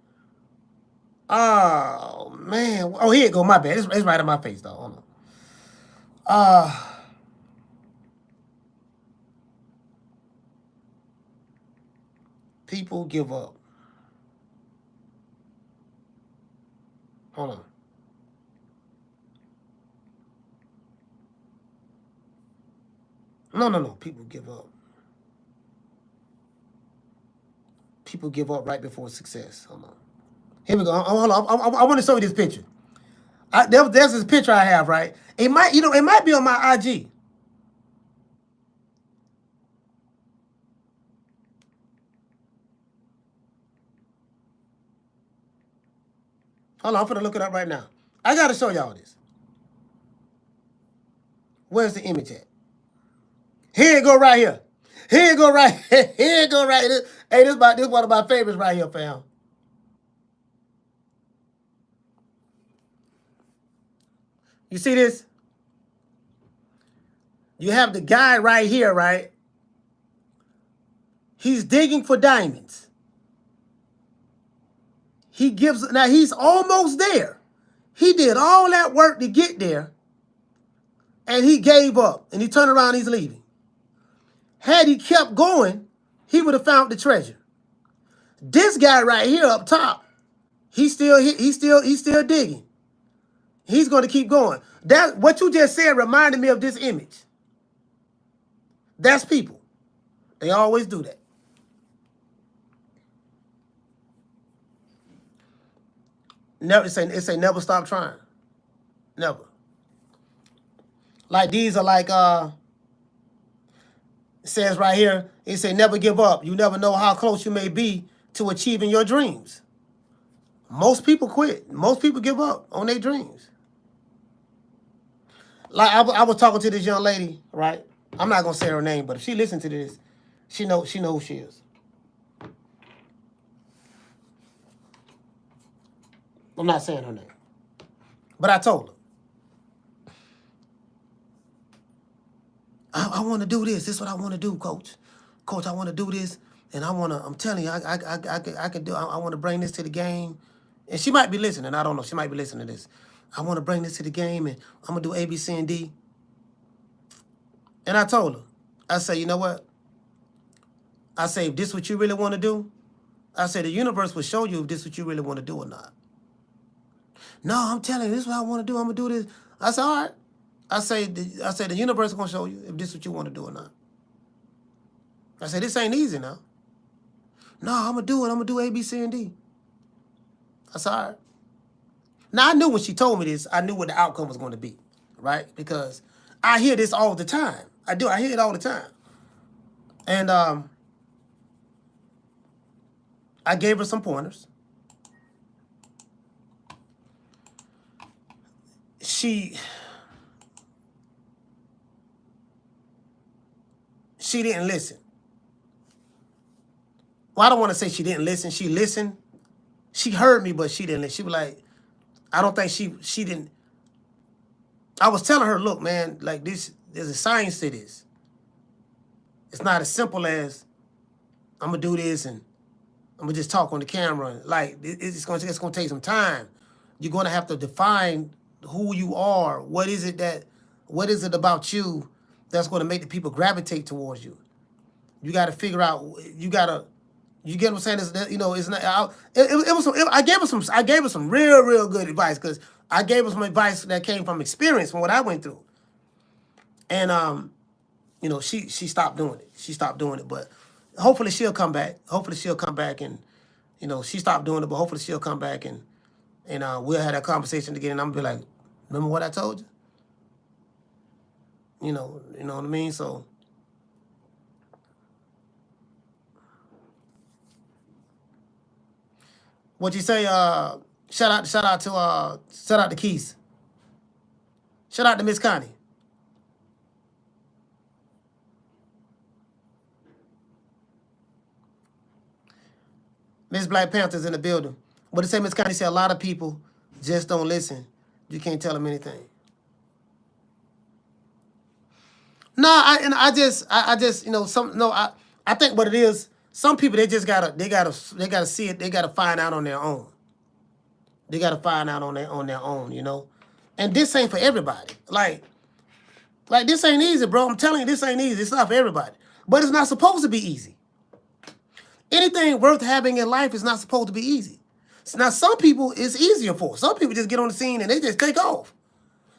Oh man. Oh, here it go. My bad. It's right in my face, though. Hold on. People give up. Hold on. No. People give up. People give up right before success. Hold on. Here we go. Hold on. I want to show you this picture. There's this picture I have, right? It might be on my IG. Hold on, I'm gonna look it up right now. I gotta show y'all this. Where's the image at? Here it go right here. Here it go right. Here it go right. Hey, this one of my favorites right here, fam. You see this? You have the guy right here, right? He's digging for diamonds. Now he's almost there. He did all that work to get there, and he gave up, and he turned around, he's leaving. Had he kept going, he would have found the treasure. This guy right here up top, he's still digging. He's going to keep going. That what you just said reminded me of this image. That's people. They always do that. Never say never stop trying. Never. Like these are like it says right here, it say never give up. You never know how close you may be to achieving your dreams. Most people quit. Most people give up on their dreams. Like I was talking to this young lady, right? I'm not gonna say her name, but if she listens to this, she know who she is. I'm not saying her name. But I told her. I want to do this. This is what I want to do, coach. Coach, I want to do this, and I'm telling you, I can do. I want to bring this to the game, and she might be listening. I don't know. She might be listening to this. I want to bring this to the game, and I'm gonna do A, B, C, and D. And I told her, I say, you know what? I say, if this is what you really want to do, I say the universe will show you if this is what you really want to do or not. No, I'm telling you, this is what I want to do. I'm gonna do this. I said, all right. I say the universe is gonna show you if this is what you want to do or not. I said, this ain't easy now. No, I'm gonna do it. I'm gonna do A, B, C, and D. I said, all right. Now I knew when she told me this, I knew what the outcome was going to be, right? Because I hear this all the time. I do. I hear it all the time. And I gave her some pointers. She didn't listen. Well, I don't want to say she didn't listen. She listened. She heard me, but she didn't listen. She was like, I don't think she didn't. I was telling her, look, man, like this, there's a science to this. It's not as simple as I'm gonna do this and I'm gonna just talk on the camera. Like it's gonna take some time. You're gonna have to define who you are. What is it about you that's gonna make the people gravitate towards you? You got to figure out. You get what I'm saying? It's not. I gave her some real good advice because I gave her some advice that came from experience from what I went through. And she stopped doing it. She stopped doing it, but hopefully she'll come back. And she stopped doing it, but hopefully she'll come back and we'll have that conversation again. And I'm gonna be like, remember what I told you? You know what I mean? So. What you say? Shout out to Keith. Shout out to Miss Connie. Miss Black Panther's in the building. What it say, Miss Connie said a lot of people just don't listen. You can't tell them anything. No, I think what it is. Some people they gotta see it. They gotta find out on their own. They gotta find out on their own, And this ain't for everybody. Like this ain't easy, bro. I'm telling you, this ain't easy. It's not for everybody. But it's not supposed to be easy. Anything worth having in life is not supposed to be easy. Now, some people it's easier for. Some people just get on the scene and they just take off.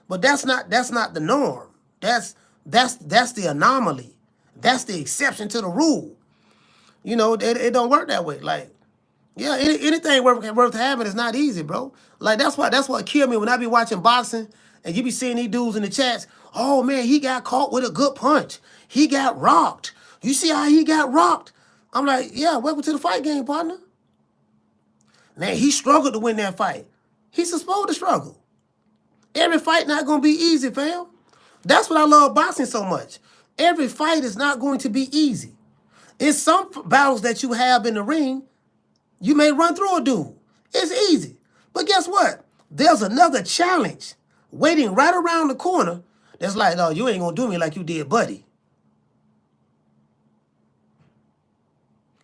But that's not the norm. That's the anomaly. That's the exception to the rule. It don't work that way. Like, yeah, anything worth having is not easy, bro. Like that's what killed me when I be watching boxing and you be seeing these dudes in the chats. Oh man, he got caught with a good punch. He got rocked. You see how he got rocked? I'm like, yeah, welcome to the fight game, partner. Man, he struggled to win that fight. He's supposed to struggle. Every fight not gonna be easy, fam. That's what I love boxing so much. Every fight is not going to be easy. In some battles that you have in the ring, you may run through a dude. It's easy. But guess what? There's another challenge waiting right around the corner that's like, no, you ain't going to do me like you did Buddy.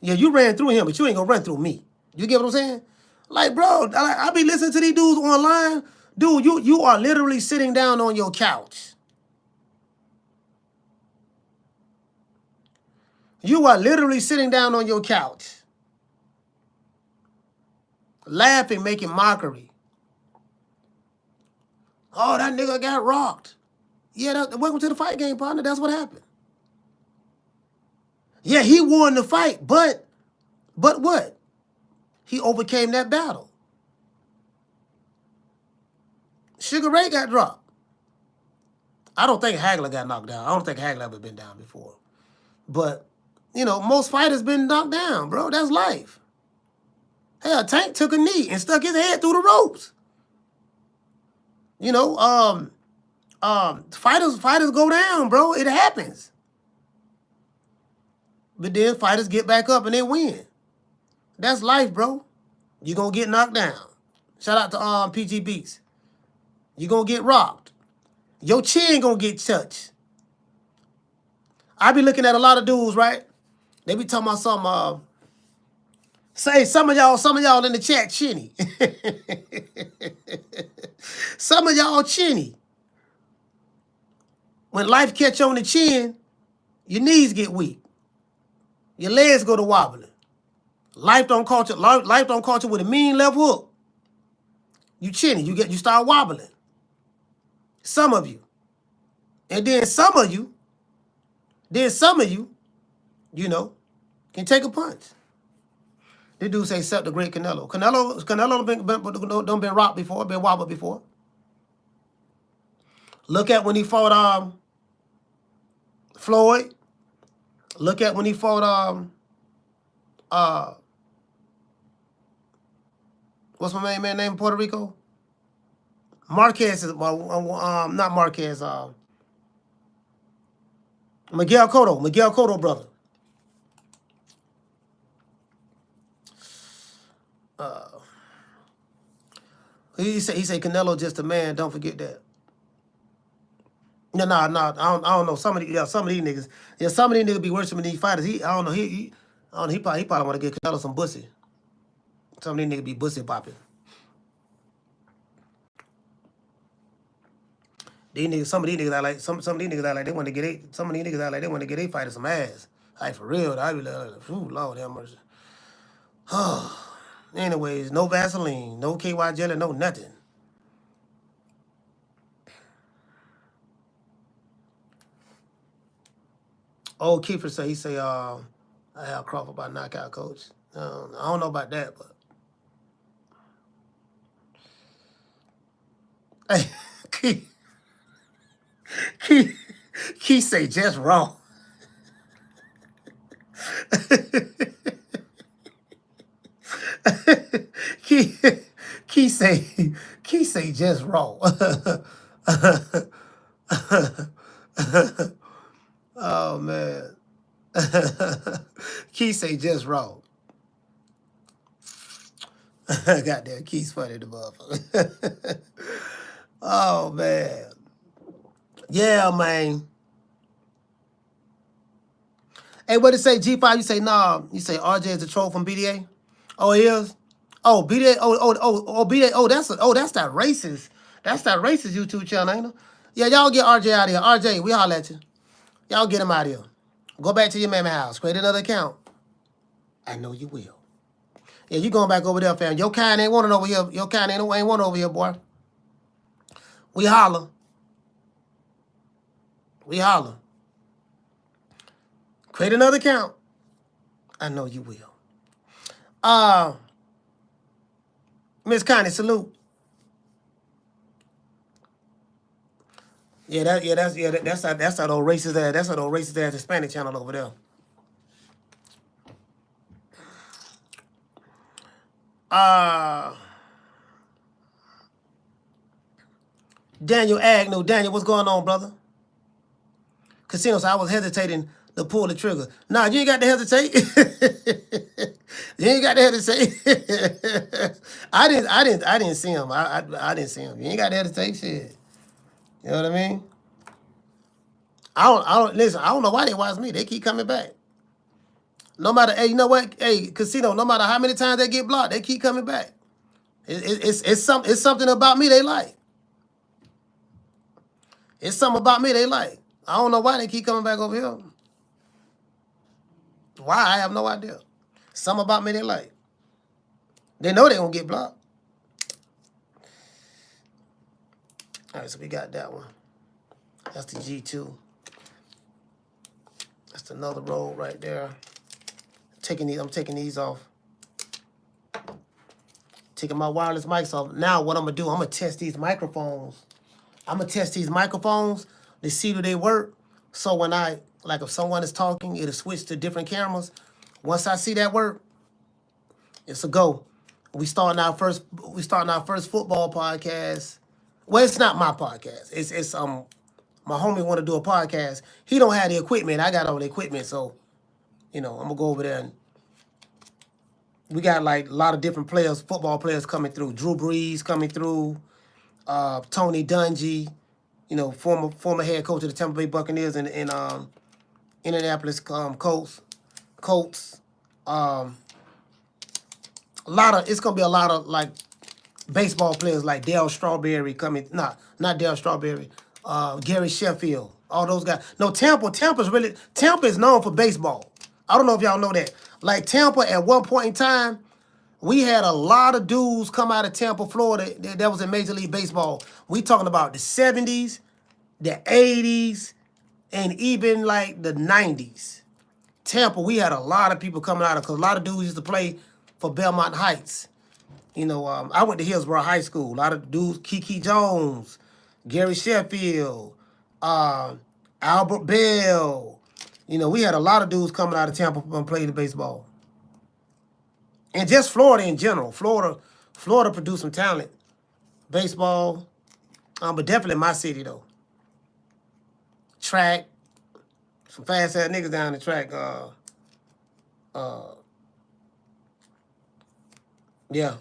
Yeah, you ran through him, but you ain't going to run through me. You get what I'm saying? Like, bro, I be listening to these dudes online. Dude, you are literally sitting down on your couch. You are literally sitting down on your couch. Laughing, making mockery. Oh, that nigga got rocked. Yeah, welcome to the fight game, partner. That's what happened. Yeah, he won the fight, but what? He overcame that battle. Sugar Ray got dropped. I don't think Hagler got knocked down. I don't think Hagler ever been down before. But, most fighters been knocked down, bro. That's life. Hell, Tank took a knee and stuck his head through the ropes. Fighters go down, bro. It happens. But then fighters get back up and they win. That's life, bro. You're going to get knocked down. Shout out to PG Beats. You're going to get rocked. Your chin going to get touched. I be looking at a lot of dudes, right? They be talking about some, say some of y'all in the chat chinny. Some of y'all chinny. When life catch you on the chin, your knees get weak. Your legs go to wobbling. Life don't catch you with a mean left hook. You chinny, you start wobbling. Some of you. And then some of you, you know, can take a punch. This dude say, except the great Canelo. Canelo done been rocked before, been wobbled before. Look at when he fought Floyd. Look at when he fought what's my man name in Puerto Rico? Marquez is not Marquez. Miguel Cotto brother. He say Canelo just a man. Don't forget that. No, I don't know. Some of these niggas. Yeah, some of these niggas be worse than these fighters. He probably want to get Canelo some pussy. Some of these niggas be pussy popping. Some of these niggas they want to get their fighters some ass. Like for real, I be like, ooh, Lord have mercy. Anyways, no Vaseline, no KY jelly, no nothing. Old Keeper say, I have Crawford by knockout coach. I don't know about that, but hey, Key say just wrong. Key say just wrong. Oh man. Key say just wrong. Goddamn, Key's funny the motherfucker. Oh man. Yeah, man. Hey, what it say, G5? You say, nah. You say RJ is a troll from BDA? Oh, he is? Oh, BDA. BDA. That's that racist. That's that racist YouTube channel, ain't it? Yeah, y'all get RJ out of here. RJ, we holler at you. Y'all get him out of here. Go back to your mama house. Create another account. I know you will. Yeah, you going back over there, fam. Your kind ain't wanting over here. Your kind ain't wanting over here, boy. We holler. We holler. Create another account. I know you will. Miss Connie, salute. That's that old racist ass. That's that old racist ass Hispanic channel over there. Daniel Agnew. Daniel, what's going on, brother? Casino, so I was hesitating to pull the trigger. Nah, you ain't got to hesitate. You ain't got to hesitate. I didn't see him. I didn't see him. You ain't got to hesitate, shit. You know what I mean? I don't know why they watch me. They keep coming back. No matter, hey, you know what? Hey, Casino, no matter how many times they get blocked, they keep coming back. It's something about me they like. It's something about me they like. I don't know why they keep coming back over here. Why? I have no idea. Something about me they like. They know they gonna get blocked. All right, so we got that one. That's the G2. That's another road right there. I'm taking these off. Taking my wireless mics off. Now what I'm gonna do, I'm gonna test these microphones. I'm gonna test these microphones to see do they work. So when if someone is talking, it'll switch to different cameras. Once I see that work, it's a go. We starting our first football podcast. Well, it's not my podcast. It's my homie want to do a podcast. He don't have the equipment. I got all the equipment, so I'm gonna go over there and we got like a lot of different players, football players coming through. Drew Brees coming through. Tony Dungy, former head coach of the Tampa Bay Buccaneers, and Indianapolis Colts. It's gonna be a lot of like baseball players like Dale Strawberry coming. Not Dale Strawberry. Gary Sheffield. All those guys. No, Tampa is known for baseball. I don't know if y'all know that. Like Tampa at one point in time, we had a lot of dudes come out of Tampa, Florida, that was in Major League Baseball. We talking about the 70s, the 80s, and even like the 90s. Tampa, we had a lot of people coming out of, because a lot of dudes used to play for Belmont Heights. You know, I went to Hillsborough High School. A lot of dudes, Kiki Jones, Gary Sheffield, Albert Bell. You know, we had a lot of dudes coming out of Tampa and playing the baseball. And just Florida in general. Florida produced some talent. Baseball. But definitely my city, though. Track. Some fast-ass niggas down the track. Yeah.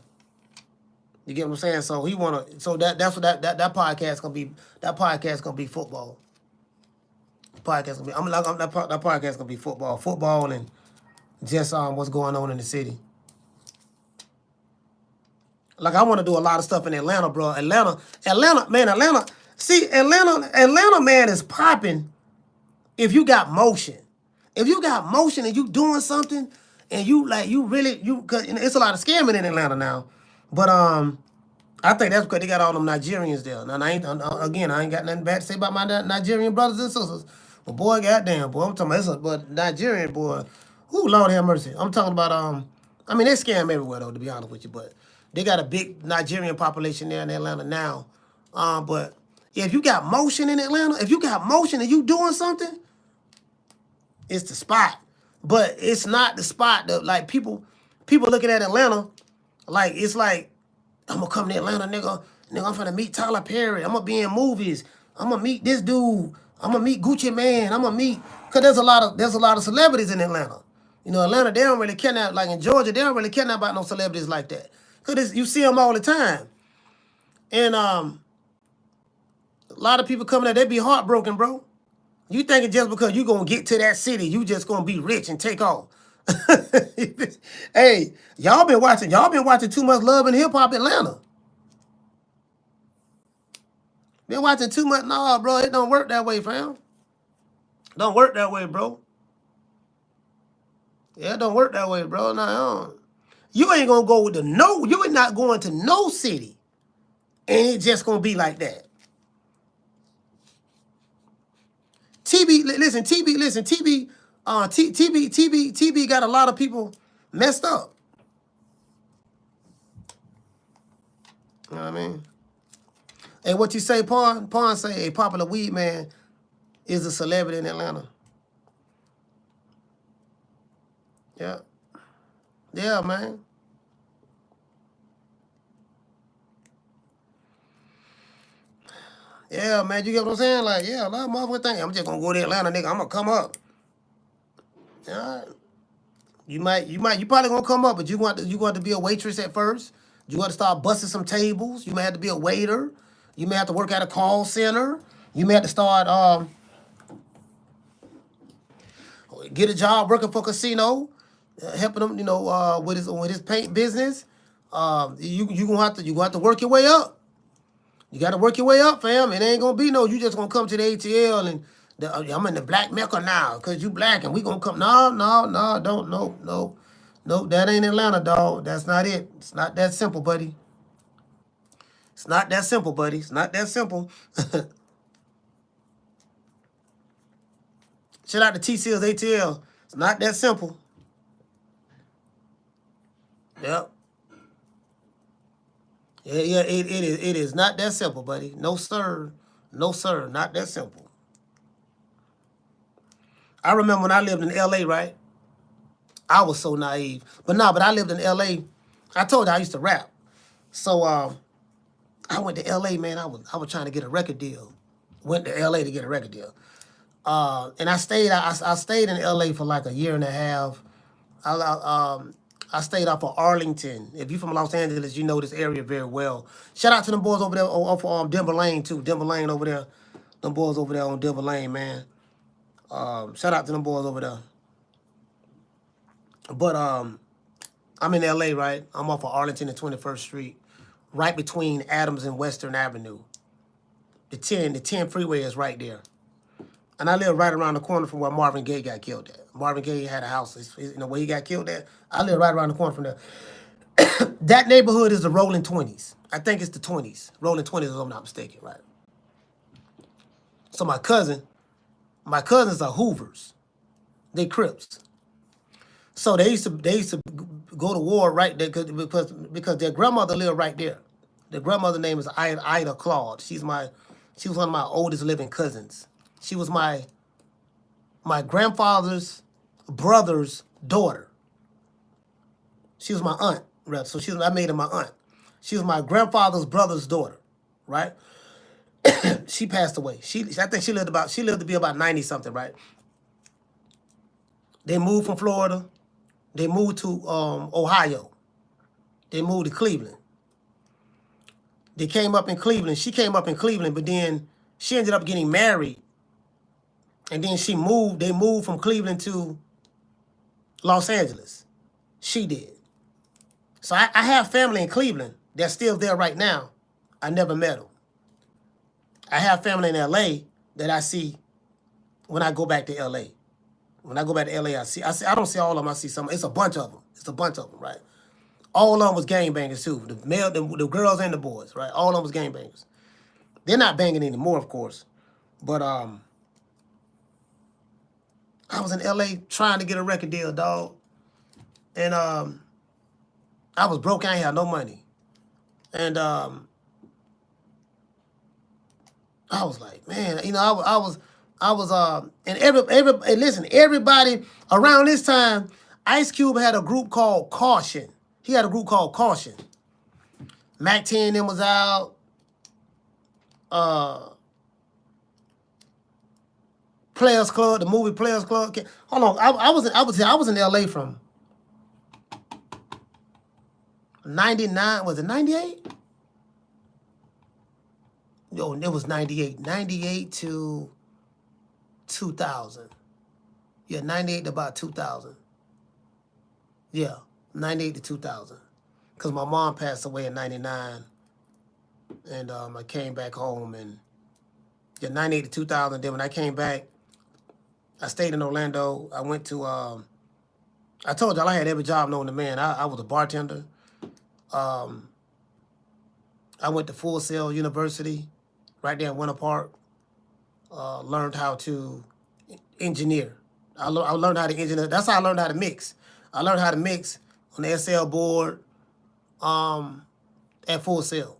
You get what I'm saying? So he wanna. So that's what that podcast gonna be. That podcast gonna be football. Podcast gonna be. That podcast gonna be football, and just what's going on in the city. Like I want to do a lot of stuff in Atlanta, bro. Atlanta. See, Atlanta, man, is popping. If you got motion, and you doing something, and cause it's a lot of scamming in Atlanta now. But I think that's because they got all them Nigerians there. Now I ain't got nothing bad to say about my Nigerian brothers and sisters. But boy, goddamn, boy, I'm talking about but Nigerian boy. Ooh, Lord have mercy. I'm talking about I mean they scam everywhere though, to be honest with you, but they got a big Nigerian population there in Atlanta now. But if you got motion in Atlanta, if you got motion and you doing something, it's the spot. But it's not the spot that like people looking at Atlanta like it's like I'm gonna come to Atlanta, nigga, I'm finna meet Tyler Perry. I'm gonna be in movies. I'm gonna meet this dude. I'm gonna meet Gucci Man. I'm gonna meet, cause there's a lot of celebrities in Atlanta. You know, Atlanta, they don't really care now. Like in Georgia, they don't really care now about no celebrities like that. Cause you see them all the time. And a lot of people coming there, they be heartbroken, bro. You thinking just because you gonna get to that city, you just gonna be rich and take off. Hey, y'all been watching too much Love and Hip Hop Atlanta. Been watching too much. Nah, bro, it don't work that way, fam. Don't work that way, bro. Yeah, it don't work that way, bro. Nah, you ain't gonna go with you ain't not going to no city, and it just gonna be like that. TB got a lot of people messed up. You know what I mean? And what you say, Pawn say a popular weed man is a celebrity in Atlanta. Yeah. Yeah, man. Yeah, man, you get what I'm saying? Like, yeah, a lot of motherfuckers think I'm just gonna go to Atlanta, nigga. I'm gonna come up. Yeah. You probably gonna come up, but you want to be a waitress at first. You want to start busting some tables. You may have to be a waiter. You may have to work at a call center. You may have to start get a job working for a casino, helping them, with his paint business. You gonna have to work your way up. You got to work your way up, fam. It ain't going to be you just going to come to the ATL and I'm in the black Mecca now because you black and we going to come. No, that ain't Atlanta, dog. That's not it. It's not that simple, buddy. It's not that simple, buddy. It's not that simple. Shout out to T-Seals ATL. It's not that simple. Yep. Yeah, it is not that simple, buddy. No, sir. No, sir. Not that simple. I remember when I lived in L.A., right? I was so naive. But I lived in L.A. I told you I used to rap. So I went to L.A., man. I was trying to get a record deal. Went to L.A. to get a record deal. And I stayed in L.A. for like a year and a half. I stayed off of Arlington. If you're from Los Angeles, you know this area very well. Shout out to them boys over there off Denver Lane, too. Denver Lane over there. Them boys over there on Denver Lane, man. Shout out to them boys over there. But I'm in LA, right? I'm off of Arlington and 21st Street, right between Adams and Western Avenue. The 10 freeway is right there. And I live right around the corner from where Marvin Gaye got killed at. Marvin Gaye had a house, where he got killed at. I live right around the corner from there. That neighborhood is the Rolling 20s. I think it's the 20s. Rolling 20s, if I'm not mistaken, right? So my cousins are Hoovers. They Crips. So they used to go to war right there because their grandmother lived right there. Their grandmother's name is Ida Claude. She was one of my oldest living cousins. She was my grandfather's brother's daughter. She was my aunt, right? So I made her my aunt. She was my grandfather's brother's daughter, right? She passed away. I think she lived to be about 90 something, right? They moved from Florida. They moved to Ohio. They moved to Cleveland. They came up in Cleveland. She came up in Cleveland, but then she ended up getting married. And then they moved from Cleveland to Los Angeles. She did. So I have family in Cleveland that's still there right now. I never met them. I have family in LA that I see when I go back to LA. When I go back to LA, I don't see all of them. I see some. It's a bunch of them. Right? All of them was gangbangers too. The girls and the boys, right? All of them was gangbangers. They're not banging anymore, of course. But I was in LA trying to get a record deal, dog. And I was broke. I ain't had no money. And I was like, man, and listen, everybody around this time, Ice Cube had a group called Caution. He had a group called Caution. Mac 10 them was out. Players Club, the movie Players Club. Hold on, I was in LA from 99. Was it 98? Yo, it was 98. 98 to 2000. Yeah, 98 to about 2000. Yeah, 98 to 2000. Because my mom passed away in 99. And I came back home. And yeah, 98 to 2000. Then when I came back, I stayed in Orlando. I went to, I told y'all I had every job known to man. I was a bartender. I went to Full Sail University right there in Winter Park. Learned how to engineer. I learned how to engineer. That's how I learned how to mix. I learned how to mix on the SL board at Full Sail.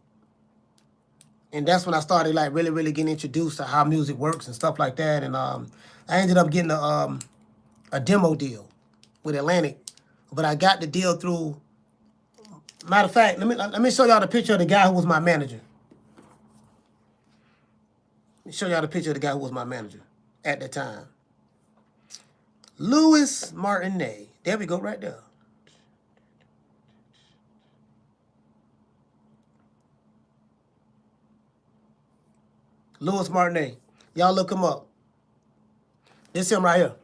And that's when I started like really, really getting introduced to how music works and stuff like that. And I ended up getting a demo deal with Atlantic. But I got the deal through, matter of fact, let me show y'all the picture of the guy who was my manager. Let me show y'all the picture of the guy who was my manager at the time. Louis Martinet. There we go, right there. Louis Martinet. Y'all look him up. This him right here.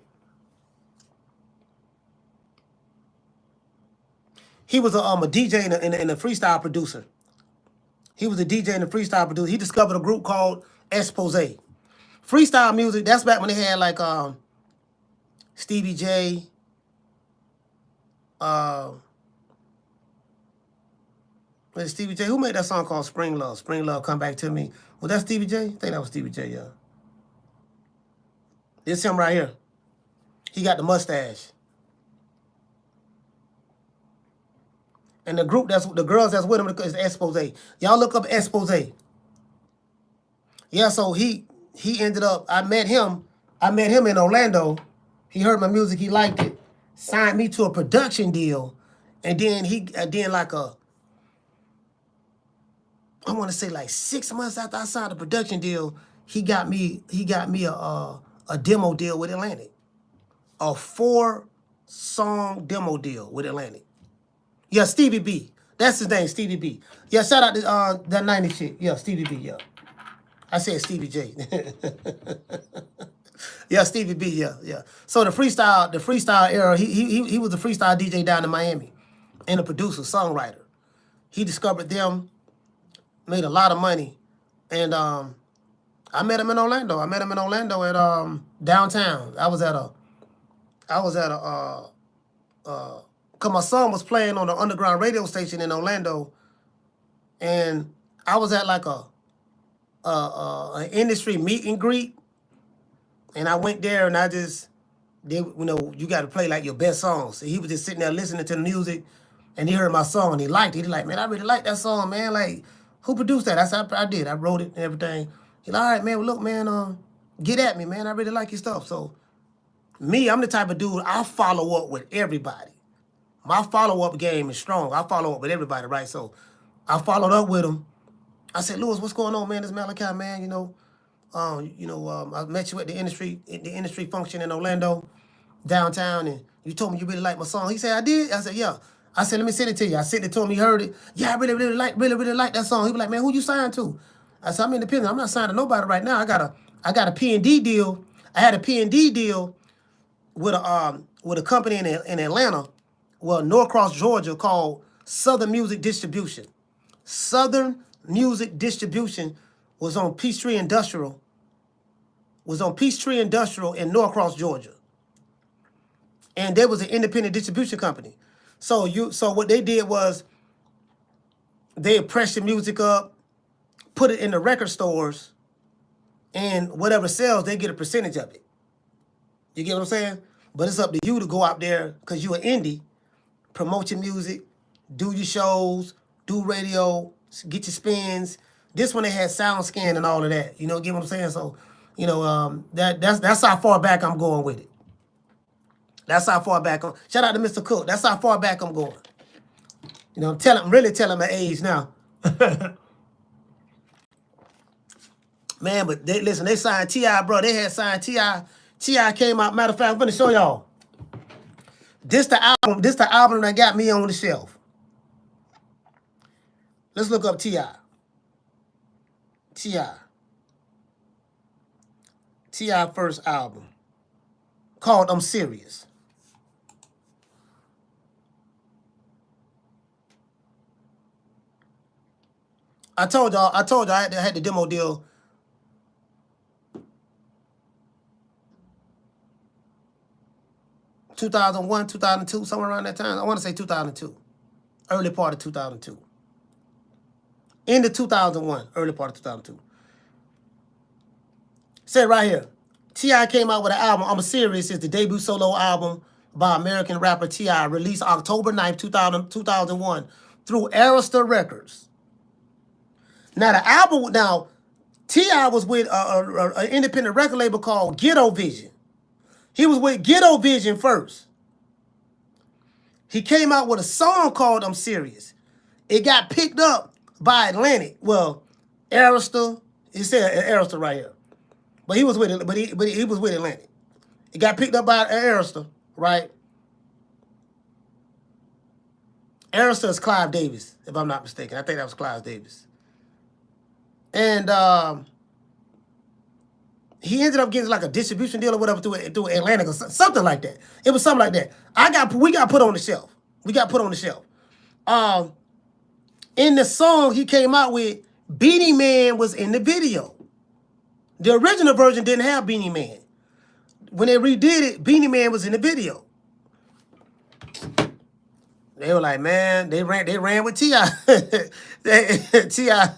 He was a DJ and a freestyle producer. He was a DJ and a freestyle producer. He discovered a group called Expose. Freestyle music, that's back when they had like Stevie J, Stevie J, who made that song called Spring Love? Spring Love, Come Back to Me. Was that Stevie J? I think that was Stevie J, yeah. This him right here. He got the mustache. And the girls that's with him is Expose. Y'all look up Expose. Yeah, so he ended up, I met him in Orlando. He heard my music, he liked it, signed me to a production deal, and then I want to say like 6 months after I signed the production deal, he got me a demo deal with Atlantic. A 4-song demo deal with Atlantic. Yeah, Stevie B. That's his name, Stevie B. Yeah, shout out to that 90 chick. Yeah, Stevie B, yeah. I said Stevie J. Yeah, Stevie B. Yeah, yeah. So the freestyle era. He was a freestyle DJ down in Miami, and a producer, songwriter. He discovered them, made a lot of money, and I met him in Orlando. I met him in Orlando at downtown. I was at a cause my son was playing on the underground radio station in Orlando, and I was at like an industry meet and greet, and I went there and I just did, you got to play like your best songs. So he was just sitting there listening to the music, and he heard my song and he liked it. He like, man, I really like that song, man. Like, who produced that? I said, I did. I wrote it and everything. He like, all right, man. Well, look, man, get at me, man. I really like your stuff. So me, I'm the type of dude, I follow up with everybody. My follow-up game is strong. I follow up with everybody, right? So I followed up with him. I said, Lewis, what's going on, man? This Malachi, man, I met you at the industry function in Orlando, downtown, and you told me you really liked my song. He said, I did? I said, yeah. I said, let me send it to you. I sent it to him. He heard it. Yeah, I really like that song. He was like, man, who you signed to? I said, I'm independent. I'm not signed to nobody right now. I got a P&D deal. I had a P&D deal with a company in Atlanta, Norcross, Georgia, called Southern Music Distribution. Southern Music Distribution was on Peachtree Industrial in Norcross, Georgia. And there was an independent distribution company. So what they did was they press your music up, put it in the record stores, and whatever sells, they get a percentage of it. You get what I'm saying? But it's up to you to go out there, because you're an indie, promote your music, do your shows, do radio, get your spins. This one they had sound scan and all of that. Get what I'm saying? So, that's how far back I'm going with it. That's how far back shout out to Mr. Cook. That's how far back I'm going. I'm really telling my age now. Man, but they signed T.I., bro. They had signed T.I. T.I. came out. Matter of fact, I'm gonna show y'all. This the album that got me on the shelf. Let's look up T.I. T.I. first album called I'm Serious. I told y'all I had the demo deal. (2001, 2002), somewhere around that time. I want to say 2002. Early part of 2002. End of 2001, early part of 2002. Said right here, T.I. came out with an album, I'm Serious. It's the debut solo album by American rapper T.I., released October 9th, 2001 through Arista Records. Now, T.I. was with an independent record label called Ghetto Vision. He was with Ghetto Vision first. He came out with a song called I'm Serious. It got picked up by Atlantic. Well, Arista. It said Arista right here. But he was with it, but he was with Atlantic. It got picked up by Arista, right? Arista is Clive Davis, if I'm not mistaken. I think that was Clive Davis. And he ended up getting like a distribution deal or whatever through Atlantic or something like that. It was something like that. We got put on the shelf. In the song he came out with, Beanie Man was in the video. The original version didn't have Beanie Man. When they redid it, Beanie Man was in the video. They were like, man, they ran with T.I. T.I.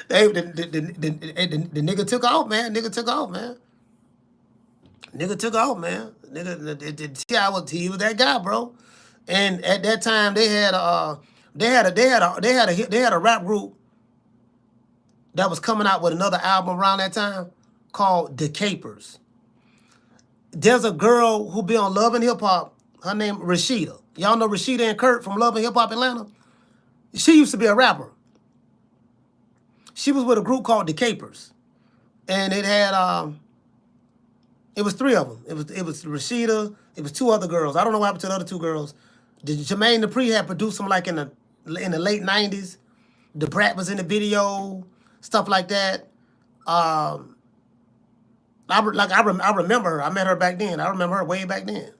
The nigga took off, man. Nigga took off, man. T.I. was that guy, bro. And at that time, they had a rap group that was coming out with another album around that time called The Capers. There's a girl who be on Love and Hip Hop. Her name Rashida. Y'all know Rashida and Kurt from Love and Hip Hop Atlanta? She used to be a rapper. She was with a group called The Capers. And it had it was three of them. It was Rashida, it was two other girls. I don't know what happened to the other two girls. Jermaine Dupri had produced them like in the late 90s. The Brat was in the video, stuff like that. I remember her. I met her back then. I remember her way back then.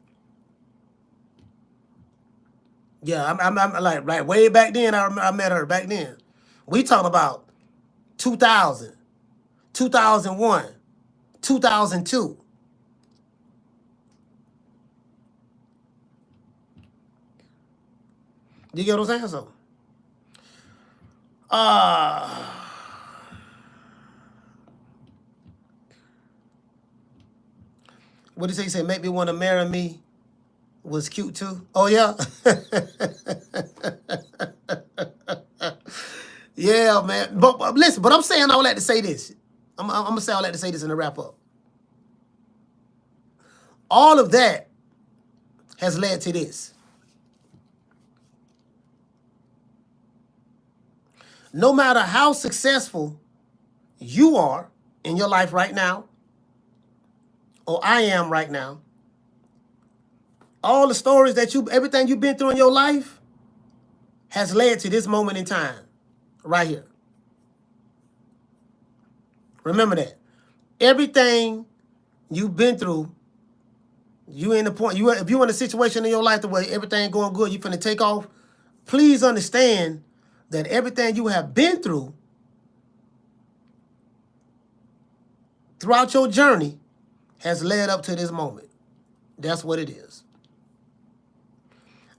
Yeah, I'm like way back then. I met her back then. We talking about 2000, 2001, 2002. You get what I'm saying? So, uh, what did he say? He said, make me want to marry me was cute too. Oh, yeah. Yeah, man. But listen, but I'm saying all that to say this. I'm going to say all that to say this in the wrap up. All of that has led to this. No matter how successful you are in your life right now, or I am right now, all the stories that everything you've been through in your life has led to this moment in time, right here. Remember that. Everything you've been through, you in the point, if you're in a situation in your life where everything going good, you finna take off, please understand that everything you have been through throughout your journey has led up to this moment. That's what it is.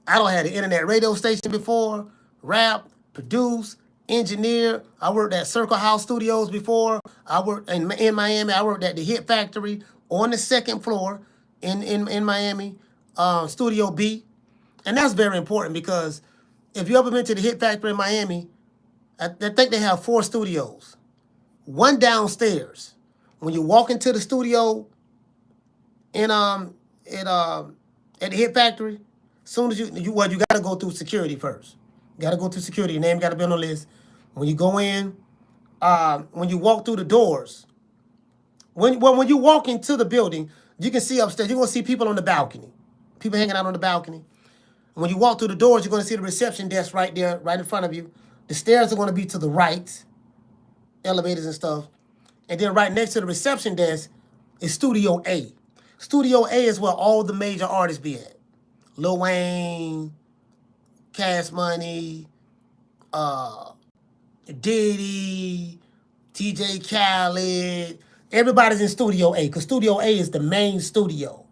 I don't have the internet radio station before, rap, produce, engineer. I worked at Circle House Studios before. I worked in Miami. I worked at the Hit Factory on the second floor in Miami, Studio B. And that's very important because if you ever been to the Hit Factory in Miami, I think they have 4 studios. One downstairs. When you walk into the studio at the Hit Factory, as soon as you gotta go through security first. You gotta go through security. Your name gotta be on the list. When you go in, when you walk through the doors, when you walk into the building, you can see upstairs. You're gonna see people on the balcony, people hanging out on the balcony. When you walk through the doors, you're gonna see the reception desk right there, right in front of you. The stairs are gonna be to the right, elevators and stuff. And then right next to the reception desk is Studio A. Studio A is where all the major artists be at. Lil Wayne, Cash Money, Diddy, TJ Khaled. Everybody's in Studio A because Studio A is the main studio.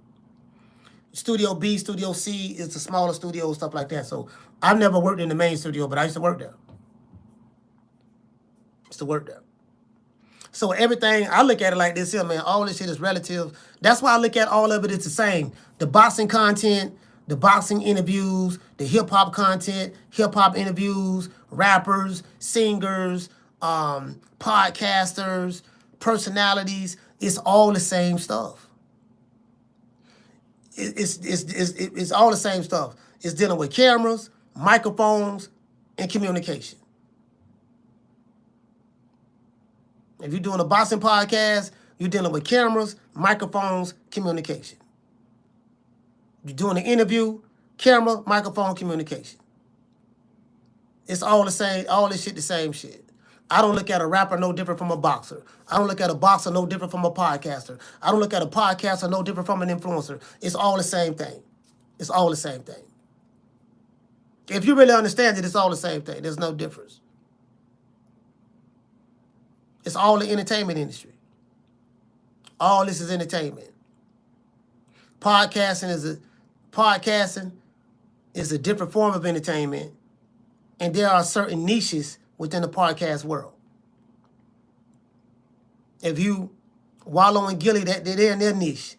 Studio B, Studio C is the smaller studio, stuff like that. So I've never worked in the main studio, but I used to work there. So everything, I look at it like this here, man. All this shit is relative. That's why I look at all of it as the same. The boxing content, the boxing interviews, the hip-hop content, hip-hop interviews, rappers, singers, podcasters, personalities. It's all the same stuff. It's all the same stuff. It's dealing with cameras, microphones, and communication. If you're doing a boxing podcast, you're dealing with cameras, microphones, communication. You're doing an interview, camera, microphone, communication. It's all the same, all this shit the same shit. I don't look at a rapper no different from a boxer. I don't look at a boxer no different from a podcaster. I don't look at a podcaster no different from an influencer. It's all the same thing. It's all the same thing. If you really understand it, it's all the same thing. There's no difference. It's all the entertainment industry. All this is entertainment. Podcasting is a different form of entertainment, and there are certain niches within the podcast world. If you Wallow and Gilly, they're in their niche.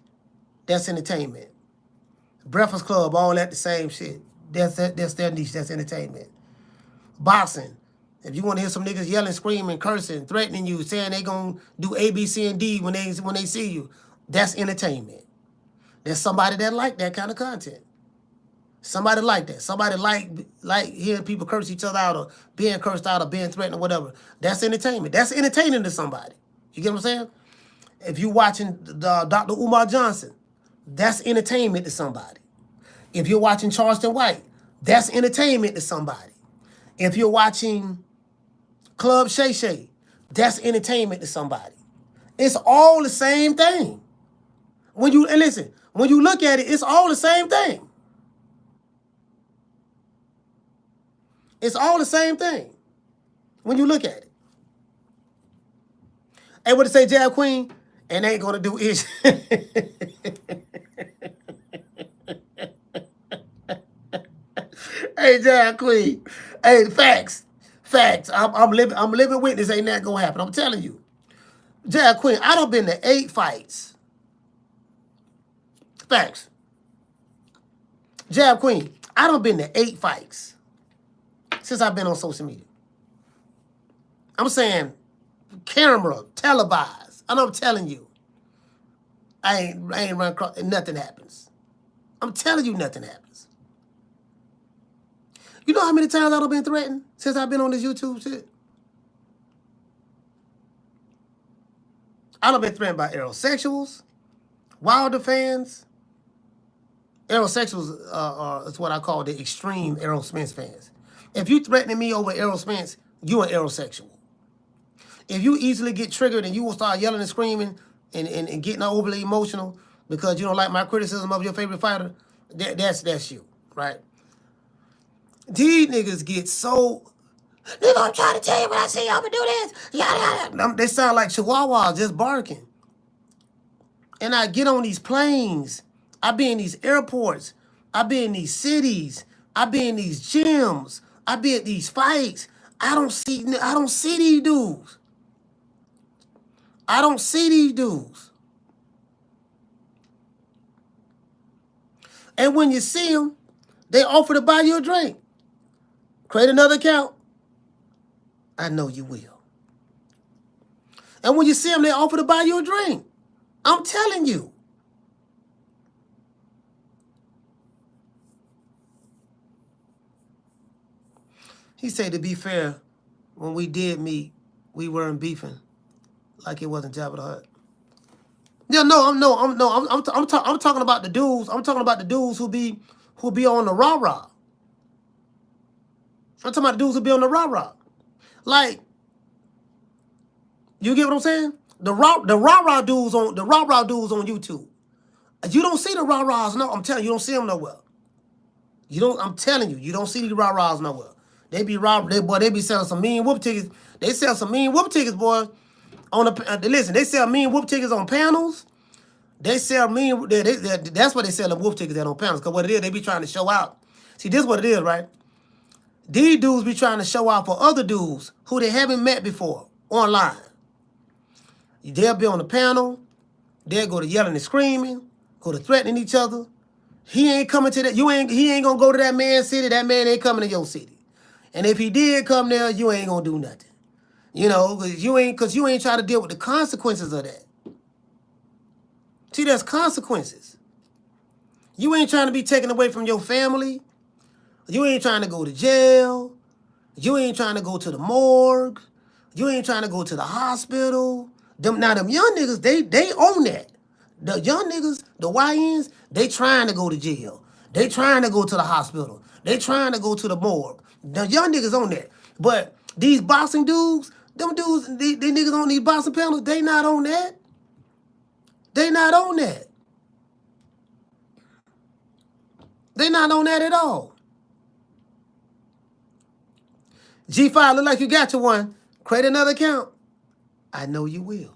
That's entertainment. Breakfast Club, all that the same shit. That's their niche. That's entertainment. Boxing. If you want to hear some niggas yelling, screaming, cursing, threatening you, saying they gonna do A, B, C, and D when they see you, that's entertainment. There's somebody that like that kind of content. Somebody like that. Somebody like hearing people curse each other out or being cursed out or being threatened or whatever. That's entertainment. That's entertaining to somebody. You get what I'm saying? If you're watching Dr. Umar Johnson, that's entertainment to somebody. If you're watching Charleston White, that's entertainment to somebody. If you're watching Club Shay Shay, that's entertainment to somebody. It's all the same thing. When you look at it, it's all the same thing. It's all the same thing when you look at it. Hey, what to say, Jab Queen? And ain't gonna do ish. Hey, Jab Queen. Hey, facts. I'm living witness. Ain't that gonna happen? I'm telling you. Jab Queen, I done been to 8 fights. Facts. Jab Queen, I done been to 8 fights since I've been on social media. I'm saying camera, televised. And I'm telling you, I ain't run across, and nothing happens. I'm telling you, nothing happens. You know how many times I've been threatened since I've been on this YouTube shit? I've been threatened by aerosexuals, Wilder fans. Aerosexuals is what I call the extreme Aerosmith fans. If you threatening me over Aerosmith, you an aerosexual. If you easily get triggered and you will start yelling and screaming and getting overly emotional because you don't like my criticism of your favorite fighter, that's you, right? These niggas get so, nigga, I'm trying to tell you what I see, I'm gonna do this, yada, yada. They sound like chihuahuas just barking. And I get on these planes, I be in these airports, I be in these cities, I be in these gyms, I be at these fights. I don't see these dudes. I don't see these dudes. And when you see them, they offer to buy you a drink. Create another account. I know you will. And when you see them, they offer to buy you a drink. I'm telling you. He said, to be fair, when we did meet, we weren't beefing like it wasn't Jabba the Hutt. Yeah, I'm talking about the dudes. I'm talking about the dudes who be on the rah-rah. I'm talking about the dudes who be on the rah-rah. Like, you get what I'm saying? The rah-rah dudes on YouTube. You don't see the rah-rahs, no. I'm telling you, you don't see them nowhere. I'm telling you, you don't see these rah-rahs nowhere. They be selling some mean whoop tickets. They sell some mean whoop tickets, boy. They sell mean whoop tickets on panels. They sell mean. That's what they sell the whoop tickets at on panels. Cause what it is, they be trying to show out. See, this is what it is, right? These dudes be trying to show out for other dudes who they haven't met before online. They'll be on the panel. They'll go to yelling and screaming, go to threatening each other. He ain't coming to that. He ain't gonna go to that man's city. That man ain't coming to your city. And if he did come there, you ain't gonna do nothing. You know, cause you ain't trying to deal with the consequences of that. See, there's consequences. You ain't trying to be taken away from your family. You ain't trying to go to jail. You ain't trying to go to the morgue. You ain't trying to go to the hospital. Them young niggas, they own that. The young niggas, the YNs, they trying to go to jail. They trying to go to the hospital. They trying to go to the morgue. The young niggas on that. But these boxing dudes, them dudes, they niggas on these boxing panels, they not on that. They not on that. They not on that at all. G5, look like you got your one. Create another account. I know you will.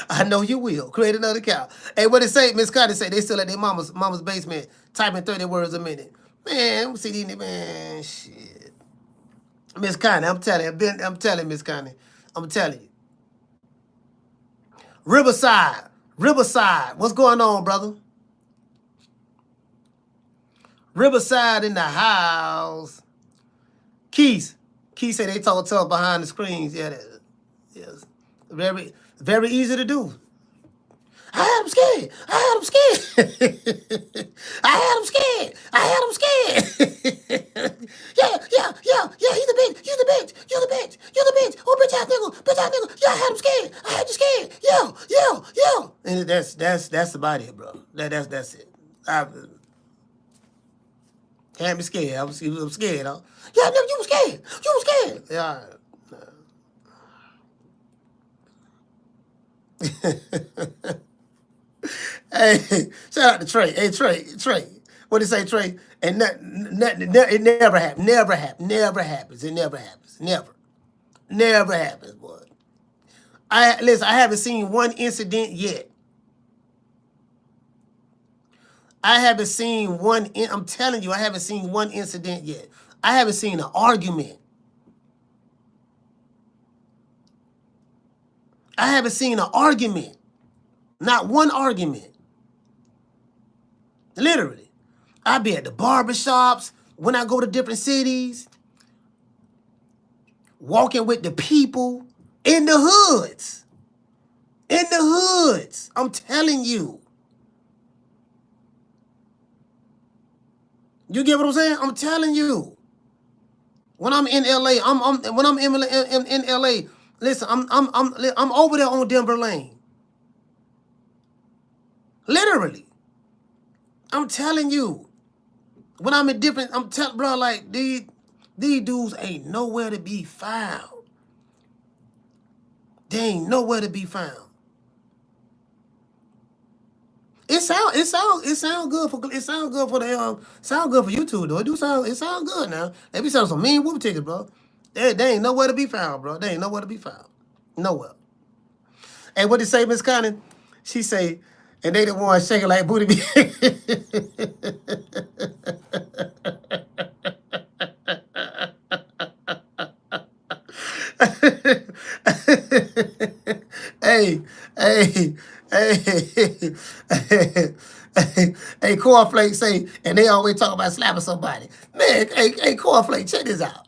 I know you will. Create another account. Hey, what it say? Miss Connie say they still at their mama's basement typing 30 words a minute. Man, see these, man, shit. Miss Connie, I'm telling Miss Connie. I'm telling you. Riverside, what's going on, brother? Riverside in the house. Keys say they talk tough behind the screens. Yeah, yes. Very, very easy to do. I had him scared. I had him scared. Yeah. He's the bitch. You the bitch. Oh, bitch ass nigga. Yeah, I had him scared. I had you scared. Yeah. And that's about it, bro. That's it. Can't be scared. I'm scared, huh? Yeah, nigga, you was scared. You was scared. Yeah. Hey, shout out to Trey. Hey, Trey. What did he say, Trey? And it never happens. Never happens. Never happens. It never happens. Never happens, boy. Listen, I haven't seen one incident yet. I'm telling you, I haven't seen one incident yet. I haven't seen an argument. I haven't seen an argument. Not one argument. Literally. I be at the barbershops when I go to different cities, walking with the people in the hoods. In the hoods. I'm telling you. You get what I'm saying? I'm telling you. When I'm in LA, when I'm in LA, listen, I'm over there on Denver Lane. Literally. I'm telling you. When I'm in different, I'm telling, bro, like, these dudes ain't nowhere to be found. They ain't nowhere to be found. It sound good for YouTube though. It sound good now. They be selling some mean whoop tickets, bro. They ain't nowhere to be found, bro. They ain't nowhere to be found. Nowhere. And what did say, Miss Connie? She say, and they the ones shaking like booty. Hey, hey, Cornflake say, and they always talk about slapping somebody. Man, hey, Cornflake, check this out.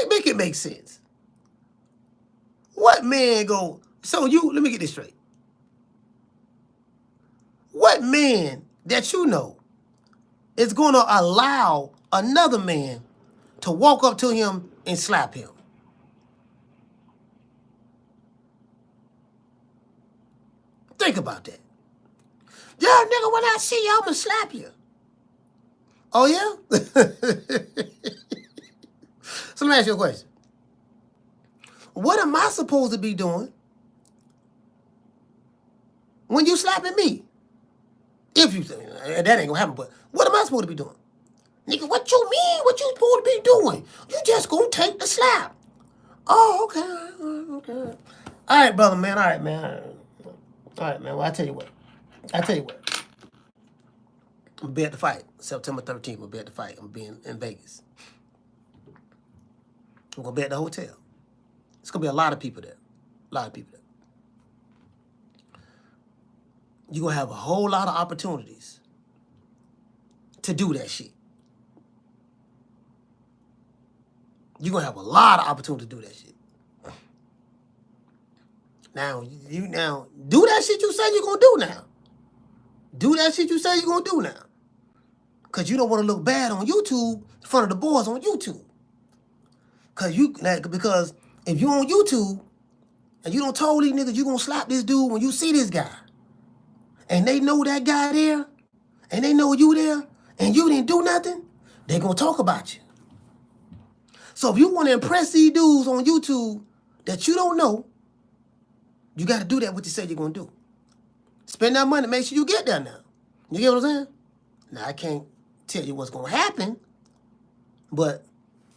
Make it make sense. What man go, so let me get this straight. What man that you know is going to allow another man to walk up to him and slap him? Think about that. Yeah, nigga, when I see you, I'm going to slap you. Oh, yeah? So let me ask you a question. What am I supposed to be doing when you slapping me? If you say, that ain't going to happen, but what am I supposed to be doing? Nigga, what you mean? What you supposed to be doing? You just going to take the slap. Oh, okay. All right, brother, man. All right, man. Well, I tell you what. I'm going to be at the fight. September 13th, I'm going to be at the fight. I'm being in Vegas. I'm going to be at the hotel. It's going to be a lot of people there. You're going to have a whole lot of opportunities to do that shit. You're going to have a lot of opportunity to do that shit. Now, do that shit you say you're going to do now. Do that shit you say you're going to do now. Because you don't want to look bad on YouTube in front of the boys on YouTube. Because if you on YouTube and you don't tell these niggas you going to slap this dude when you see this guy, and they know that guy there, and they know you there, and you didn't do nothing, they going to talk about you. So if you want to impress these dudes on YouTube that you don't know, you got to do that what you said you're going to do. Spend that money, make sure you get there now. You get what I'm saying? Now, I can't tell you what's going to happen, but,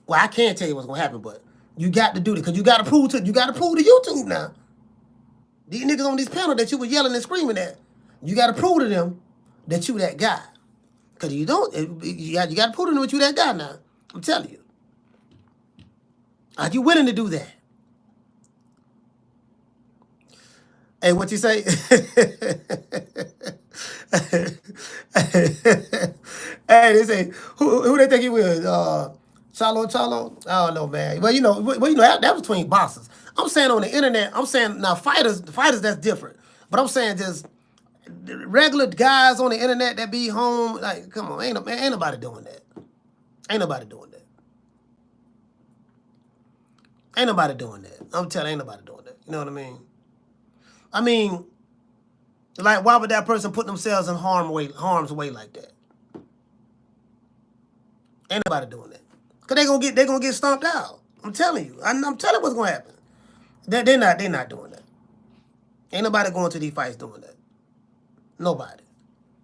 well, I can't tell you what's going to happen, but you got to do it, because you got to prove to YouTube now. These niggas on this panel that you were yelling and screaming at, you got to prove to them that you that guy. Because you don't, you got to prove to them that you that guy now. I'm telling you. Are you willing to do that? Hey, what you say? Hey, they say, who they think he was? Chalo? I don't know, man. Well, that was between bosses. I'm saying on the internet, now fighters, that's different. But I'm saying just regular guys on the internet that be home, like, come on, ain't nobody doing that. Ain't nobody doing that. I'm telling you, ain't nobody doing that. You know what I mean? I mean, like, why would that person put themselves in harm's way like that? Ain't nobody doing that. Cause they gonna get stomped out. I'm telling you. I'm telling you what's gonna happen. They're not doing that. Ain't nobody going to these fights doing that. Nobody.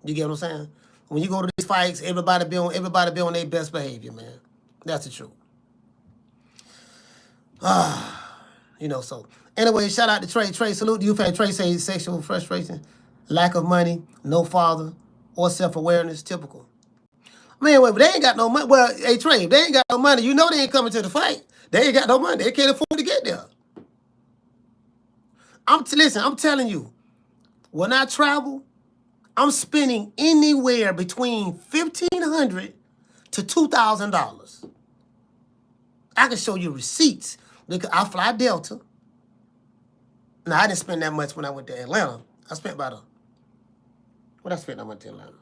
You get what I'm saying? When you go to these fights, everybody be on their best behavior, man. That's the truth. You know, so anyway, shout out to Trey. Trey, salute to you, fan. Trey says sexual frustration, lack of money, no father, or self-awareness, typical. Man, well, but they ain't got no money. Well, hey, Trey, if they ain't got no money, you know they ain't coming to the fight. They ain't got no money. They can't afford to get there. Listen, I'm telling you, when I travel, I'm spending anywhere between $1,500 to $2,000. I can show you receipts. Look, I fly Delta. Now, I didn't spend that much when I went to Atlanta. I spent what I spent when I went to Atlanta?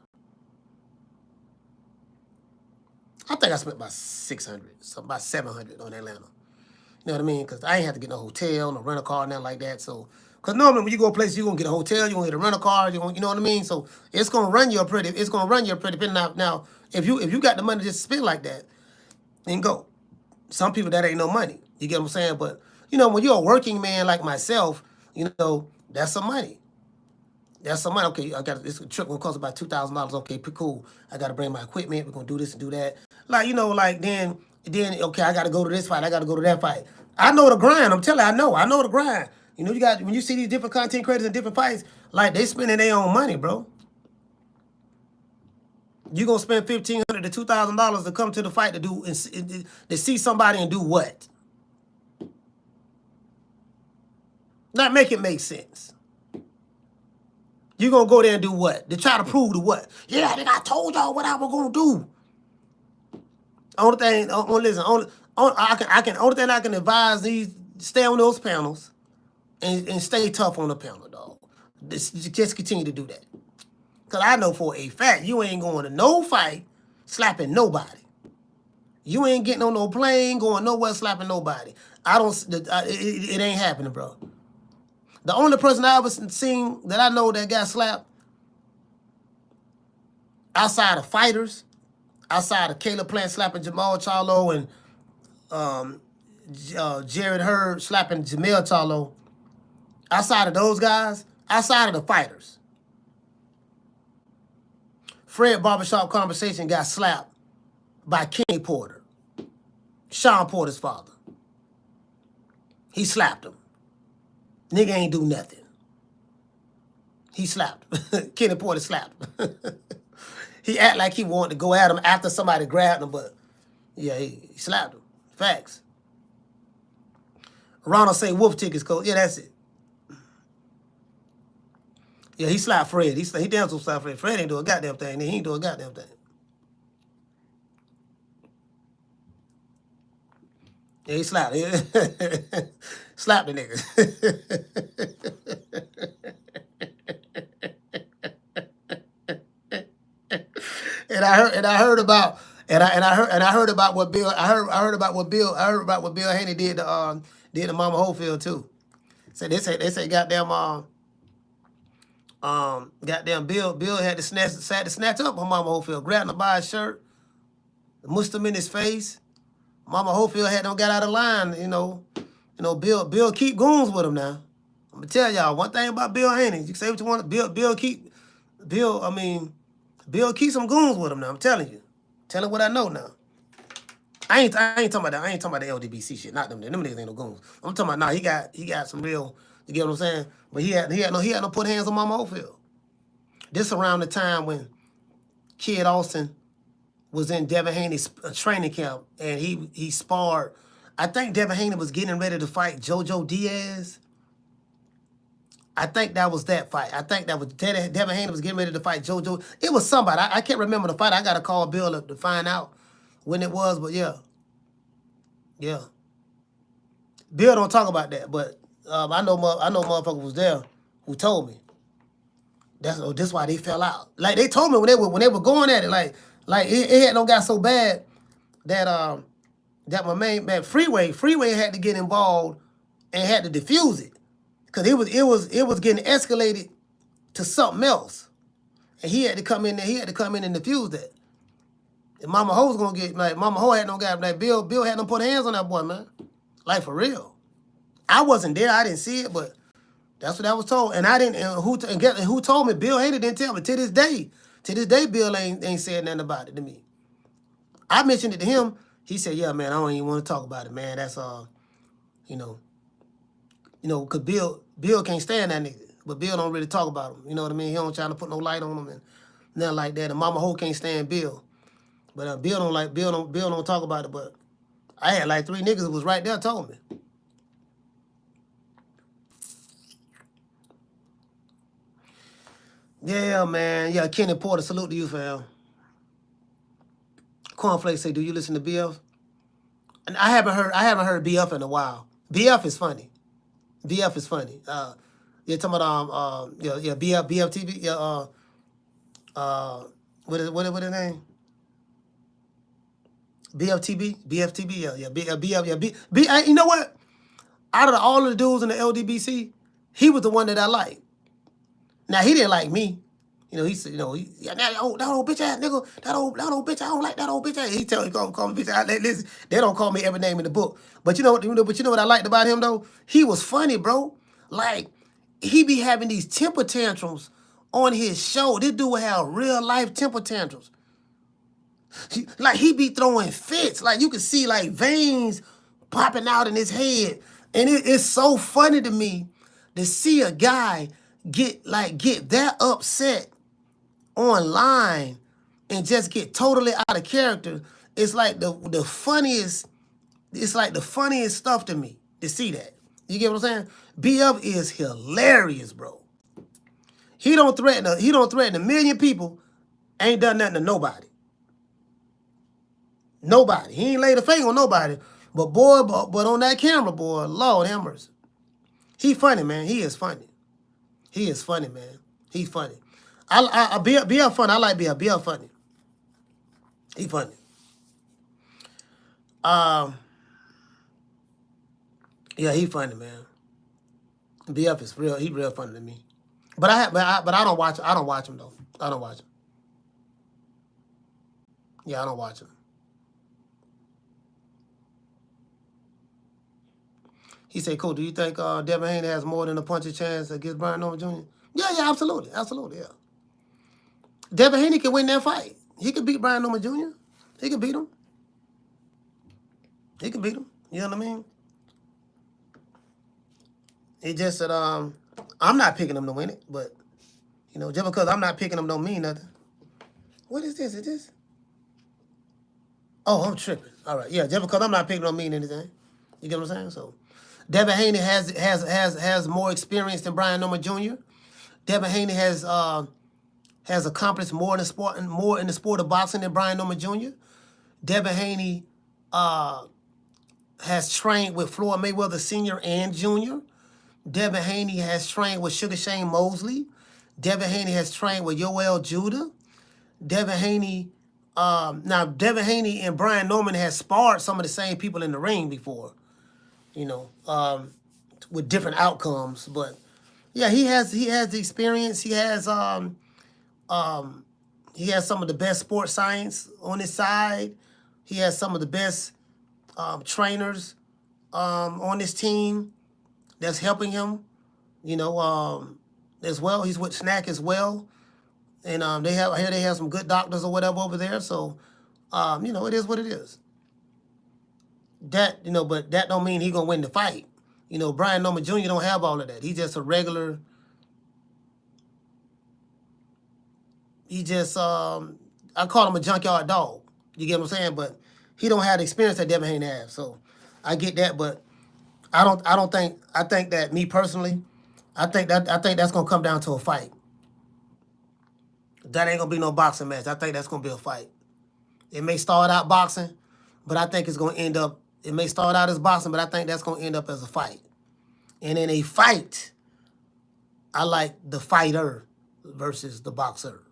I think I spent about 600, so about 700 on Atlanta. You know what I mean? Because I ain't have to get no hotel, no rental car, nothing like that. So, because normally when you go a place, you're going to get a hotel, you're going to get a rental car, you know what I mean? So, it's going to run you pretty. Now, if you got the money just to spend like that, then go. Some people, that ain't no money. You get what I'm saying? But, you know, when you're a working man like myself, you know, that's some money. That's some money. Okay, this trip gonna cost about $2,000. Okay, pretty cool. I gotta bring my equipment. We're gonna do this and do that. Like, you know, like then okay, I gotta go to this fight. I gotta go to that fight. I know the grind. I'm telling you, I know the grind. You know, when you see these different content creators in different fights, like they spending their own money, bro. You gonna spend $1,500 to $2,000 to come to the fight to see somebody and do what? Not make it make sense. You gonna go there and do what? To try to prove to what? Yeah, I think I told y'all what I was gonna do. Only thing, listen, only thing I can advise these, stay on those panels and stay tough on the panel, dog. Just continue to do that. Cause I know for a fact you ain't going to no fight slapping nobody. You ain't getting on no plane, going nowhere slapping nobody. It ain't happening, bro. The only person I ever seen that I know that got slapped outside of fighters, outside of Caleb Plant slapping Jamal Charlo and Jared Hurd slapping Jamel Charlo, outside of those guys, outside of the fighters, Fred Barbershop Conversation got slapped by Kenny Porter, Sean Porter's father. He slapped him. Nigga ain't do nothing. He slapped him. Kenny Porter slapped him. He act like he wanted to go at him after somebody grabbed him, but yeah, he slapped him. Facts. Ronald say wolf tickets, coach. Yeah, that's it. Yeah, he slapped Fred. He damn so slapped Fred. Fred ain't do a goddamn thing. He ain't do a goddamn thing. Yeah, he slapped. Slapped the nigga. And I heard about what Bill Haney did to Mama Holyfield too. So they say goddamn Bill had to snatch up on Mama Holyfield, grabbed him by his shirt, mushed him in his face. Mama Holyfield had them got out of line, you know. Bill keep goons with him now. I'm gonna tell y'all one thing about Bill Haney. You can say what you want. Bill keep some goons with him now. I'm telling you. Tell him what I know now. I ain't talking about that. I ain't talking about the LDBC shit. Not them. Them niggas ain't no goons. I'm talking about he got some real. You get what I'm saying? But he had no put hands on Mama Holyfield. This around the time when Kid Austin was in Devin Haney's training camp, and he sparred. I think Devin Haney was getting ready to fight JoJo Diaz. I think that was that fight. I think that was Devin Haney was getting ready to fight JoJo. It was somebody. I can't remember the fight. I got to call Bill up to find out when it was, but yeah. Yeah. Bill don't talk about that, but I know motherfucker was there who told me. That's why they fell out. Like they told me when they were going at it, like it had no got so bad that that my man Freeway had to get involved and had to defuse it. Cause it was getting escalated to something else. And he had to come in there, and defuse that. And Mama Ho was gonna get like Mama Ho had no guy like Bill had them put hands on that boy, man. Like for real. I wasn't there, I didn't see it, but that's what I was told. And I didn't and who told me? Bill Hader didn't tell me to this day. To this day, Bill ain't said nothing about it to me. I mentioned it to him. He said, "Yeah, man, I don't even want to talk about it, man. That's you know, cause Bill can't stand that nigga, but Bill don't really talk about him. You know what I mean? He don't try to put no light on him and nothing like that. And Mama Ho can't stand Bill, but Bill don't talk about it. But I had like 3 niggas who was right there told me. Yeah, man. Yeah, Kenny Porter, salute to you, fam. Cornflakes say, "Do you listen to BF?" And I haven't heard BF in a while. BF is funny. BF is funny. You're talking about BF TV. Yeah, what is his name? BFTB. Yeah, BF. Yeah, you know what? Out of all of the dudes in the LDBC, he was the one that I liked. Now he didn't like me. You know, he said, that old bitch ass nigga, that old bitch, I don't like that old bitch ass. He call me bitch ass. Listen, they don't call me every name in the book. But you know what I liked about him though? He was funny, bro. Like, he be having these temper tantrums on his show. This dude would have real life temper tantrums. He be throwing fits. Like, you could see like veins popping out in his head. And it's so funny to me to see a guy get that upset online and just get totally out of character. It's like the funniest, it's like the funniest stuff to me to see that. You get what I'm saying? BF is hilarious, bro. He don't threaten a million people, ain't done nothing to nobody. Nobody. He ain't laid a finger on nobody. But on that camera, boy, Lord have mercy. He funny, man. He is funny. He is funny, man. He's funny. BF funny. I like BF. BF funny. He funny. Yeah, he funny, man. BF is real. He real funny to me. But I don't watch. I don't watch him though. I don't watch him. Yeah, I don't watch him. He said, "Cool. Do you think Devin Haney has more than a puncher's chance against Brian Norman Jr.?" Yeah, absolutely, yeah. Devin Haney can win that fight. He could beat Brian Norman Jr. He could beat him. He could beat him. You know what I mean? He just said, I'm not picking him to win it, but just because I'm not picking him don't mean nothing. What is this? Is this? Oh, I'm tripping. All right, yeah. Just because I'm not picking don't mean anything. You get what I'm saying? So, Devin Haney has more experience than Brian Norman Jr. Devin Haney has accomplished more in the sport of boxing than Brian Norman Jr. Devin Haney has trained with Floyd Mayweather Sr. and Jr. Devin Haney has trained with Sugar Shane Mosley. Devin Haney has trained with Yoel Judah. Devin Haney, now Devin Haney and Brian Norman has sparred some of the same people in the ring before, with different outcomes. But yeah, he has the experience. He has some of the best sports science on his side. He has some of the best trainers on his team that's helping him, as well. He's with Snack as well. And they have some good doctors or whatever over there. So, it is what it is. But that don't mean he gonna win the fight. Brian Norman Jr. don't have all of that. He's just a regular. He just I call him a junkyard dog. You get what I'm saying? But he don't have the experience that Devin Haney has. So I get that, but I think that me personally, I think that's gonna come down to a fight. That ain't gonna be no boxing match. I think that's gonna be a fight. It may start out boxing, but I think it's gonna end up. It may start out as boxing, but I think that's gonna end up as a fight. And in a fight, I like the fighter versus the boxer.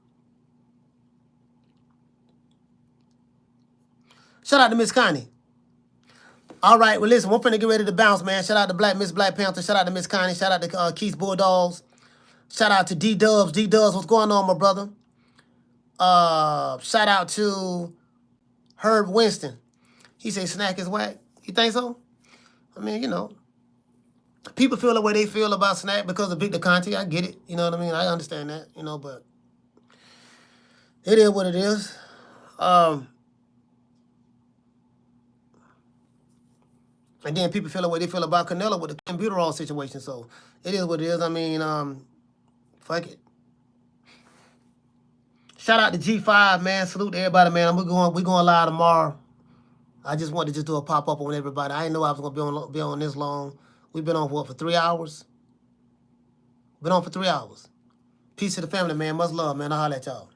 Shout out to Miss Connie. All right, well, listen, we're finna get ready to bounce, man. Shout out to Miss Black Panther. Shout out to Miss Connie. Shout out to Keith's Bulldogs. Shout out to D-Dubs. D-Dubs, what's going on, my brother? Shout out to Herb Winston. He say Snack is whack. You think so? I mean, people feel the way they feel about Snack because of Victor Conte. I get it. You know what I mean? I understand that, but it is what it is. And then people feel the way they feel about Canelo with the Buterol situation. So it is what it is. I mean, fuck it. Shout out to G5, man. Salute to everybody, man. We going live tomorrow. I just wanted to just do a pop-up on everybody. I didn't know I was gonna be on this long. We've been on for 3 hours? Been on for 3 hours. Peace to the family, man. Much love, man. I'll holler at y'all.